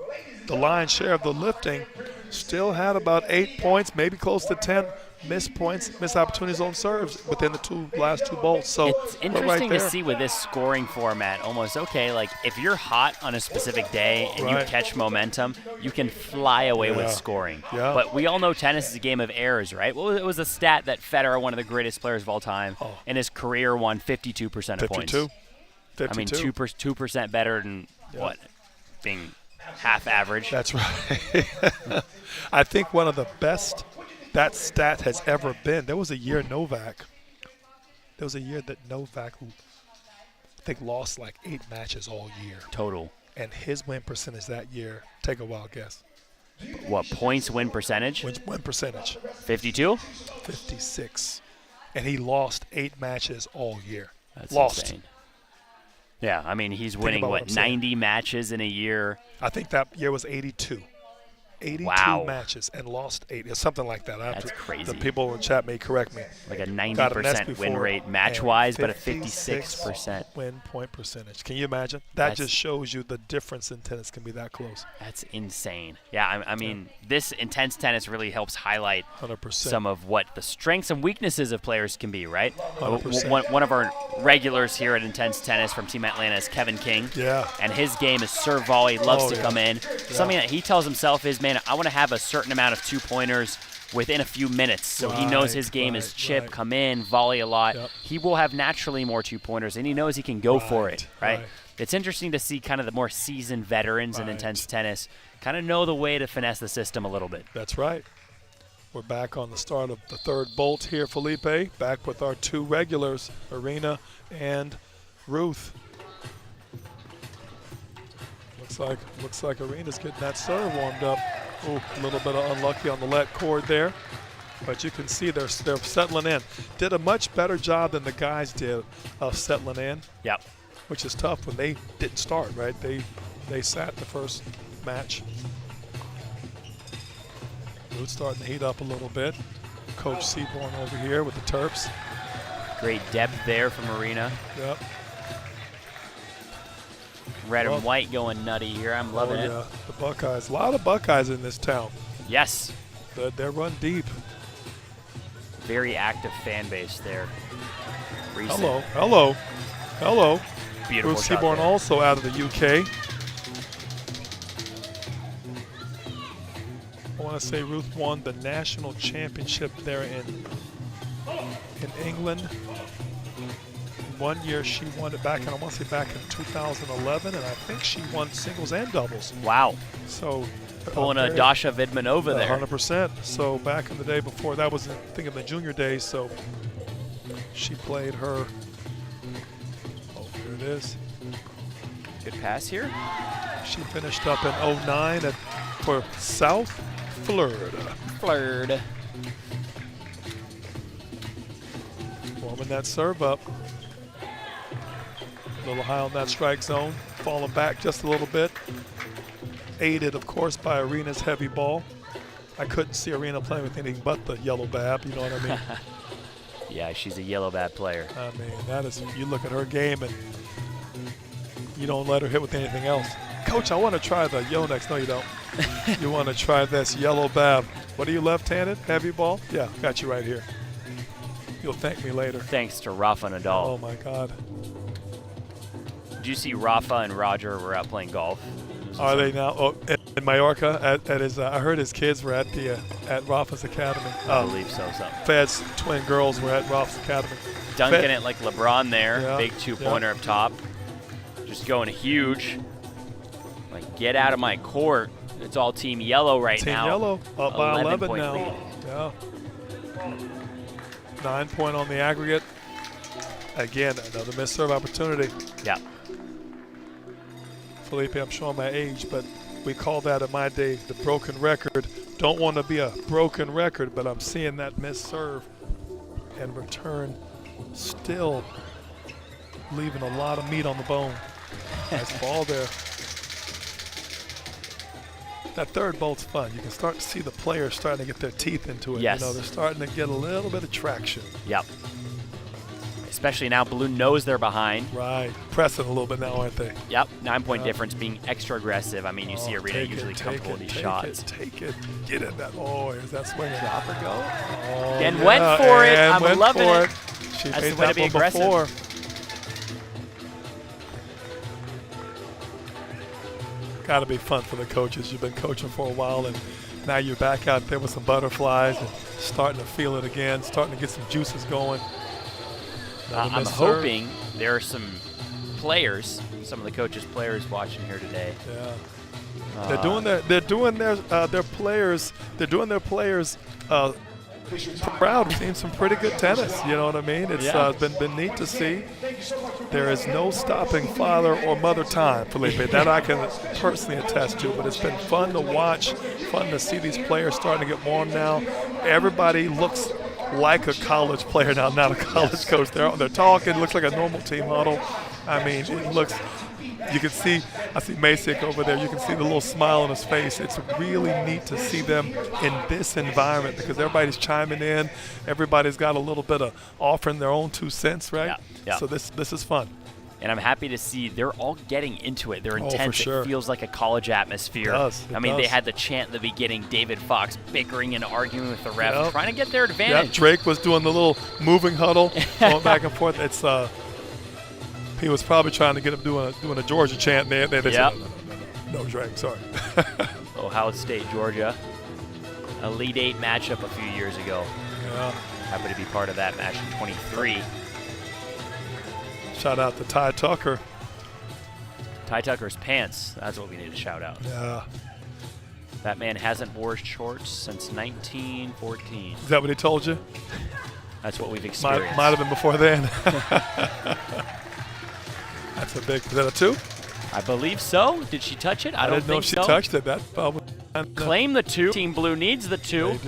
H: the lion's share of the lifting, still had about 8 points, maybe close to 10 missed points, missed opportunities on serves within the last two bolts. So
G: it's interesting to see with this scoring format. Almost okay, like if you're hot on a specific day and you catch momentum, you can fly away with scoring.
H: Yeah.
G: But we all know tennis is a game of errors, right? Well, it was a stat that Federer, one of the greatest players of all time, in his career won 52% of points.
H: 52.
G: I mean, 2% better than what? Being half average.
H: That's right. I think one of the best that stat has ever been. There was a year Novak. There was a year that Novak, I think, lost like 8 matches all year.
G: Total.
H: And his win percentage that year, take a wild guess.
G: What, points win percentage?
H: Win percentage.
G: 52?
H: 56. And he lost 8 matches all year.
G: That's
H: lost.
G: Insane. Yeah, I mean, he's winning, what 90 matches in a year?
H: I think that year was 82. 82 matches and lost 8. It's something like that.
G: That's crazy.
H: The people in chat may correct me.
G: Like a 90% win rate match-wise, but a 56%
H: win point percentage. Can you imagine? That just shows you the difference in tennis can be that close.
G: That's insane. Yeah, I mean, this intense tennis really helps highlight
H: 100%.
G: some of what the strengths and weaknesses of players can be, right?
H: 100%.
G: One of our regulars here at Intense Tennis from Team Atlanta is Kevin King.
H: Yeah.
G: And his game is serve volley, loves to come in. Something that he tells himself is, man, I want to have a certain amount of 2-pointers within a few minutes. So he knows his game is chip, come in, volley a lot. He will have naturally more 2-pointers, and he knows he can go for it, right? It's interesting to see kind of the more seasoned veterans in intense tennis kind of know the way to finesse the system a little bit.
H: That's right. We're back on the start of the third bolt here, Felipe. Back with our 2 regulars, Arena and Ruth. Looks like Arena's getting that serve warmed up. Ooh, a little bit of unlucky on the let cord there. But you can see they're settling in. Did a much better job than the guys did of settling in.
G: Yep.
H: Which is tough when they didn't start, right? They sat the first match. Ruth starting to heat up a little bit. Coach Seaborn over here with the Terps.
G: Great depth there from Arena.
H: Yep.
G: Red and white going nutty here. I'm loving it.
H: The Buckeyes. A lot of Buckeyes in this town.
G: Yes.
H: They're run deep.
G: Very active fan base there. Recent.
H: Hello.
G: Beautiful
H: Ruth
G: shot
H: Seaborn
G: there.
H: also out of the UK. I want to say Ruth won the national championship there in England. One year she won it back, and I want to say back in 2011, and I think she won singles and doubles.
G: Wow.
H: So
G: pulling a Dasha Vidmanova there.
H: 100%. So back in the day before, that was, I think, in the junior days, so she played her. Oh, here it is.
G: Good pass here.
H: She finished up in 09 for South Florida. Warming that serve up. A little high on that strike zone. Falling back just a little bit. Aided, of course, by Arena's heavy ball. I couldn't see Arena playing with anything but the yellow bab, you know what I mean?
G: Yeah, she's a yellow bab player.
H: I mean, that is, you look at her game and you don't let her hit with anything else. Coach, I want to try the Yonex. No, you don't. You want to try this yellow bab. What are you, left-handed? Heavy ball? Yeah, got you right here. You'll thank me later.
G: Thanks to Rafa Nadal.
H: Oh, my God.
G: Did you see Rafa and Roger were out playing golf?
H: Are they now? Oh, in Mallorca, at his, I heard his kids were at Rafa's academy.
G: I believe so.
H: Fed's twin girls were at Rafa's academy.
G: Dunking it like LeBron there.
H: Yeah,
G: Big two-pointer up top. Just going huge. Like, get out of my court. It's all Team Yellow right now.
H: Team Yellow up by 11 now.
G: Lead.
H: Yeah. 9 point on the aggregate. Again, another missed serve opportunity.
G: Yeah.
H: Felipe, I'm showing my age, but we call that in my day the broken record. Don't want to be a broken record, but I'm seeing that missed serve and return still leaving a lot of meat on the bone. Nice ball there. That third bolt's fun. You can start to see the players starting to get their teeth into it.
G: Yes.
H: You know, they're starting to get a little bit of traction.
G: Yep. Especially now, Blue knows they're behind.
H: Right. Pressing a little bit now, aren't they?
G: Yep. 9-point difference, being extra aggressive. I mean, you see Arena usually comfortable with these shots.
H: Take it. Get in that. Oh, is that swinging?
G: Drop or go?
H: Oh,
G: and went for it. I'm loving it.
H: She
G: That's
H: made
G: the way
H: that
G: to be
H: one
G: aggressive.
H: before. Got to be fun for the coaches. You've been coaching for a while, and now you're back out there with some butterflies and starting to feel it again, starting to get some juices going.
G: I'm hoping there are some players, some of the coaches' players watching here today.
H: Yeah. They're doing their players proud. We've seen some pretty good tennis. You know what I mean? It's been neat to see. There is no stopping father or mother time, Felipe. That I can personally attest to. But it's been fun to watch, fun to see these players starting to get warm now. Everybody looks like a college player now, not a college coach. They're talking. It looks like a normal team huddle. I mean, it looks. You can see, I see Masick over there. You can see the little smile on his face. It's really neat to see them in this environment because everybody's chiming in. Everybody's got a little bit of offering their own 2 cents, right?
G: Yeah.
H: So this is fun.
G: And I'm happy to see they're all getting into it. They're intense.
H: For sure.
G: It feels like a college atmosphere.
H: It does.
G: They had the chant at the beginning, David Fox bickering and arguing with the ref, trying to get their advantage.
H: Yeah, Drake was doing the little moving huddle, going back and forth. It's he was probably trying to get him doing a Georgia chant. They said, no, Drake, sorry.
G: Ohio State, Georgia. Elite Eight matchup a few years ago.
H: Yeah.
G: Happy to be part of that match in 23.
H: Shout out to Ty Tucker.
G: Ty Tucker's pants. That's what we need to shout out.
H: Yeah.
G: That man hasn't worn shorts since 1914.
H: Is that what he told you?
G: That's what we've experienced.
H: Might have been before then. That's a big. Is that a 2?
G: I believe so. Did she touch it? I don't
H: didn't know
G: think
H: if she
G: so.
H: touched it. That probably.
G: claim the 2. Team Blue needs the 2.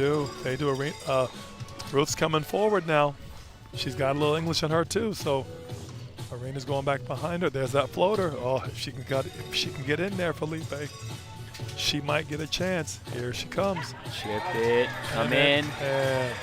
H: They do. Ruth's coming forward now. She's got a little English in her too, so Arena's going back behind her. There's that floater. Oh, if she can get in there, Felipe, she might get a chance. Here she comes.
G: Chip it. Come in.
H: And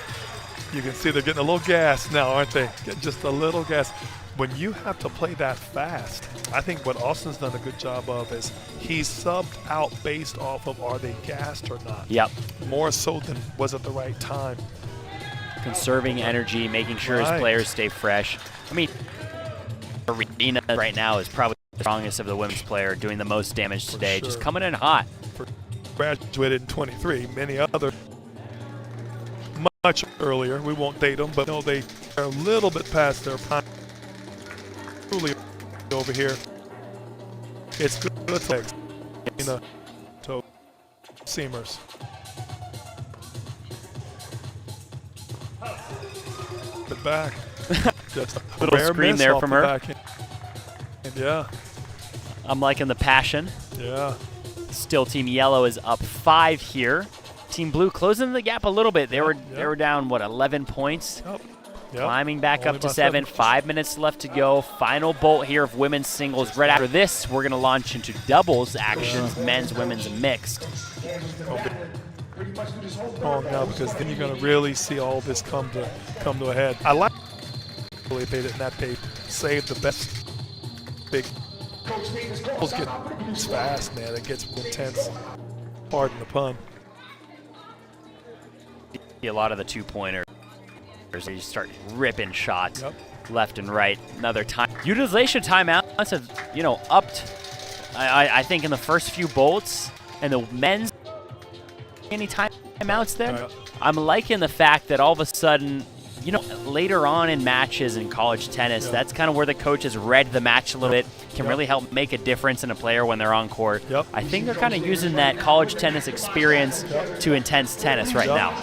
H: you can see they're getting a little gas now, aren't they? Getting just a little gas. When you have to play that fast, I think what Austin's done a good job of is he's subbed out based off of are they gassed or not.
G: Yep.
H: More so than was it the right time.
G: Conserving energy, making sure his players stay fresh. I mean, Arena right now is probably the strongest of the women's player, doing the most damage today, just coming in hot.
H: Graduated in 23, many other much earlier. We won't date them, but no, they are a little bit past their prime. Truly over here. It's good legs. To seamers. But back. Just a
G: little scream there from her.
H: Yeah.
G: I'm liking the passion.
H: Yeah.
G: Still, Team Yellow is up 5 here. Team Blue closing the gap a little bit. They were down, what, 11 points?
H: Yep.
G: Climbing back up to 7. 5 minutes left to go. Final bolt here of women's singles. Right after this, we're going to launch into doubles actions, men's, women's, and mixed.
H: Oh, no, because then you're going to really see all this come to a head. I like that they saved the best big goals. It's fast, man. It gets intense. Pardon the pun.
G: A lot of the 2-pointers. They just start ripping shots left and right. Another time. Utilization timeouts have, upped, I think, in the first few bolts. And the men's, any timeouts there? I'm liking the fact that all of a sudden, later on in matches in college tennis, that's kind of where the coaches read the match a little bit, can really help make a difference in a player when they're on court. I think they're kind of using that college tennis experience to intense tennis right now.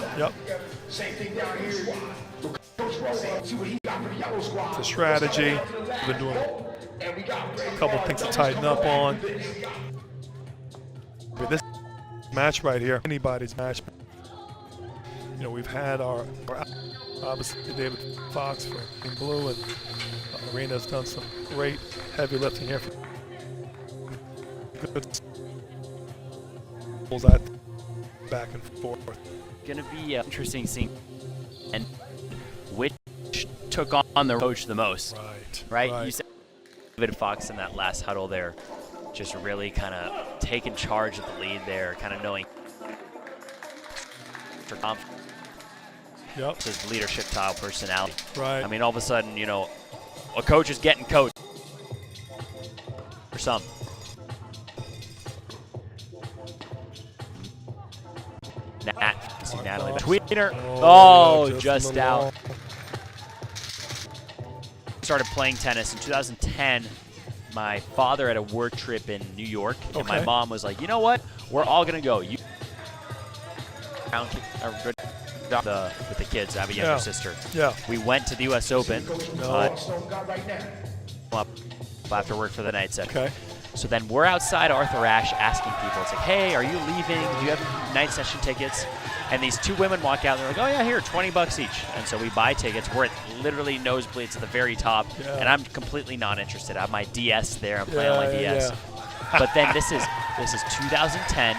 H: It's a strategy. We've been doing a couple of things to tighten up on. But this match right here, anybody's match. We've had our obviously David Fox for Team Blue, and Arena's done some great heavy lifting here. Good pulls that back and forth.
G: Going to be interesting seeing and which took on the coach the most. Right? You said David Fox in that last huddle there, just really kind of taking charge of the lead there, kind of knowing his leadership style, personality. I mean, all of a sudden, a coach is getting coached for some. Natalie Tweeter. Oh, just out. Started playing tennis in 2010. My father had a work trip in New York, and my mom was like, you know what? We're all going to go. You with the kids. I have a younger sister. We went to the U.S. Open after work for the night session. So then we're outside Arthur Ashe asking people, it's like, hey, are you leaving? Do you have night session tickets? And these 2 women walk out and they're like, oh yeah, here, $20 each. And so we buy tickets. We're at literally nosebleeds at the very top. And I'm completely not interested. I have my DS there. I'm playing on my DS. But then this is 2010.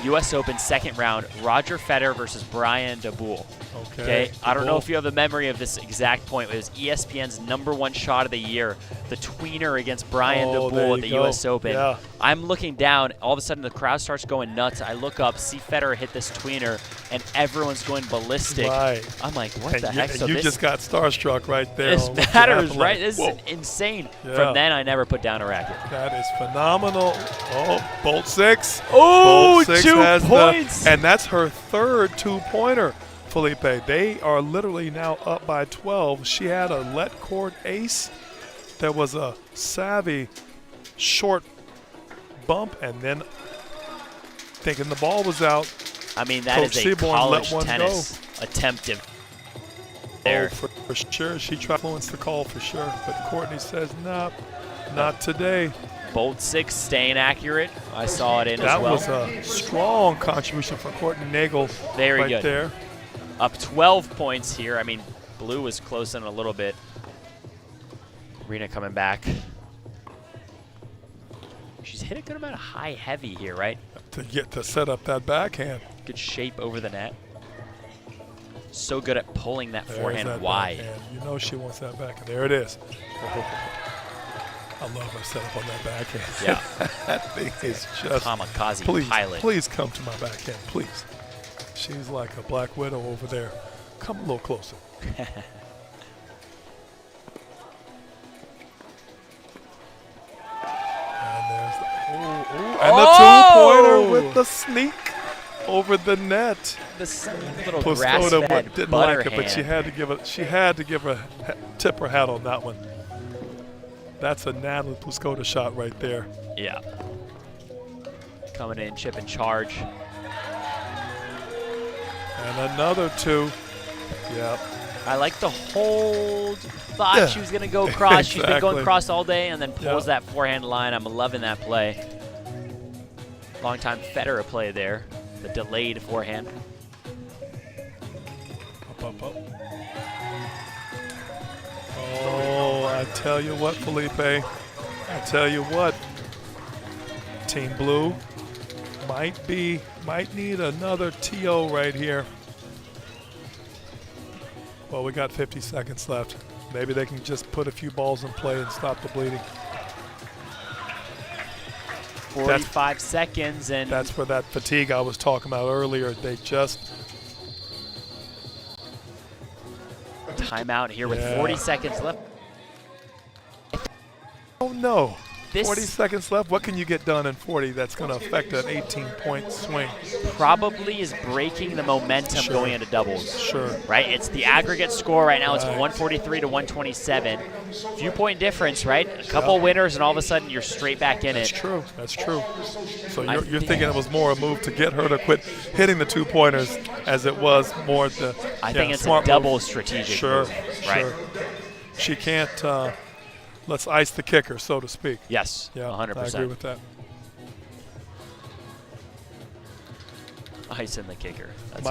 G: U.S. Open second round, Roger Federer versus Brian DeBoule. Okay. I don't know if you have the memory of this exact point. It was ESPN's #1 shot of the year, the tweener against Brian DeBoule at the U.S. Open. I'm looking down. All of a sudden, the crowd starts going nuts. I look up, see Federer hit this tweener, and everyone's going ballistic. I'm like, what the heck?
H: So you just got starstruck right there.
G: This matters, right? This is insane. From then, I never put down a racket.
H: That is phenomenal. Oh, bolt 6.
G: Oh,
H: bolt 6
G: 2 points.
H: And that's her third 2-pointer. Felipe, they are literally now up by 12. She had a let court ace. There was a savvy short bump, and then thinking the ball was out.
G: I mean, that is a college tennis attempt there.
H: Oh, for sure. She tried to influence the call for sure, but Courtney says, nah, Not today.
G: Bolt 6 staying accurate. I saw it in as well.
H: That was a strong contribution for Courtney Nagel
G: Very
H: right
G: good.
H: there.
G: Up 12 points here. I mean, blue was close in a little bit. Rena coming back. She's hit a good amount of high heavy here, right?
H: To set up that backhand.
G: Good shape over the net. So good at pulling that
H: There's
G: forehand
H: that
G: wide.
H: Backhand. You know she wants that backhand. There it is. I love her setup on that backhand.
G: Yeah.
H: That thing is just
G: kamikaze pilot.
H: Please come to my backhand, please. She's like a Black Widow over there. Come a little closer. And the two-pointer with the sneak over the net.
G: This little
H: Pliskota
G: grass-fed
H: didn't
G: butter
H: like it, but she had to give a tip her hat on that one. That's a Natalie Pliskota shot right there.
G: Yeah. Coming in, chip and charge.
H: And another two. Yeah.
G: I like the hold. Thought she was going to go cross. She's been going cross all day and then pulls that forehand line. I'm loving that play. Long-time Federer play there. The delayed forehand.
H: Up. Oh, I tell you what, Felipe. I tell you what. Team Blue might need another TO right here. Well, we got 50 seconds left. Maybe they can just put a few balls in play and stop the bleeding.
G: 45 seconds, and
H: that's where that fatigue I was talking about earlier. They just
G: timeout here with 40 seconds left.
H: Oh no. 40 seconds left. What can you get done in 40 that's going to affect an 18-point swing?
G: Probably is breaking the momentum going into doubles.
H: Sure.
G: Right? It's the aggregate score right now. It's 143 to 127. Few point difference, right? A couple winners, and all of a sudden you're straight back in it.
H: That's true. So you're thinking it was more a move to get her to quit hitting the two-pointers as it was more the
G: I think it's a double strategic move, right?
H: Sure. She can't let's ice the kicker, so to speak.
G: Yes,
H: yeah,
G: 100%.
H: I agree with that.
G: Ice in the kicker. That's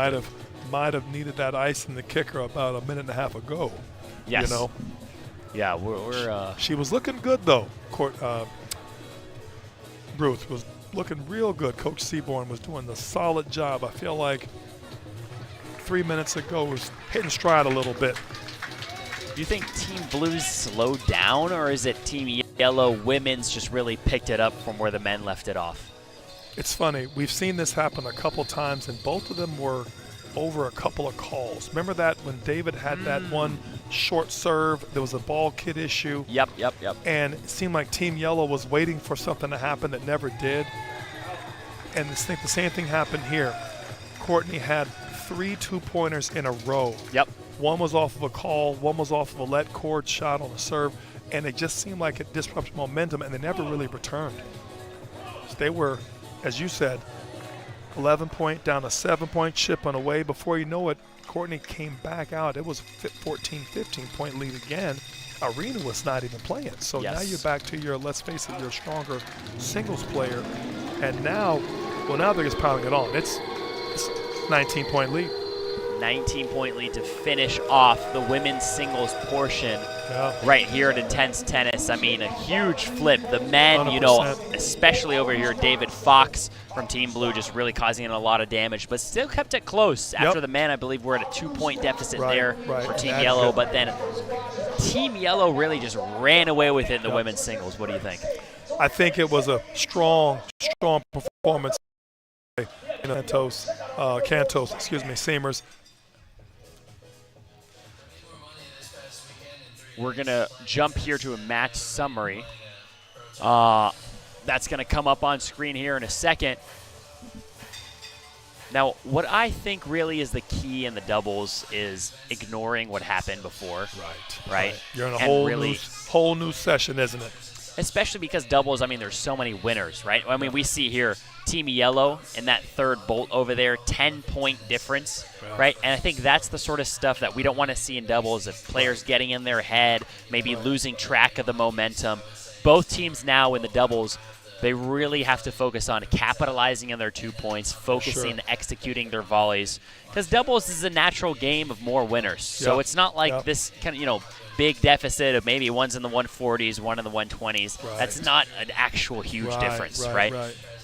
H: might have needed that ice in the kicker about a minute and a half ago.
G: Yes.
H: You know.
G: Yeah, we're
H: she was looking good though. Ruth was looking real good. Coach Seaborn was doing the solid job. I feel like 3 minutes ago was hitting stride a little bit.
G: Do you think Team Blues slowed down, or is it Team Yellow Women's just really picked it up from where the men left it off?
H: It's funny. We've seen this happen a couple times, and both of them were over a couple of calls. Remember that when David had that one short serve, there was a ball kid issue?
G: Yep.
H: And it seemed like Team Yellow was waiting for something to happen that never did. And I think the same thing happened here. Courtney had 3 two-pointers in a row.
G: Yep.
H: One was off of a call, one was off of a let cord shot on a serve, and it just seemed like it disrupted momentum, and they never really returned. So they were, as you said, 11-point down a 7-point chip on away. Before you know it, Courtney came back out. It was 14, 15-point lead again. Arena was not even playing. So now you're back to your, let's face it, your stronger singles player. And now they're just piling it on. It's 19-point lead.
G: 19-point lead to finish off the women's singles portion right here at Intense Tennis. I mean, a huge flip. The men,
H: 100%.
G: Especially over here, David Fox from Team Blue just really causing a lot of damage, but still kept it close. After the men, I believe we're at a 2-point deficit there for Team Yellow, but then Team Yellow really just ran away with it in the women's singles. What do you think?
H: I think it was a strong performance. Cantos, Seamers.
G: We're going to jump here to a match summary. That's going to come up on screen here in a second. Now, what I think really is the key in the doubles is ignoring what happened before. Right.
H: You're in a whole new session, isn't it?
G: Especially because doubles, I mean, there's so many winners, right? I mean, we see here Team Yellow in that third bolt over there, 10-point difference, right? And I think that's the sort of stuff that we don't want to see in doubles, if players getting in their head, maybe losing track of the momentum. both teams now in the doubles, they really have to focus on capitalizing on their 2 points, focusing, executing their volleys. Because doubles is a natural game of more winners. So it's not like this kind of, big deficit of maybe one's in the 140s, one in the 120s.
H: Right.
G: That's not an actual huge difference, right?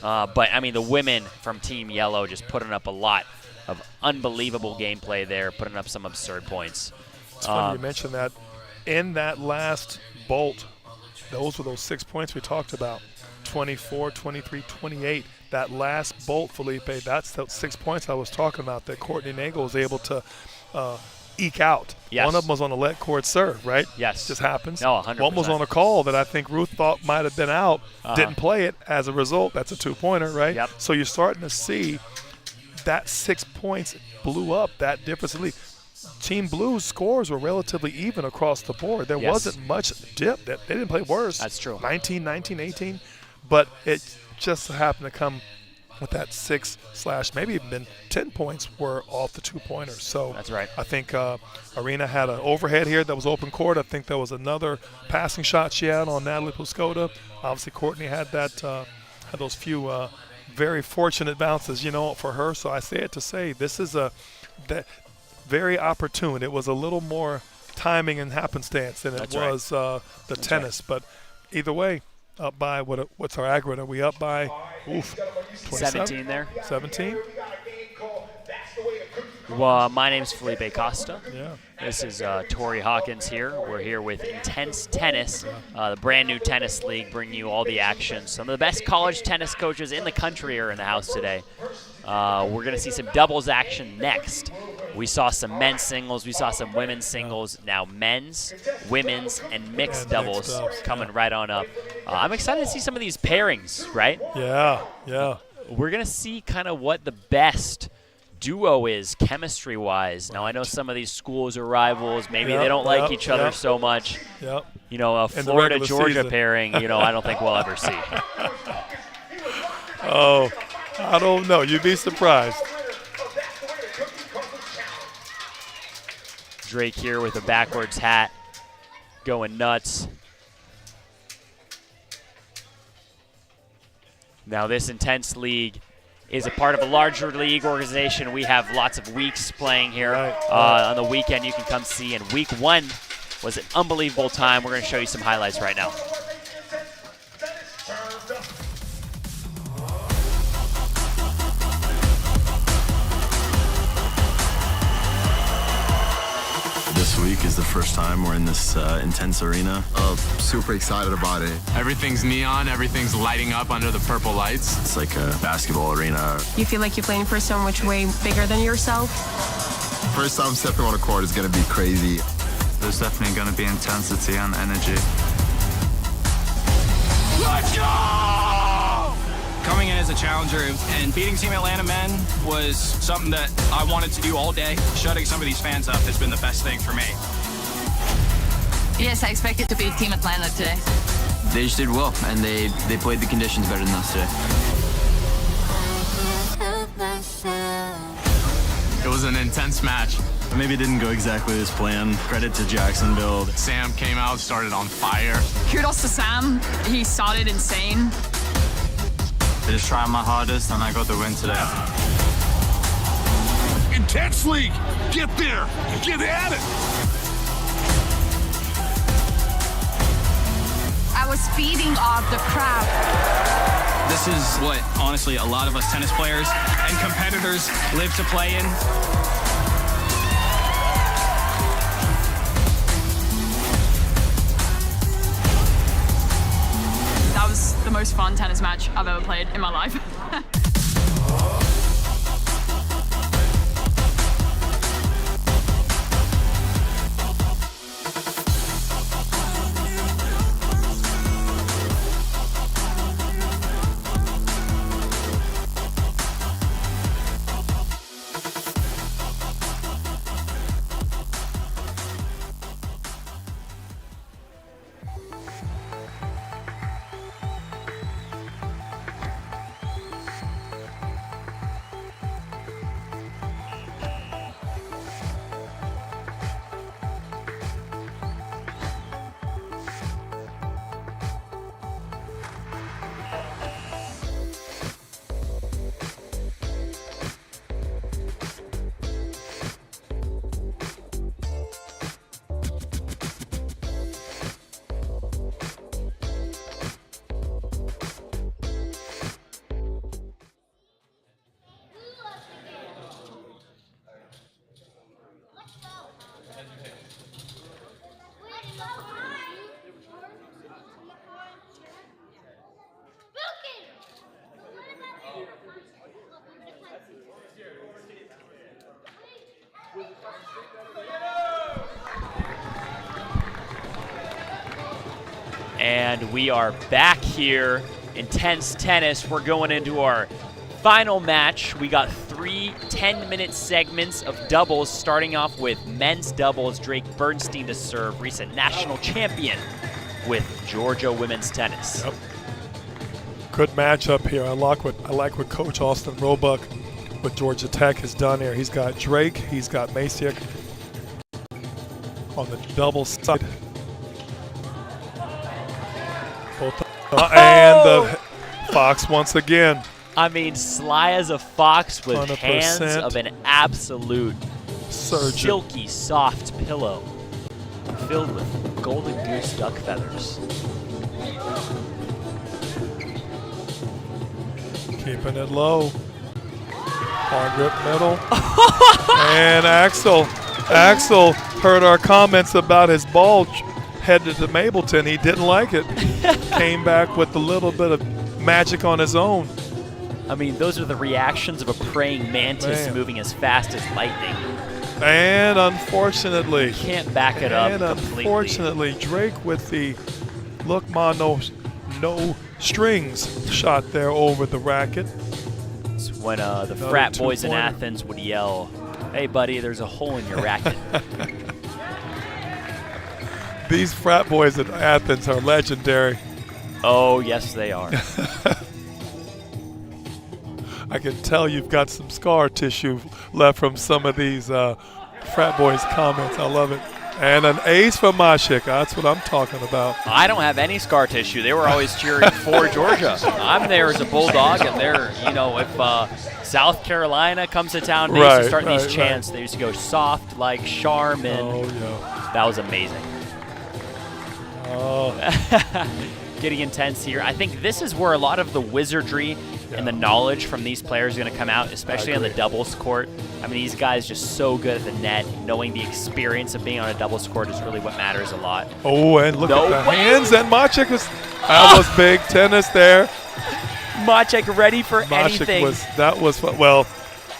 G: But, I mean, the women from Team Yellow just putting up a lot of unbelievable gameplay there, putting up some absurd points.
H: It's funny you mentioned that. In that last bolt, those were those 6 points we talked about. 24, 23, 28. That last bolt, Felipe, that's the 6 points I was talking about that Courtney Nagel was able to eke out.
G: Yes.
H: One of them was on a let court serve, right?
G: Yes.
H: Just happens.
G: No, 100%.
H: One was on a call that I think Ruth thought might have been out, didn't play it. As a result, that's a 2-pointer, right?
G: Yep.
H: So you're starting to see that 6 points blew up that difference. Team Blue's scores were relatively even across the board. There wasn't much dip. They didn't play worse.
G: That's true.
H: 19, 19, 18. But it just happened to come with that 6/ maybe even 10 points were off the 2-pointers. So
G: that's right.
H: I think Arena had an overhead here that was open court. I think there was another passing shot she had on Natalie Puskota. Obviously, Courtney had that had those few very fortunate bounces, for her. So I say it to say this is that very opportune. It was a little more timing and happenstance than it was the tennis. But either way, up by what's our aggregate? Are we up by
G: 17 there?
H: 17?
G: Well, my name's Felipe Costa.
H: Yeah.
G: This is Tori Hawkins here. We're here with Intense Tennis, the brand new tennis league, bringing you all the action. Some of the best college tennis coaches in the country are in the house today. We're going to see some doubles action next. We saw some men's singles. We saw some women's singles. Now men's, women's, and mixed doubles coming right on up. I'm excited to see some of these pairings, right?
H: Yeah.
G: We're going to see kind of what the best duo is chemistry-wise. Now, I know some of these schools are rivals. Maybe they don't like each other so much.
H: Yep.
G: A Florida-Georgia pairing, I don't think we'll ever see.
H: Oh, I don't know. You'd be surprised.
G: Drake here with a backwards hat, going nuts. Now this Intense league is a part of a larger league organization. We have lots of weeks playing here. On the weekend you can come see, and week 1 was an unbelievable time. We're going to show you some highlights right now.
O: This week is the first time we're in this intense arena. Super excited about it.
Q: Everything's neon, everything's lighting up under the purple lights.
O: It's like a basketball arena.
N: You feel like you're playing for someone much way bigger than yourself?
O: First time stepping on the court is going to be crazy.
J: There's definitely going to be intensity and energy.
B: Let's go!
V: Coming in as a challenger and beating Team Atlanta men was something that I wanted to do all day. Shutting some of these fans up has been the best thing for me.
E: Yes, I expected to beat Team Atlanta today.
L: They just did well, and they played the conditions better than us today.
Q: It was an intense match.
W: Maybe it didn't go exactly as planned. Credit to Jacksonville.
Q: Sam came out, started on fire.
T: Kudos to Sam. He started insane.
J: I just tried my hardest, and I got the win today.
A: Intense League, get there, get at it.
E: I was feeding off the crowd.
V: This is what, honestly, a lot of us tennis players and competitors live to play in.
T: That was the most fun tennis match I've ever played in my life.
G: And we are back here. Intense tennis. We're going into our final match. We got 3 10-minute segments of doubles, starting off with men's doubles. Drake Bernstein to serve, recent national champion with Georgia women's tennis.
H: Yep. Good matchup here. I like what Coach Austin Roebuck with Georgia Tech has done here. He's got Drake, he's got Masiak on the double side. And the Fox once again.
G: I mean, sly as a fox with
H: 100%.
G: hands of an absolute
H: surgeon.
G: Silky, soft pillow filled with golden goose duck feathers.
H: Keeping it low. Hard grip middle. And Axel heard our comments about his ball headed to Mableton. He didn't like it. Came back with a little bit of magic on his own.
G: I mean, those are the reactions of a praying mantis moving as fast as lightning.
H: And unfortunately,
G: can't back it up completely.
H: Unfortunately, Drake with the look ma no strings shot there over the racket.
G: It's when the frat boys in Athens would yell, "Hey buddy, there's a hole in your racket."
H: These frat boys in Athens are legendary.
G: Oh, yes, they are.
H: I can tell you've got some scar tissue left from some of these frat boys' comments. I love it. And an ace for Masiak. That's what I'm talking about.
G: I don't have any scar tissue. They were always cheering for Georgia. I'm there as a Bulldog, and they're, if South Carolina comes to town, they used to start these chants. They used to go soft like Charmin.
H: Oh, yeah.
G: That was amazing.
H: Oh.
G: Getting intense here. I think this is where a lot of the wizardry and the knowledge from these players are going to come out, especially on the doubles court. I mean, these guys just so good at the net. Knowing the experience of being on a doubles court is really what matters a lot.
H: Oh, and look at the hands. And Masiak that was big tennis there.
G: Masiak ready for anything.
H: Well,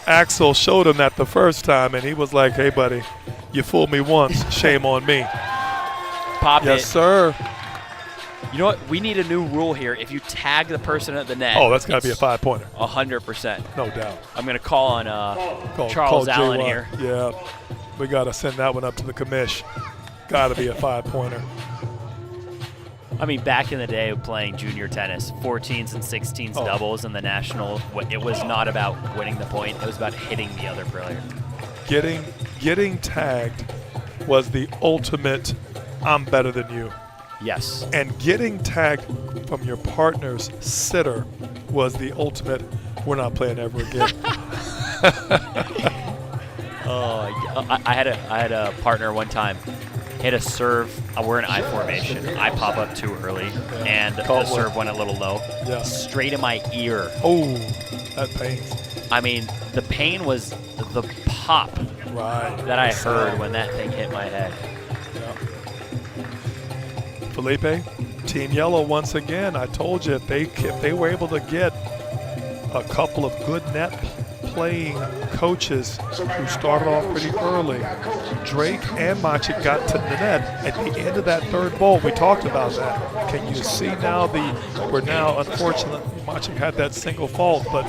H: Axel showed him that the first time, and he was like, hey, buddy, you fooled me once. Shame on me.
G: Pop it.
H: Yes, sir.
G: You know what? We need a new rule here. If you tag the person at the net.
H: Oh, that's got to be a 5-pointer.
G: 100%.
H: No doubt.
G: I'm going to call on Charles Allen here.
H: Yeah. We got to send that one up to the commish. Got to be a 5-pointer.
G: I mean, back in the day playing junior tennis, 14s and 16s doubles in the national, it was not about winning the point. It was about hitting the other player.
H: Getting tagged was the ultimate I'm better than you.
G: Yes.
H: And getting tagged from your partner's sitter was the ultimate, we're not playing ever again.
G: I had a partner one time hit a serve. We're in I formation. I pop up too early, and the serve went a little low.
H: Yeah.
G: Straight in my ear.
H: Oh, that pains.
G: I mean, the pain was the pop that I heard when that thing hit my head.
H: Felipe, Team Yellow once again. I told you if they were able to get a couple of good net playing coaches who started off pretty early, Drake and Masiak got to the net at the end of that third ball. We talked about that. Can you see now we're now unfortunately Masiak had that single fault, but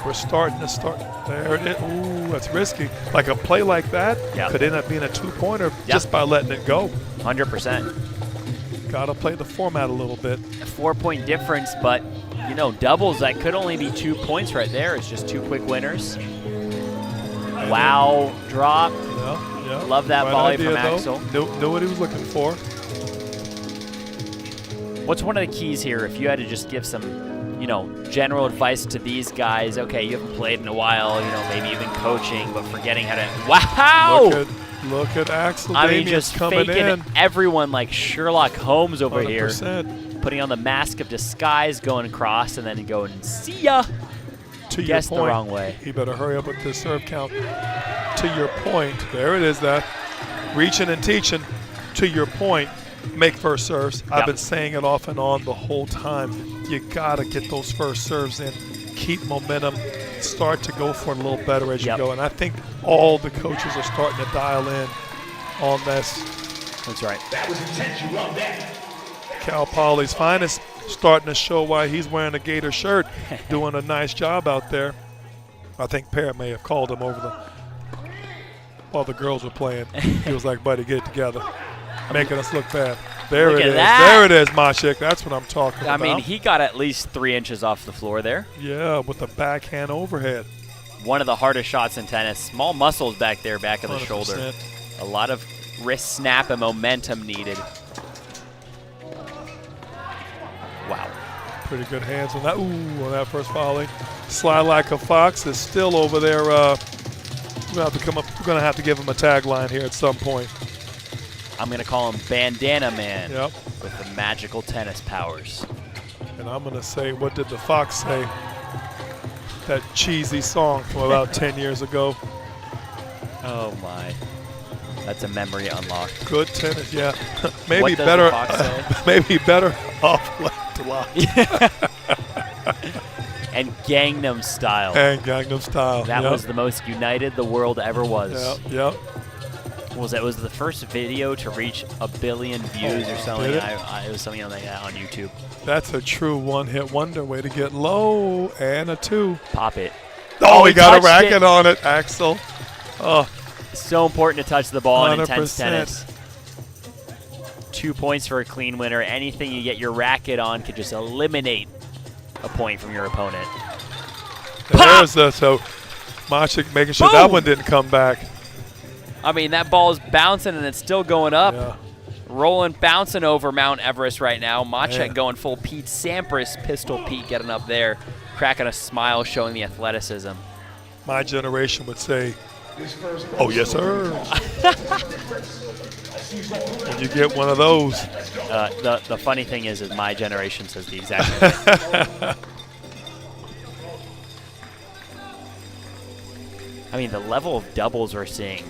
H: we're starting to start there. Ooh, that's risky. Like a play like that could end up being a 2-pointer just by letting it go.
G: 100%.
H: Got to play the format a little bit.
G: A 4-point difference, but doubles, that could only be 2 points right there. It's just 2 quick winners. Wow, drop.
H: Yeah.
G: Love that volley from Axel.
H: Knew what he was looking for.
G: What's one of the keys here if you had to just give some, general advice to these guys? Okay, you haven't played in a while, maybe you've been coaching, but forgetting how to. Wow!
H: Look at Axel.
G: I mean, just
H: coming
G: faking
H: in.
G: Everyone like Sherlock Holmes over
H: 100%.
G: here. Putting on the mask of disguise, going across, and then going, see ya.
H: To
G: Guess
H: your point,
G: the wrong way.
H: He better hurry up with this serve count. To your point, there it is, that. Reaching and teaching. To your point, make first serves. I've been saying it off and on the whole time. You got to get those first serves in. Keep momentum. Start to go for it a little better as you go. And I think all the coaches are starting to dial in on this.
G: That's right.
I: That was intense. You love that.
H: Cal Poly's finest, starting to show why he's wearing a Gator shirt, doing a nice job out there. I think Parrott may have called him over while the girls were playing. He was like, buddy, get it together. Making us look bad. There it is. There it is, Maciek. That's what I'm talking about.
G: I mean, he got at least 3 inches off the floor there.
H: Yeah, with the backhand overhead.
G: One of the hardest shots in tennis. Small muscles back there, back of the
H: 100%.
G: shoulder. A lot of wrist snap and momentum needed. Wow.
H: Pretty good hands on that. Ooh, on that first volley. Slide like a fox is still over there. We're gonna have to give him a tagline here at some point.
G: I'm gonna call him Bandana Man.
H: Yep.
G: With the magical tennis powers.
H: And I'm gonna say, what did the fox say? That cheesy song from about 10 years ago.
G: Oh my. That's a memory unlocked.
H: Good tennis, yeah. Maybe
G: What does
H: better.
G: the fox say?
H: Maybe better off left lock.
G: And Gangnam Style.
H: And Gangnam Style.
G: That
H: yep.
G: was the most united the world ever was.
H: Yep.
G: It was the first video to reach 1 billion views or something. It was something like that on YouTube.
H: That's a true one-hit wonder. Way to get low and a 2.
G: Pop it.
H: Oh, he got a racket on it, Axel. Oh.
G: So important to touch the ball in
H: 100%.
G: intense tennis. 2 points for a clean winner. Anything you get your racket on could just eliminate a point from your opponent.
H: There's so Maciek making sure that one didn't come back.
G: I mean, that ball is bouncing and it's still going up.
H: Yeah.
G: Rolling, bouncing over Mount Everest right now. Maciek
H: Man.
G: going full Pete Sampras, Pistol Pete getting up there, cracking a smile, showing the athleticism.
H: My generation would say, oh, yes, sir. When you get one of those.
G: The funny thing is my generation says the exact same thing. I mean, the level of doubles we're seeing,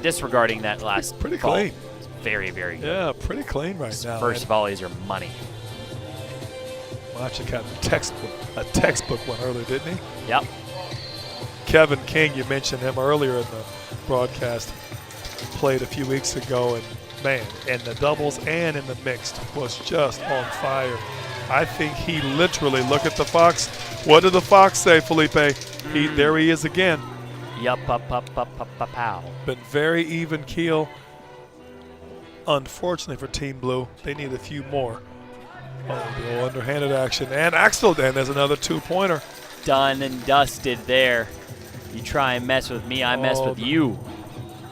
G: disregarding that last
H: pretty
G: ball,
H: clean.
G: is very, very good.
H: Yeah, pretty clean right now.
G: First volleys are money.
H: Maciek had a textbook one earlier, didn't he?
G: Yep.
H: Kevin King, you mentioned him earlier in the broadcast, played a few weeks ago, and man, in the doubles and in the mixed was just on fire. I think he literally, look at the fox. What did the fox say, Felipe? There he is again.
G: Yup, pow.
H: Been very even keel. Unfortunately for Team Blue, they need a few more. Oh, the little underhanded action. And Axel, and there's another 2-pointer.
G: Done and dusted there. You try and mess with me, I mess with you,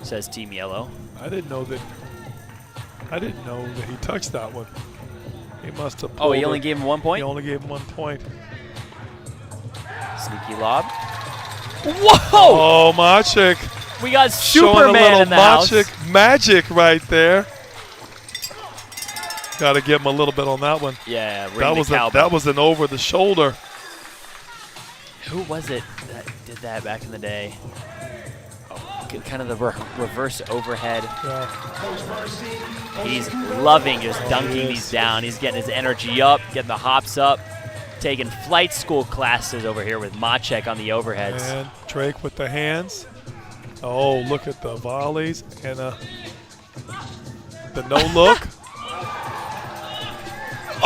G: says Team Yellow.
H: I didn't know that he touched that one. He must have pulled
G: Oh, he only gave him 1 point?
H: He only gave him 1 point.
G: Sneaky lob. Whoa!
H: Oh, Maciek.
G: We got
H: Showing
G: Superman in the
H: Maciek
G: house.
H: magic right there. Got to give him a little bit on that one.
G: Yeah,
H: that was an over the shoulder.
G: Who was it that did that back in the day? Oh, kind of the reverse overhead.
H: Yeah.
G: He's loving just dunking these down. He's getting his energy up, getting the hops up, taking flight school classes over here with Maciek on the overheads.
H: And Drake with the hands. Oh, look at the volleys and the no look.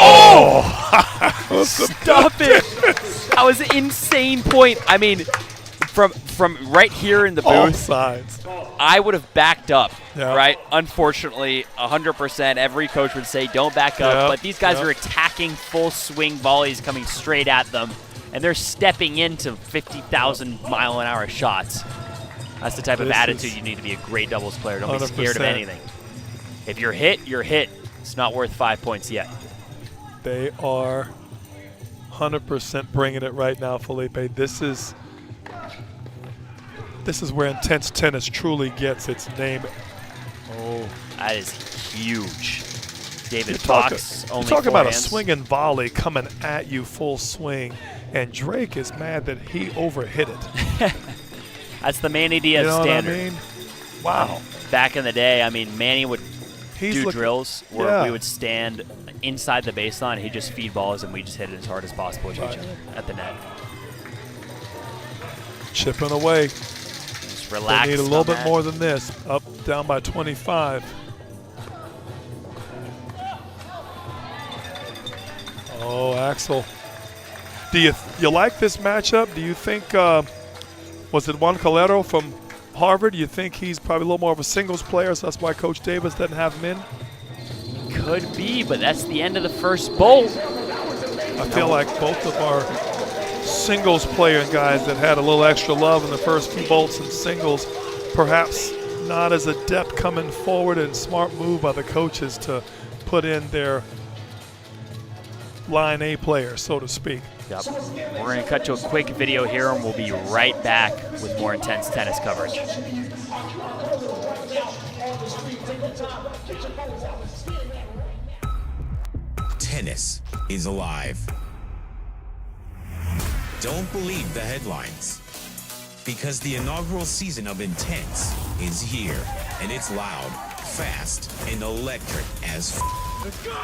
G: Oh! Stop it! That was an insane point. I mean, from right here in the booth,
H: all sides.
G: I would have backed up,
H: Yeah.
G: right? Unfortunately, 100%. Every coach would say don't back up,
H: Yep,
G: but these guys
H: yep.
G: are attacking full swing volleys coming straight at them, and they're stepping into 50,000-mile-an-hour shots. That's the type of
H: This
G: attitude
H: is
G: you need to be a great doubles player. Don't be
H: 100%.
G: scared of anything. If you're hit, you're hit. It's not worth 5 points yet.
H: They are 100% bringing it right now, Felipe. This is where intense tennis truly gets its name.
G: Oh, that is huge. David
H: You're
G: Fox,
H: talking,
G: only
H: you're talking about a
G: forehands.
H: swinging volley coming at you full swing, and Drake is mad that he overhit it.
G: That's the Manny Diaz
H: You know
G: standard.
H: what I mean? Wow.
G: Back in the day, I mean, Manny would do
H: looking-
G: drills where
H: yeah.
G: we would stand inside the baseline, he'd just feed balls, and we just hit it as hard as possible to each other at the net.
H: Chipping away.
G: Just relax.
H: They need a little
G: on
H: bit
G: that.
H: more than this. Up, down by 25. Oh, Axel. Do you like this matchup? Do you think, was it Juan Calero from Harvard? Do you think he's probably a little more of a singles player, so that's why Coach Davis doesn't have him in?
G: Could be, but that's the end of the first bolt.
H: I feel like both of our singles player guys that had a little extra love in the first few bolts in singles, perhaps not as adept coming forward, and smart move by the coaches to put in their line A player, so to speak.
G: Yep. We're going to cut to a quick video here, and we'll be right back with more intense tennis coverage.
R: Tennis is alive. Don't believe the headlines, because the inaugural season of Intense is here, and it's loud, fast, and electric as Let's go!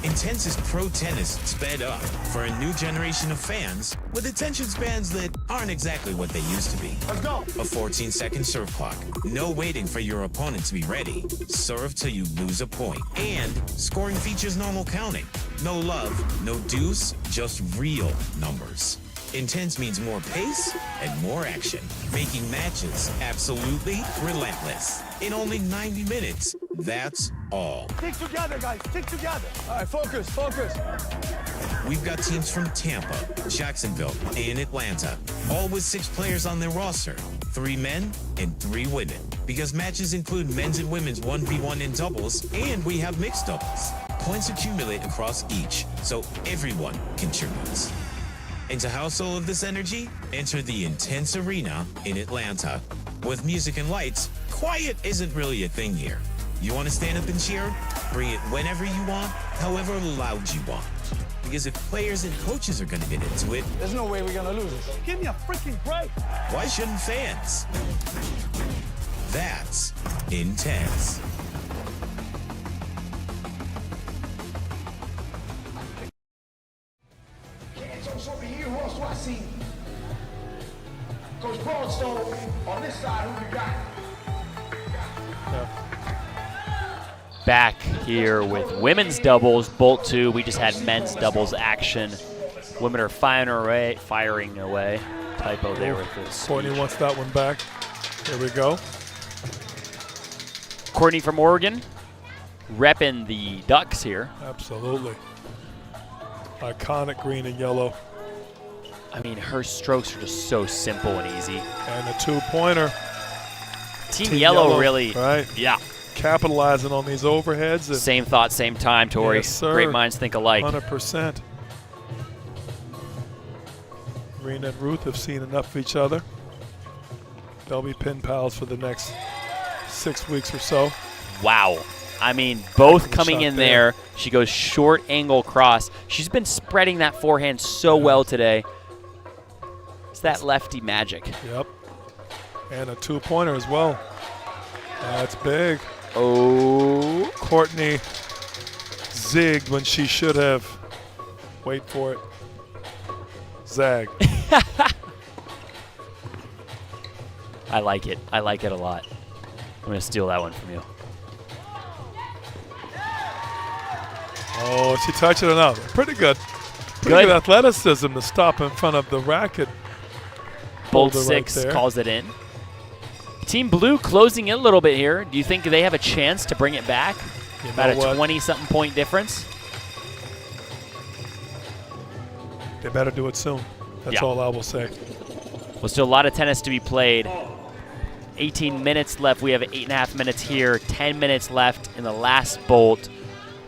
R: Intense is pro tennis sped up for a new generation of fans with attention spans that aren't exactly what they used to be. Let's go! A 14-second serve clock, no waiting for your opponent to be ready, serve till you lose a point, and scoring features normal counting. No love, no deuce, just real numbers. Intense means more pace and more action, making matches absolutely relentless. In only 90 minutes, that's all.
I: Stick together, guys. Stick together. All right, focus, focus.
R: We've got teams from Tampa, Jacksonville, and Atlanta, all with 6 players on their roster, 3 men and 3 women, because matches include men's and women's 1v1 in doubles, and we have mixed doubles. Points accumulate across each, so everyone contributes. And to house all of this energy, enter the Intense Arena in Atlanta. With music and lights, quiet isn't really a thing here. You want to stand up and cheer? Bring it whenever you want, however loud you want. Because if players and coaches are going to get into it,
I: there's no way we're going to lose this. Give me a freaking break.
R: Why shouldn't fans? That's Intense.
I: Over here, who else do I see? Coach Broadstone on this side, who we got?
G: Back here with women's doubles, Bolt 2. We just had men's doubles action. Women are firing away. Typo there with this.
H: Courtney wants that one back. Here we go.
G: Courtney from Oregon, repping the Ducks here.
H: Absolutely. Iconic green and yellow.
G: I mean, her strokes are just so simple and easy.
H: And a 2-pointer.
G: Team Yellow really,
H: right?
G: Yeah.
H: Capitalizing on these overheads. And
G: same thought, same time, Tori.
H: Yes, sir.
G: Great minds think alike.
H: 100%. Rena and Ruth have seen enough of each other. They'll be pen pals for the next 6 weeks or so.
G: Wow. I mean, both coming in there. She goes short angle cross. She's been spreading that forehand so well today. It's that lefty magic.
H: Yep. And a 2-pointer as well. That's big.
G: Oh.
H: Courtney zigged when she should have. Wait for it. Zag.
G: I like it. I like it a lot. I'm going to steal that one from you.
H: Oh, she touched it enough. Pretty good. Pretty good athleticism to stop in front of the racket.
G: Bolt 6 calls it in. Team Blue closing in a little bit here. Do you think they have a chance to bring it back? About a 20-something point difference.
H: They better do it soon. That's all I will say.
G: Well, still a lot of tennis to be played. 18 minutes left. We have 8.5 minutes here. 10 minutes left in the last bolt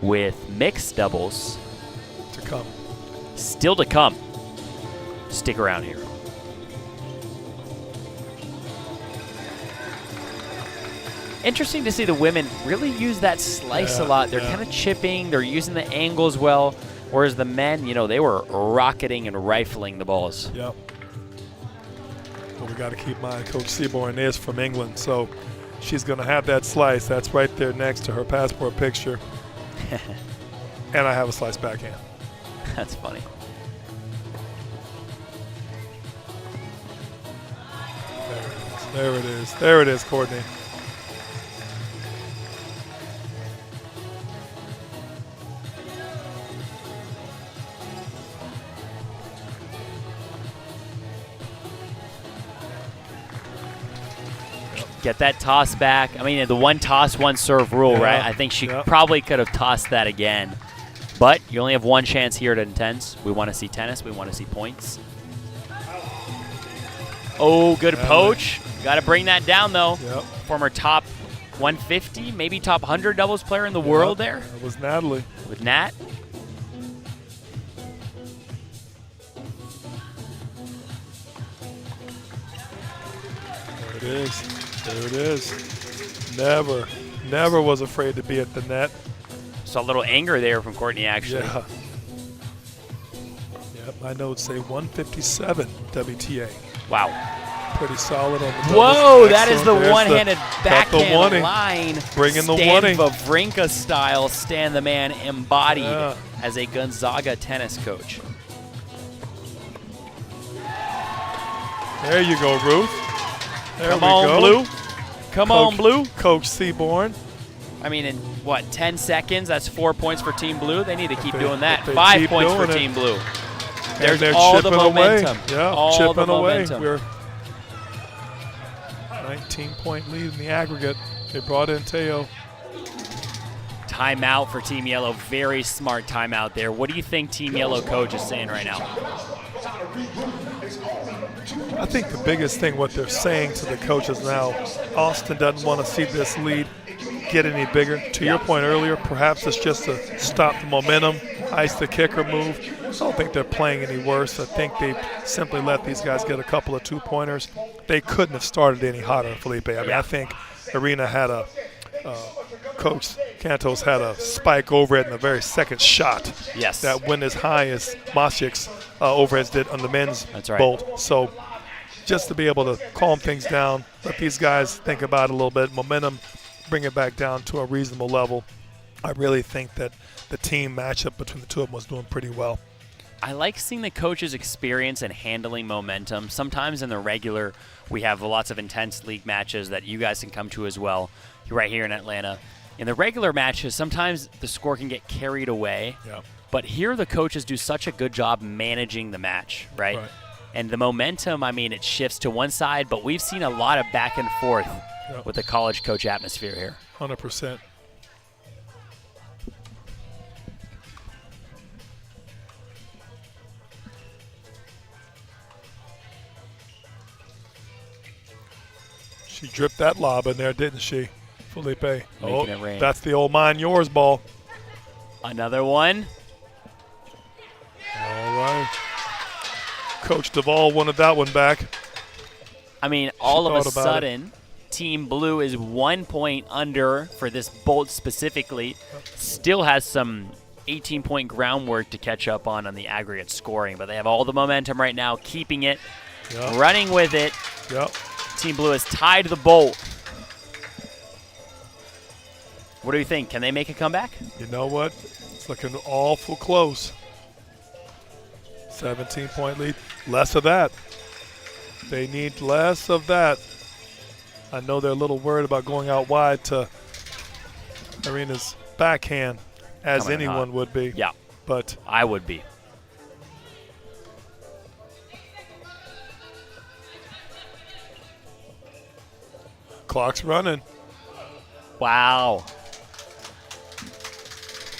G: with mixed doubles.
H: To come.
G: Still to come. Stick around here. Interesting to see the women really use that slice a lot. They're kind of chipping. They're using the angles well. Whereas the men, you know, they were rocketing and rifling the balls.
H: Yep. Well, we got to keep in mind Coach Seaborn is from England, so she's going to have that slice. That's right there next to her passport picture. And I have a slice backhand.
G: That's funny.
H: There it is. There it is, Courtney.
G: Get that toss back. I mean, the one toss, one serve rule, right? I think she probably could have tossed that again. But you only have one chance here at Intense. We want to see tennis. We want to see points. Oh, good poach. Got to bring that down, though. Former top 150, maybe top 100 doubles player in the world there.
H: That was Natalie.
G: With Nat.
H: There it is. There it is. Never was afraid to be at the net.
G: Saw a little anger there from Courtney, actually.
H: Yeah. Yep, my notes say 157 WTA.
G: Wow.
H: Pretty solid on the doubles.
G: Whoa, that is the
H: There's
G: one-handed backhand
H: the
G: line.
H: Bringing the
G: Stan
H: one-ing.
G: Wawrinka style, Stan the man embodied as a Gonzaga tennis coach.
H: There you go, Ruth. There
G: Come
H: we
G: on,
H: go.
G: Blue. Come on, Blue.
H: Coach Seaborn.
G: I mean, in what, 10 seconds? That's 4 points for Team Blue. They need to keep doing that.
H: they
G: 5
H: keep
G: points for
H: doing it.
G: Team Blue.
H: And
G: There's
H: they're
G: all the
H: chipping away.
G: momentum.
H: Yeah,
G: all
H: chipping
G: the
H: away.
G: momentum.
H: We're 19-point lead in the aggregate. They brought in Teo.
G: Timeout for Team Yellow. Very smart timeout there. What do you think Team Yellow coach is saying right now?
H: I think the biggest thing what they're saying to the coaches now, Austin doesn't want to see this lead get any bigger. To your point earlier, perhaps it's just to stop the momentum, ice the kicker move. I don't think they're playing any worse. I think they simply let these guys get a couple of two-pointers. They couldn't have started any hotter, Felipe. I mean, I think Arena had a Coach Cantos had a spike overhead in the very second shot.
G: Yes.
H: That went as high as Masiek's overheads did on the men's bolt. So just to be able to calm things down, let these guys think about it a little bit, momentum, bring it back down to a reasonable level. I really think that the team matchup between the two of them was doing pretty well.
G: I like seeing the coach's experience in handling momentum. Sometimes in the regular, we have lots of intense league matches that you guys can come to as well, right here in Atlanta. In the regular matches, sometimes the score can get carried away.
H: Yeah.
G: But here the coaches do such a good job managing the match, right? And the momentum, I mean, it shifts to one side, but we've seen a lot of back and forth with the college coach atmosphere here.
H: 100%. She dripped that lob in there, didn't she, Felipe?
G: Making it rain.
H: That's the old mine yours ball.
G: Another one.
H: All right. Coach Duvall wanted that one back.
G: I mean, all of a sudden, Team Blue is 1 point under for this bolt specifically. Still has some 18-point groundwork to catch up on the aggregate scoring, but they have all the momentum right now, keeping it, running with it. Team Blue has tied the bolt. What do you think? Can they make a comeback?
H: You know what? It's looking awful close. 17-point lead. Less of that. They need less of that. I know they're a little worried about going out wide to Arena's backhand, as
G: Coming in
H: anyone
G: hot.
H: would be.
G: Yeah.
H: But
G: I would be.
H: clock's running.
G: Wow.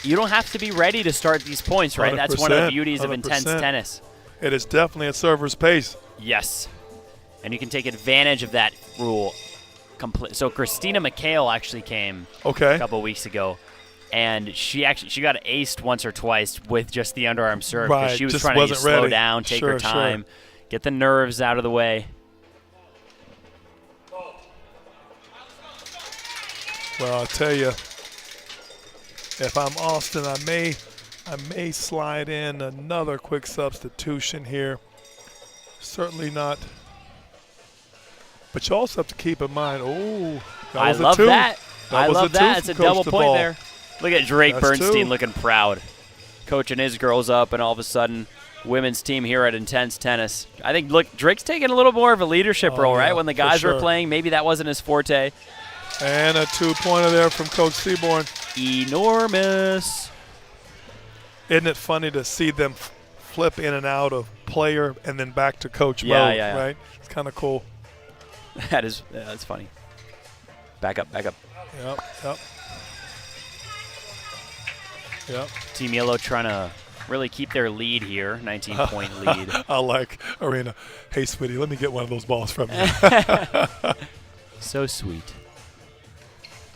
G: You don't have to be ready to start these points, right? That's one of the beauties of intense
H: 100%.
G: tennis.
H: It is definitely at server's pace.
G: Yes. And you can take advantage of that rule. So Christina McHale actually came a couple weeks ago, and she got aced once or twice with just the underarm serve because she was
H: just
G: trying to
H: wasn't
G: slow
H: ready.
G: down, take her
H: Sure.
G: time, get the nerves out of the way.
H: Well, I'll tell you, if I'm Austin, I may slide in another quick substitution here. Certainly not. But you also have to keep in mind,
G: I
H: was a
G: love
H: two.
G: that. I
H: was
G: love
H: two
G: that. It's
H: from
G: a
H: Coach
G: double point
H: Duvall.
G: there. Look at Drake
H: That's
G: Bernstein
H: two.
G: looking proud. Coaching his girls up, and all of a sudden, women's team here at Intense Tennis. I think, look, Drake's taking a little more of a leadership role, right? When the guys were playing, maybe that wasn't his forte.
H: And a two-pointer there from Coach Seaborn.
G: Enormous.
H: Isn't it funny to see them flip in and out of player and then back to coach
G: Yeah,
H: mode,
G: yeah.
H: right? It's kind of cool.
G: That's funny. Back up, back up.
H: Yep.
G: Team Yellow trying to really keep their lead here, 19-point lead.
H: I like Arena. Hey, sweetie, let me get one of those balls from you.
G: So sweet.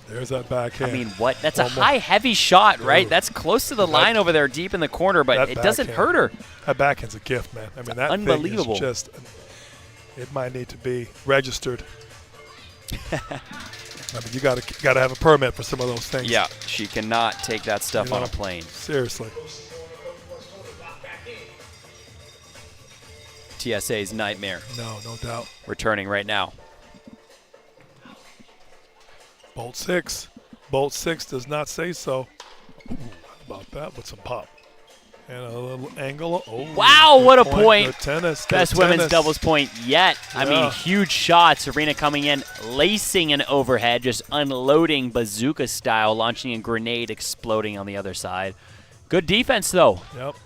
H: There's that backhand.
G: I mean, what? That's a high, heavy shot, right? That's close to the line over there, deep in the corner, but it doesn't hurt her.
H: That backhand's a gift, man. I mean, that
G: unbelievable.
H: Thing is just, it might need to be registered. I mean, you gotta have a permit for some of those things.
G: Yeah, she cannot take that stuff on a plane.
H: Seriously.
G: TSA's nightmare.
H: No doubt.
G: Returning right now.
H: Bolt 6. Bolt 6 does not say so. Ooh, how about that with some pop. And a little angle. Oh,
G: wow, what a point.
H: Good tennis.
G: Best women's doubles point yet.
H: Yeah.
G: I mean, huge shots. Arena coming in, lacing an overhead, just unloading bazooka style, launching a grenade, exploding on the other side. Good defense, though.
H: Yep.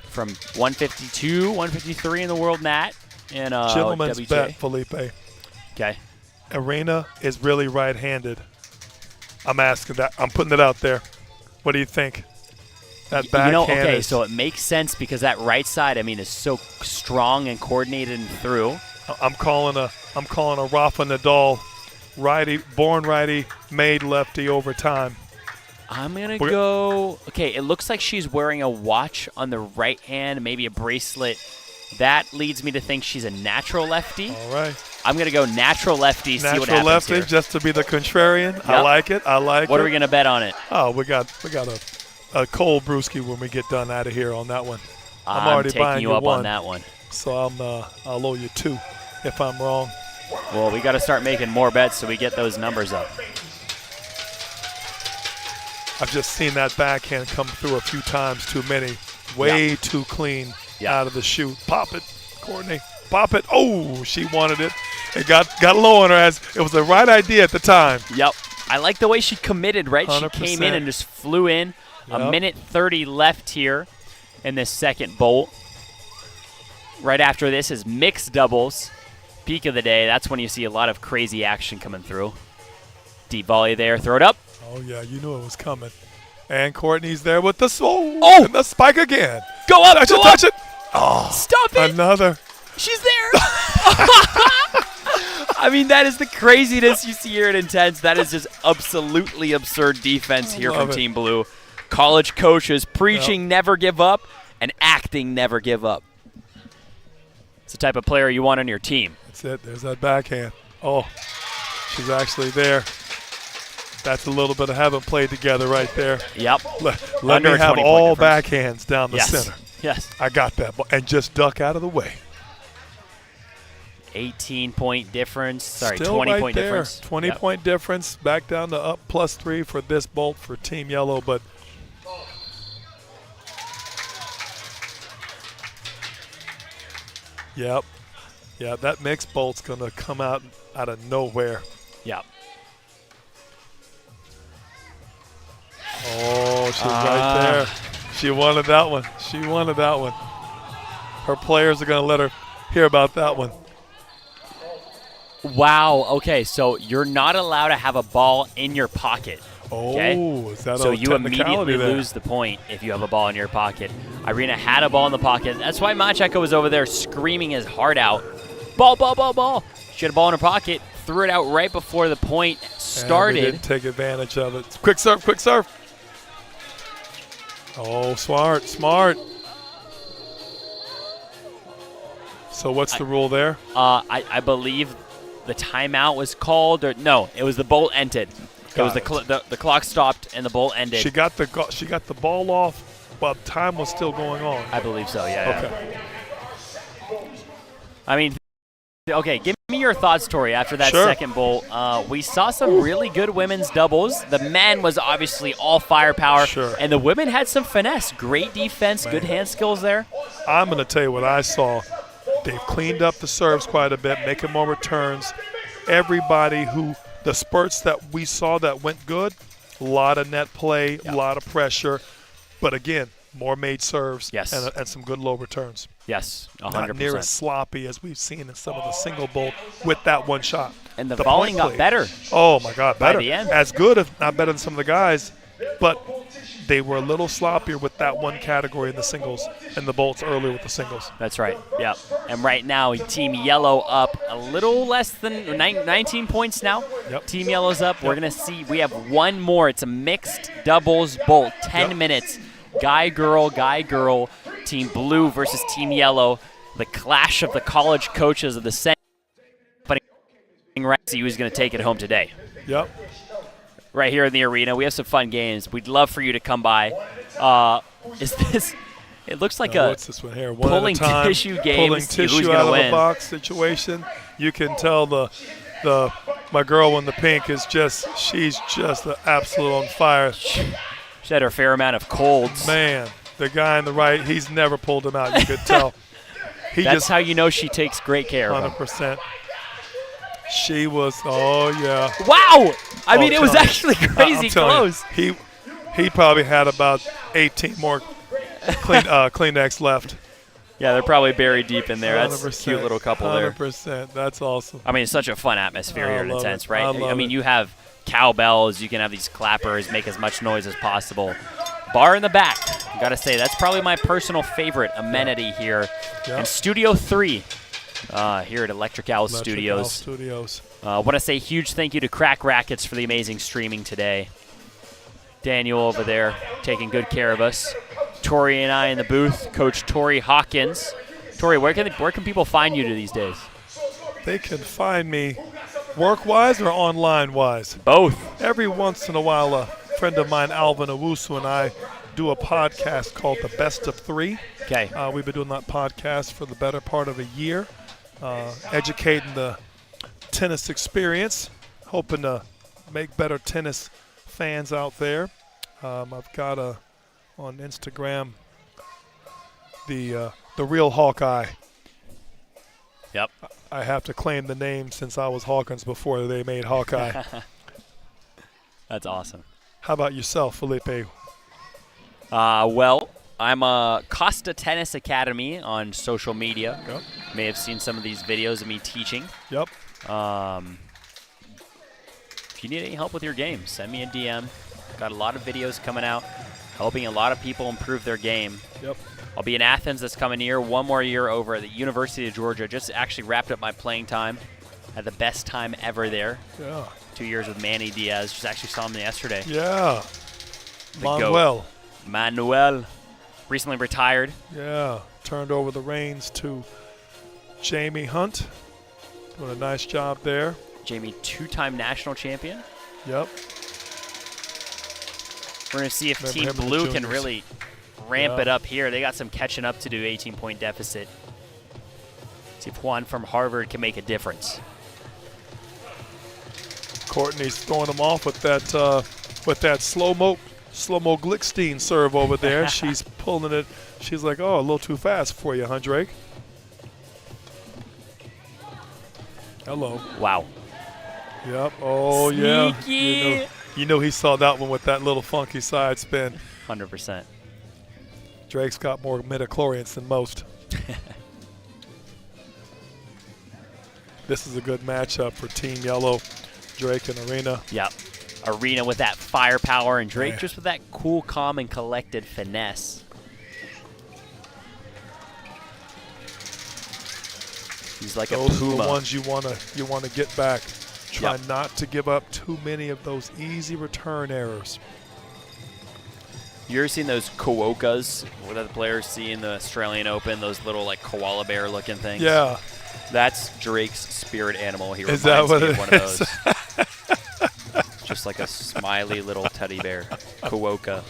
G: From 152, 153 in the world mat. And
H: gentleman's
G: WTA.
H: bet, Felipe.
G: Okay.
H: Arena is really right-handed. I'm asking that. I'm putting it out there. What do you think? That backhand
G: okay, so it makes sense because that right side, I mean, is so strong and coordinated and through.
H: I'm calling a Rafa Nadal righty, born righty, made lefty over time.
G: I'm going to go, okay, it looks like she's wearing a watch on the right hand, maybe a bracelet. That leads me to think she's a natural lefty.
H: All right.
G: I'm going to go natural lefty, see what happens
H: Natural lefty,
G: here.
H: just to be the contrarian.
G: Yep.
H: I like it.
G: What are we going to bet on it?
H: Oh, we got a cold brewski when we get done out of here on that one. I'm already
G: taking
H: buying
G: you up
H: one,
G: on that one.
H: So I'll owe you 2 if I'm wrong.
G: Well, we got to start making more bets so we get those numbers up.
H: I've just seen that backhand come through a few times too many. Way too clean out of the chute. Pop it, Courtney. Pop it. Oh, she wanted it. It got low on her as it was the right idea at the time.
G: Yep. I like the way she committed, right?
H: 100%.
G: She came in and just flew in.
H: Yep.
G: A minute 30 left here in this second bolt. Right after this is mixed doubles. Peak of the day. That's when you see a lot of crazy action coming through. Deep volley there. Throw it up.
H: Oh, yeah, you knew it was coming. And Courtney's there with the and the spike again.
G: Go up,
H: touch it. Oh,
G: stop it.
H: Another.
G: She's there. I mean, that is the craziness you see here at Intense. That is just absolutely absurd defense here from Team Blue. College coaches preaching never give up and acting never give up. It's the type of player you want on your team.
H: That's it. There's that backhand. Oh, she's actually there. That's a little bit of haven't played together right there.
G: Yep.
H: Let me have all backhands down the center.
G: Yes.
H: I got that. And just duck out of the way.
G: 18-point difference. Sorry,
H: Still
G: 20-point
H: right there.
G: difference.
H: 20-point difference. Back down to up +3 for this bolt for Team Yellow. But yep. Yeah, that mixed bolt's going to come out of nowhere.
G: Yep.
H: Oh, she's right there. She wanted that one. She wanted that one. Her players are going to let her hear about that one.
G: Wow. Okay, so you're not allowed to have a ball in your pocket. Okay?
H: Oh, is that
G: so
H: a
G: you immediately
H: there?
G: lose the point if you have a ball in your pocket. Irina had a ball in the pocket. That's why Macheko was over there screaming his heart out. Ball, ball, ball, ball. She had a ball in her pocket, threw it out right before the point started.
H: And they didn't take advantage of it. Quick serve, quick serve. Oh, smart, smart. So what's the rule there?
G: I believe the timeout was called. Or no, it was the bolt ended. It was the clock stopped and the bolt ended.
H: She got the ball off while time was still going on.
G: I believe so, yeah.
H: Okay.
G: I mean, okay, give me your thoughts, Tori, after that second bolt. We saw some really good women's doubles. The men was obviously all firepower.
H: Sure.
G: And the women had some finesse. Great defense, good hand skills there.
H: I'm going to tell you what I saw. They've cleaned up the serves quite a bit, making more returns. Everybody the spurts that we saw that went good, a lot of net play, a lot of pressure. But again, more made serves and some good low returns.
G: Yes, 100%.
H: Not near as sloppy as we've seen in some of the single bolt with that one shot.
G: And the
H: point
G: volleying got
H: play.
G: better.
H: Oh my God, better.
G: By the end.
H: As good, if not better than some of the guys, but they were a little sloppier with that one category in the singles and the bolts earlier with the singles.
G: That's right. Yep. And right now, Team Yellow up a little less than 19 points now.
H: Yep.
G: Team Yellow's up. We're going to see. We have one more. It's a mixed doubles bolt. 10 minutes. Guy, girl. Team Blue versus Team Yellow. The clash of the college coaches of the Senate. Right, see who's going to take it home today.
H: Yep.
G: Right here in the arena. We have some fun games. We'd love for you to come by. Is this? It looks like
H: what's this one here? One
G: pulling
H: at a time,
G: tissue game.
H: pulling tissue out of the box situation. You can tell my girl in the pink is she's just absolute on fire.
G: She had her fair amount of colds.
H: Man, the guy on the right, he's never pulled him out. You could tell.
G: That's how you know she takes great care of him.
H: 100%. She was, oh yeah.
G: Wow! I mean, it was actually crazy close.
H: You, he probably had about 18 more Kleenex left.
G: Yeah, they're probably buried deep in there.
H: 100%,
G: That's a cute little couple there.
H: 100%. That's awesome.
G: I mean, it's such a fun atmosphere here at Intense, right?
H: I
G: mean, you have cowbells. You can have these clappers, make as much noise as possible. Bar in the back. I got to say, that's probably my personal favorite amenity here.
H: Yep.
G: In Studio 3. Here at Electric Owl Studios. Want to say a huge thank you to Crack Rackets for the amazing streaming today. Daniel over there taking good care of us. Tori and I in the booth. Coach Tori Hawkins. Tori, where can people find you these days?
H: They can find me work-wise or online-wise?
G: Both.
H: Every once in a while, a friend of mine, Alvin Owusu, and I do a podcast called The Best of Three.
G: Okay.
H: We've been doing that podcast for the better part of a year. Educating the tennis experience, hoping to make better tennis fans out there. I've got on Instagram the real Hawkeye.
G: Yep.
H: I have to claim the name since I was Hawkins before they made Hawkeye.
G: That's awesome.
H: How about yourself, Felipe?
G: Well, I'm a Costa Tennis Academy on social media.
H: Yep.
G: May have seen some of these videos of me teaching.
H: Yep.
G: If you need any help with your game, send me a DM. Got a lot of videos coming out, helping a lot of people improve their game.
H: Yep.
G: I'll be in Athens this coming year, one more year over at the University of Georgia. Just actually wrapped up my playing time. Had the best time ever there.
H: Yeah.
G: 2 years with Manny Diaz. Just actually saw him yesterday.
H: Yeah.
G: Manuel. Recently retired.
H: Yeah. Turned over the reins to Jamie Hunt. Doing a nice job there.
G: Jamie, two-time national champion.
H: Yep.
G: We're going to see if Team Blue can really ramp it up here. They got some catching up to do, 18-point deficit. See if Juan from Harvard can make a difference.
H: Courtney's throwing them off with that slow-mo Glickstein serve over there. She's pulling it. She's like, oh, a little too fast for you, huh, Drake? Hello.
G: Wow.
H: Yep. Oh,
G: Sneaky.
H: Yeah. You know he saw that one with that little funky side spin.
G: 100%.
H: Drake's got more midichlorians than most. This is a good matchup for Team Yellow, Drake and Arena.
G: Yep. Arena with that firepower and Drake just with that cool, calm, and collected finesse. He's like
H: those
G: a puma.
H: Those are the ones you wanna get back. Try not to give up too many of those easy return errors.
G: You ever seen those Kuokas that the players see in the Australian Open? Those little like koala bear looking things.
H: Yeah.
G: That's Drake's spirit animal. He
H: is
G: reminds
H: that what
G: me
H: it
G: of one
H: is?
G: of those. Just like a smiley little teddy bear. Kuoka.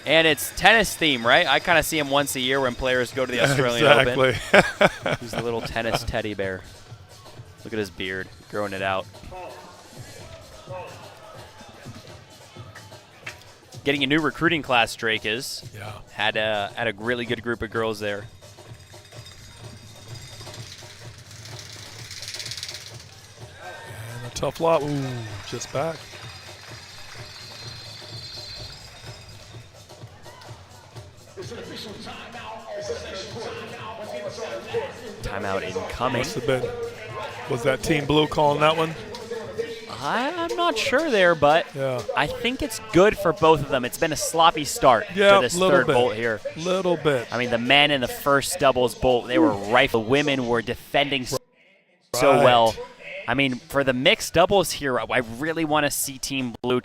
G: And it's tennis theme, right? I kind of see him once a year when players go to the Australian Open. He's a little tennis teddy bear. Look at his beard, growing it out. Getting a new recruiting class, Drake is.
H: Yeah.
G: Had a really good group of girls there.
H: And a tough lot. Ooh, just back.
I: It's an official timeout
G: Timeout incoming.
H: Must have been. Was that Team Blue calling that one?
G: I'm not sure there, but
H: yeah.
G: I think it's good for both of them. It's been a sloppy start to this third bolt here.
H: Little bit.
G: I mean, the men in the first doubles bolt, they were rifle. The women were defending so well. I mean, for the mixed doubles here, I really want to see Team Blue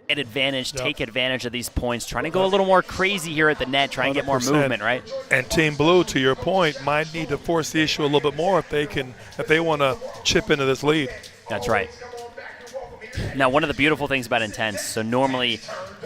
G: get advantage, take advantage of these points, trying to go a little more crazy here at the net, try and get more movement, right?
H: And Team Blue, to your point, might need to force the issue a little bit more if they want to chip into this lead.
G: That's right. Now, one of the beautiful things about Intense, so normally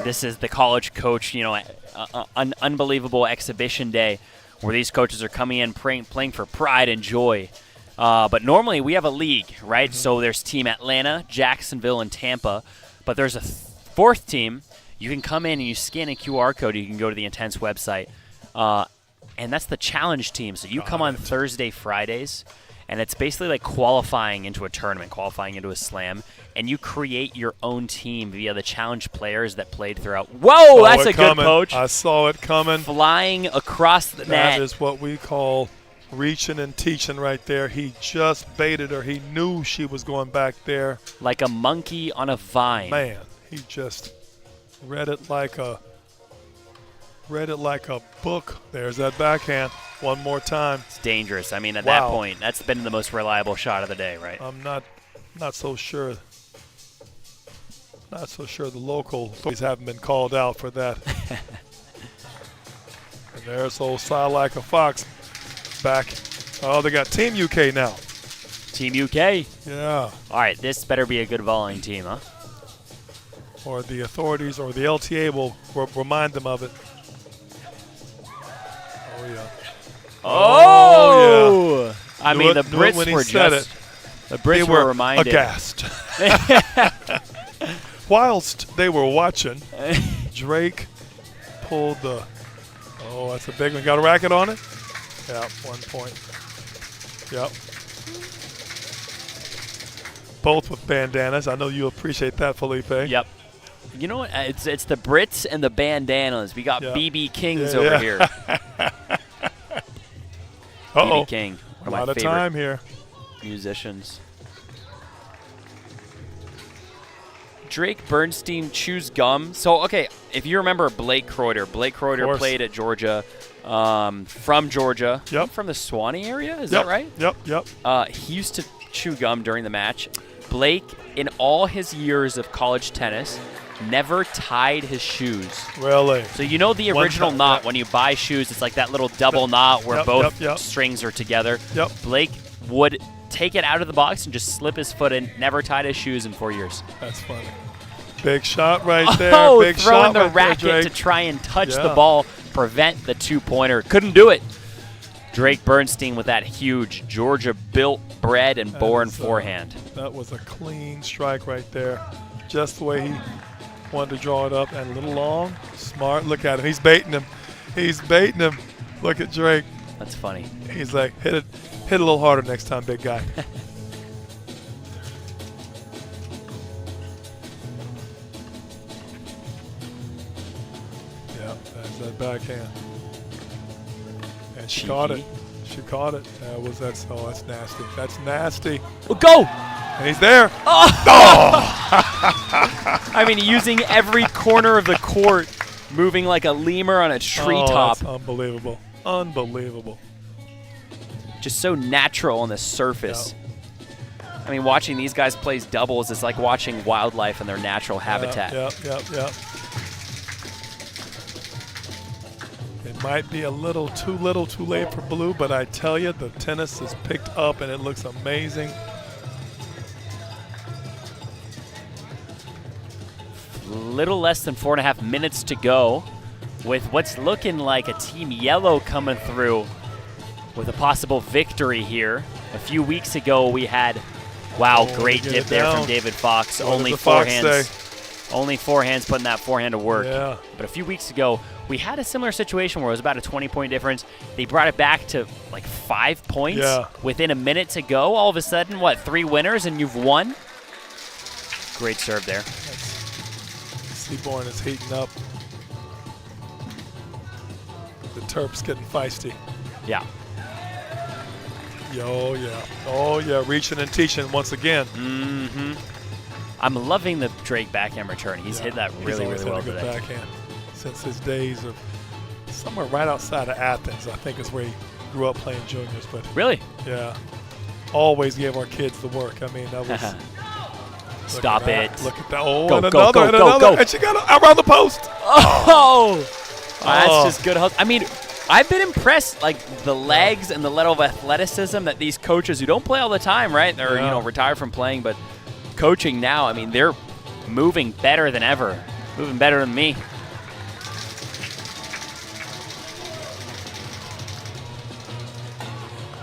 G: this is the college coach, an unbelievable exhibition day where these coaches are coming in playing for pride and joy. But normally we have a league, right? So there's Team Atlanta, Jacksonville, and Tampa. But there's a fourth team. You can come in and you scan a QR code. You can go to the Intense website. And that's the challenge team. So you come on Thursday, Fridays. And it's basically like qualifying into a tournament, qualifying into a slam, and you create your own team via the challenge players that played throughout. Whoa, that's a good poach.
H: I saw it coming.
G: Flying across the net.
H: That is what we call reaching and teaching right there. He just baited her. He knew she was going back there.
G: Like a monkey on a vine.
H: Man, he just read it like a book. There's that backhand. One more time.
G: It's dangerous. I mean, at that point, that's been the most reliable shot of the day, right?
H: I'm not so sure. Not so sure the local authorities haven't been called out for that. And there's old Sigh Like a Fox back. Oh, they got Team UK now.
G: Team UK?
H: Yeah.
G: All right, this better be a good volleying team, huh?
H: Or the authorities or the LTA will remind them of it. Oh, yeah.
G: Oh, yeah. I mean, the Brits were just the Brits were reminded.
H: Aghast. Whilst they were watching, Drake pulled the. Oh, that's a big one. Got a racket on it? Yeah, 1 point. Yep. Both with bandanas. I know you appreciate that, Felipe.
G: Yep. You know what? It's the Brits and the bandanas. We got BB Kings over here. BB King, one of my favorite
H: time here.
G: musicians. Drake Bernstein chews gum. So, okay, if you remember Blake Croyder played at Georgia, from Georgia.
H: Yep.
G: From the Swanee area, is that right?
H: Yep.
G: He used to chew gum during the match. Blake, in all his years of college tennis, never tied his shoes.
H: Really?
G: So you know the original knot when you buy shoes, it's like that little double knot where both strings are together.
H: Yep.
G: Blake would take it out of the box and just slip his foot in, never tied his shoes in 4 years.
H: That's funny. Big shot right there.
G: Oh,
H: big
G: throwing
H: shot
G: the
H: right
G: racket
H: there,
G: to try and touch the ball, prevent the two-pointer. Couldn't do it. Drake Bernstein with that huge Georgia-built, bred, and born forehand.
H: That was a clean strike right there. Just the way he wanted to draw it up, and a little long. Smart. Look at him. He's baiting him. He's baiting him. Look at Drake.
G: That's funny.
H: He's like, hit a little harder next time, big guy. Yeah, that's that backhand. And she caught it. She caught it. That's nasty. That's nasty.
G: Well, go!
H: And he's there.
G: Oh! I mean, using every corner of the court, moving like a lemur on a treetop.
H: That's unbelievable. Unbelievable.
G: Just so natural on the surface. Yep. I mean, watching these guys play doubles is like watching wildlife in their natural habitat.
H: Yep. It might be a little too late for Blue, but I tell you, the tennis is picked up and it looks amazing.
G: Little less than 4.5 minutes to go with what's looking like a Team Yellow coming through with a possible victory here. A few weeks ago we had, great dip there from David Fox. Only four hands putting that forehand to work.
H: Yeah.
G: But a few weeks ago we had a similar situation where it was about a 20-point difference. They brought it back to like 5 points within a minute to go. All of a sudden, 3 winners and you've won? Great serve there.
H: Seaborn is heating up. the Terps getting feisty.
G: Yeah.
H: Oh, yeah. Oh, yeah. Reaching and teaching once again.
G: Mm-hmm. I'm loving the Drake backhand return. He's hit that really, really well
H: today.
G: today.
H: Backhand since his days of somewhere right outside of Athens, I think is where he grew up playing juniors. But
G: really?
H: Yeah. Always gave our kids the work. I mean, that was.
G: Stop it.
H: Look at that. Oh,
G: go,
H: and
G: go,
H: another,
G: go,
H: and
G: go,
H: another.
G: go.
H: And she got around the post.
G: Oh! That's just good hustle. I mean, I've been impressed, like the legs and the level of athleticism that these coaches who don't play all the time, right? They're retired from playing, but coaching now. I mean, they're moving better than ever, moving better than me.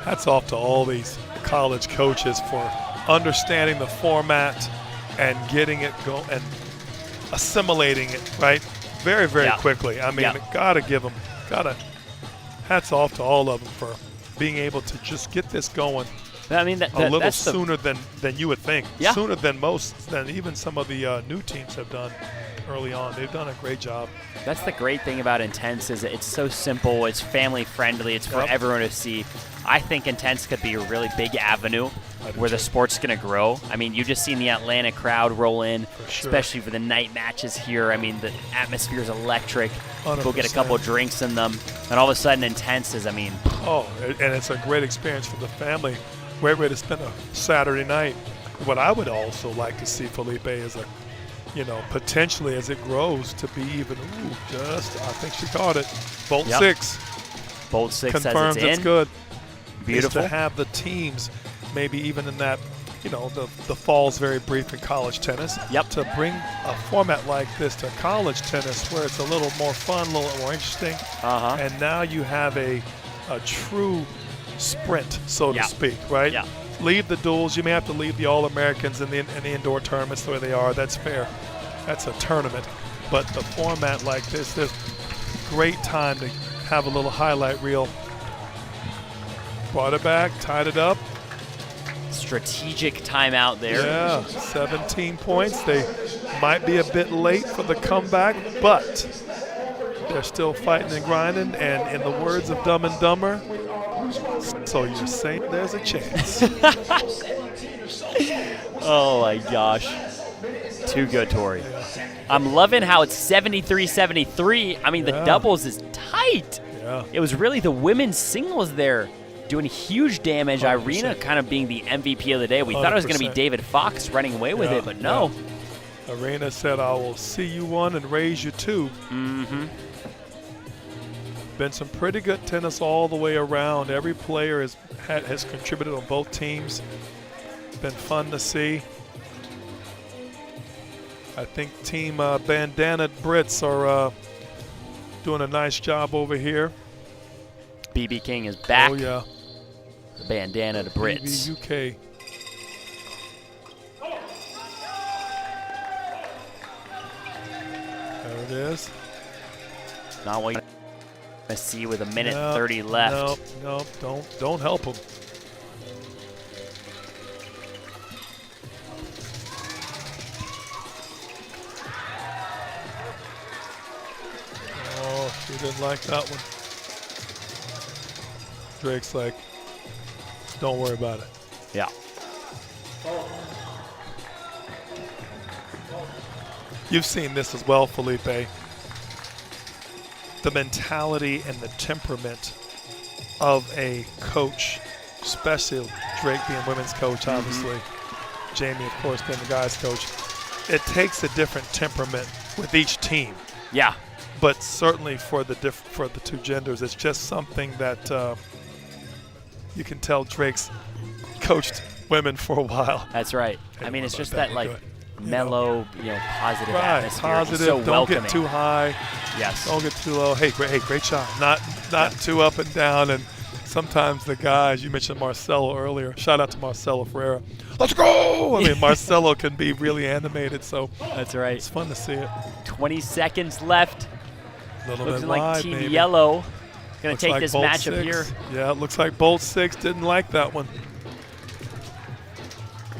H: Hats off to all these college coaches for understanding the format and getting it going and assimilating it right very, very quickly. I mean, gotta give them, hats off to all of them for being able to just get this going.
G: I mean,
H: a little sooner than you would think. Sooner than even some of the new teams have done early on. They've done a great job.
G: That's the great thing about Intense is it's so simple. It's family friendly. It's for everyone to see. I think Intense could be a really big avenue where the sport's going to grow. I mean, you just seen the Atlanta crowd roll in, especially for the night matches here. I mean, the atmosphere is electric. 100%. People get a couple drinks in them, and all of a sudden Intense is, I mean.
H: Oh, and it's a great experience for the family. Great way to spend a Saturday night. What I would also like to see, Felipe, is potentially as it grows to be even, I think she caught it. Bolt 6.
G: Bolt 6
H: confirms
G: says it's in.
H: Good.
G: Beautiful.
H: Is to have the teams, maybe even in that, the fall's very brief in college tennis. To bring a format like this to college tennis where it's a little more fun, a little more interesting. And now you have a true sprint, so to speak, right?
G: Yeah.
H: Leave the duels. You may have to leave the All-Americans in the indoor tournaments the way they are. That's fair. That's a tournament. But the format like this, there's great time to have a little highlight reel. Brought it back, tied it up.
G: Strategic timeout there.
H: Yeah, 17 points. They might be a bit late for the comeback, but they're still fighting and grinding. And in the words of Dumb and Dumber, so you're saying there's a chance.
G: Oh my gosh. Too good, Tori. I'm loving how it's 73-73. I mean, the doubles is tight.
H: Yeah.
G: It was really the women's singles there doing huge damage. 100%. Irina kind of being the MVP of the day. We 100%. Thought it was going to be David Fox running away with it, but no.
H: Yeah. Irina said, I will see you one and raise you two.
G: Mm-hmm.
H: Been some pretty good tennis all the way around. Every player has contributed on both teams. Been fun to see. I think Team Bandana Brits are doing a nice job over here.
G: BB King is back.
H: Oh, yeah.
G: The Bandana to Brits.
H: BB UK. There it is.
G: Not what you want to see with a minute 30 left.
H: No, don't help him. Oh, she didn't like that one. Drake's like, don't worry about it.
G: Yeah.
H: You've seen this as well, Felipe. The mentality and the temperament of a coach, especially Drake being women's coach, obviously. Jamie, of course, being the guys' coach. It takes a different temperament with each team.
G: Yeah.
H: But certainly for the two genders, it's just something that you can tell Drake's coached women for a while.
G: That's right. I mean, it's just that like mellow, positive
H: right.
G: atmosphere.
H: Positive.
G: So
H: don't
G: welcoming.
H: Get too high.
G: Yes.
H: Don't get too low. Hey, great shot. Not too up and down. And sometimes the guys, you mentioned Marcelo earlier. Shout out to Marcelo Ferreira. Let's go! I mean, Marcelo can be really animated. So
G: that's right.
H: It's fun to see it.
G: 20 seconds left.
H: Looks
G: like Team Yellow going to take
H: like
G: this
H: Bolt
G: matchup
H: 6.
G: here.
H: Yeah, it looks like Bolt 6 didn't like that one.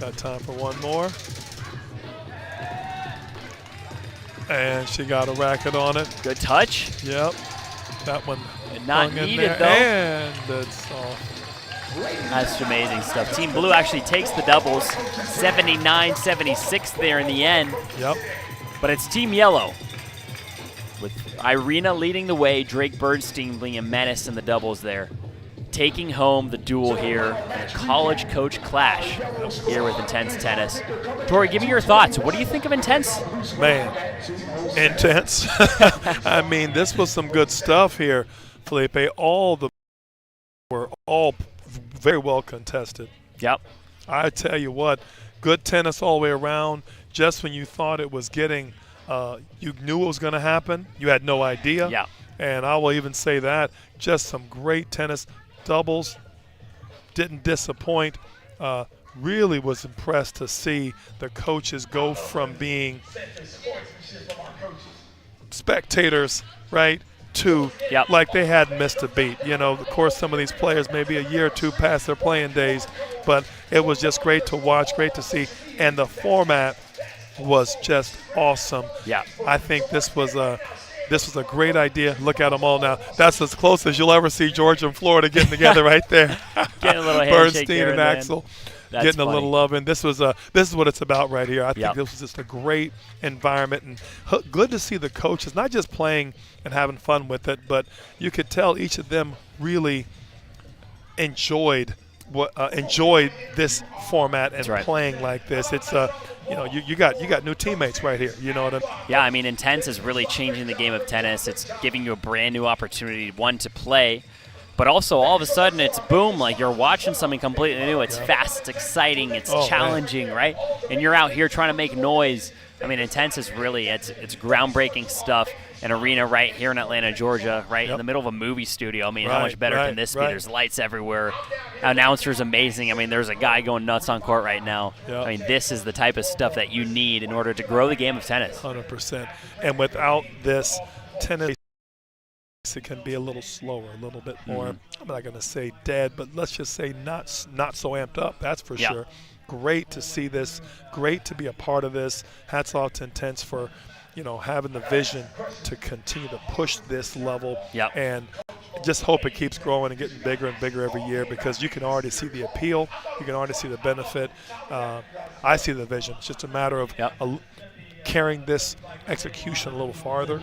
H: Got time for one more. And she got a racket on it.
G: Good touch.
H: Yep. That one
G: Not
H: hung in
G: needed,
H: there,
G: though.
H: and it's off.
G: That's amazing stuff. Team Blue actually takes the doubles, 79-76 there in the end.
H: Yep.
G: But it's Team Yellow, with Irina leading the way, Drake Birdstein being a menace in the doubles there, taking home the duel here in a college coach clash here with Intense Tennis. Tori, give me your thoughts. What do you think of Intense?
H: Man, Intense. I mean, this was some good stuff here, Felipe. All the were all very well contested.
G: Yep.
H: I tell you what, good tennis all the way around. Just when you thought it was getting, you knew it was going to happen, you had no idea.
G: Yeah.
H: And I will even say that, just some great tennis. Doubles didn't disappoint. Really was impressed to see the coaches go from being spectators, right, to like they hadn't missed a beat. You know, of course, some of these players maybe a year or two past their playing days, but it was just great to watch, great to see, and the format was just awesome.
G: Yeah,
H: I think this was a great idea. Look at them all now. That's as close as you'll ever see Georgia and Florida getting together right there.
G: Getting a little handshake
H: Bernstein
G: there
H: and Axel.
G: That's
H: getting
G: funny.
H: a little love in. This is what it's about right here. I think this was just a great environment, and good to see the coaches not just playing and having fun with it, but you could tell each of them really enjoyed this format and playing like this. It's you got new teammates right here. You know what I mean?
G: Yeah, I mean, Intense is really changing the game of tennis. It's giving you a brand new opportunity, one, to play, but also all of a sudden it's boom, like you're watching something completely new. It's fast, it's exciting, it's challenging, right? And you're out here trying to make noise. I mean, Intense is really, it's groundbreaking stuff. An arena right here in Atlanta, Georgia, right in the middle of a movie studio. I mean, how much better can this be? There's lights everywhere. Announcer's amazing. I mean, there's a guy going nuts on court right now. I mean, this is the type of stuff that you need in order to grow the game of tennis.
H: 100%. And without this, tennis it can be a little slower, a little bit more. I'm not going to say dead, but let's just say not so amped up. That's for sure. Great to see this. Great to be a part of this. Hats off to Intense for having the vision to continue to push this level. And just hope it keeps growing and getting bigger and bigger every year, because you can already see the appeal. You can already see the benefit. I see the vision. It's just a matter of carrying this execution a little farther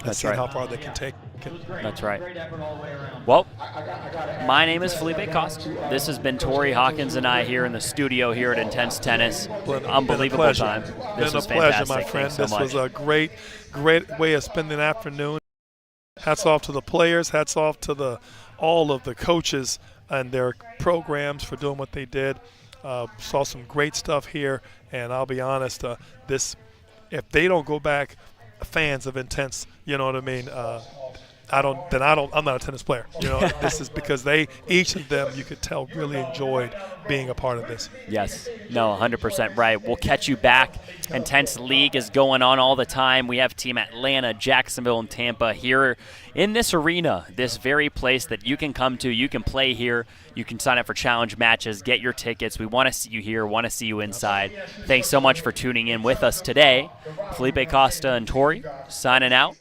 H: and seeing how far they can take it.
G: That's right. Well, my name is Felipe Costa. This has been Tori Hawkins and I here in the studio here at Intense Tennis. Unbelievable time. This was
H: pleasure,
G: fantastic.
H: my friend.
G: Thanks so
H: This was
G: much.
H: a great way of spending the afternoon. Hats off to the players. Hats off to all of the coaches and their programs for doing what they did. Saw some great stuff here, and I'll be honest, if they don't go back fans of Intense, you know what I mean, I'm not a tennis player. This is because each of them, you could tell, really enjoyed being a part of this.
G: Yes. No, 100% right. We'll catch you back. Intense League is going on all the time. We have Team Atlanta, Jacksonville, and Tampa here in this arena, this very place that you can come to. You can play here. You can sign up for challenge matches, get your tickets. We want to see you here, want to see you inside. Thanks so much for tuning in with us today. Felipe Costa and Tori signing out.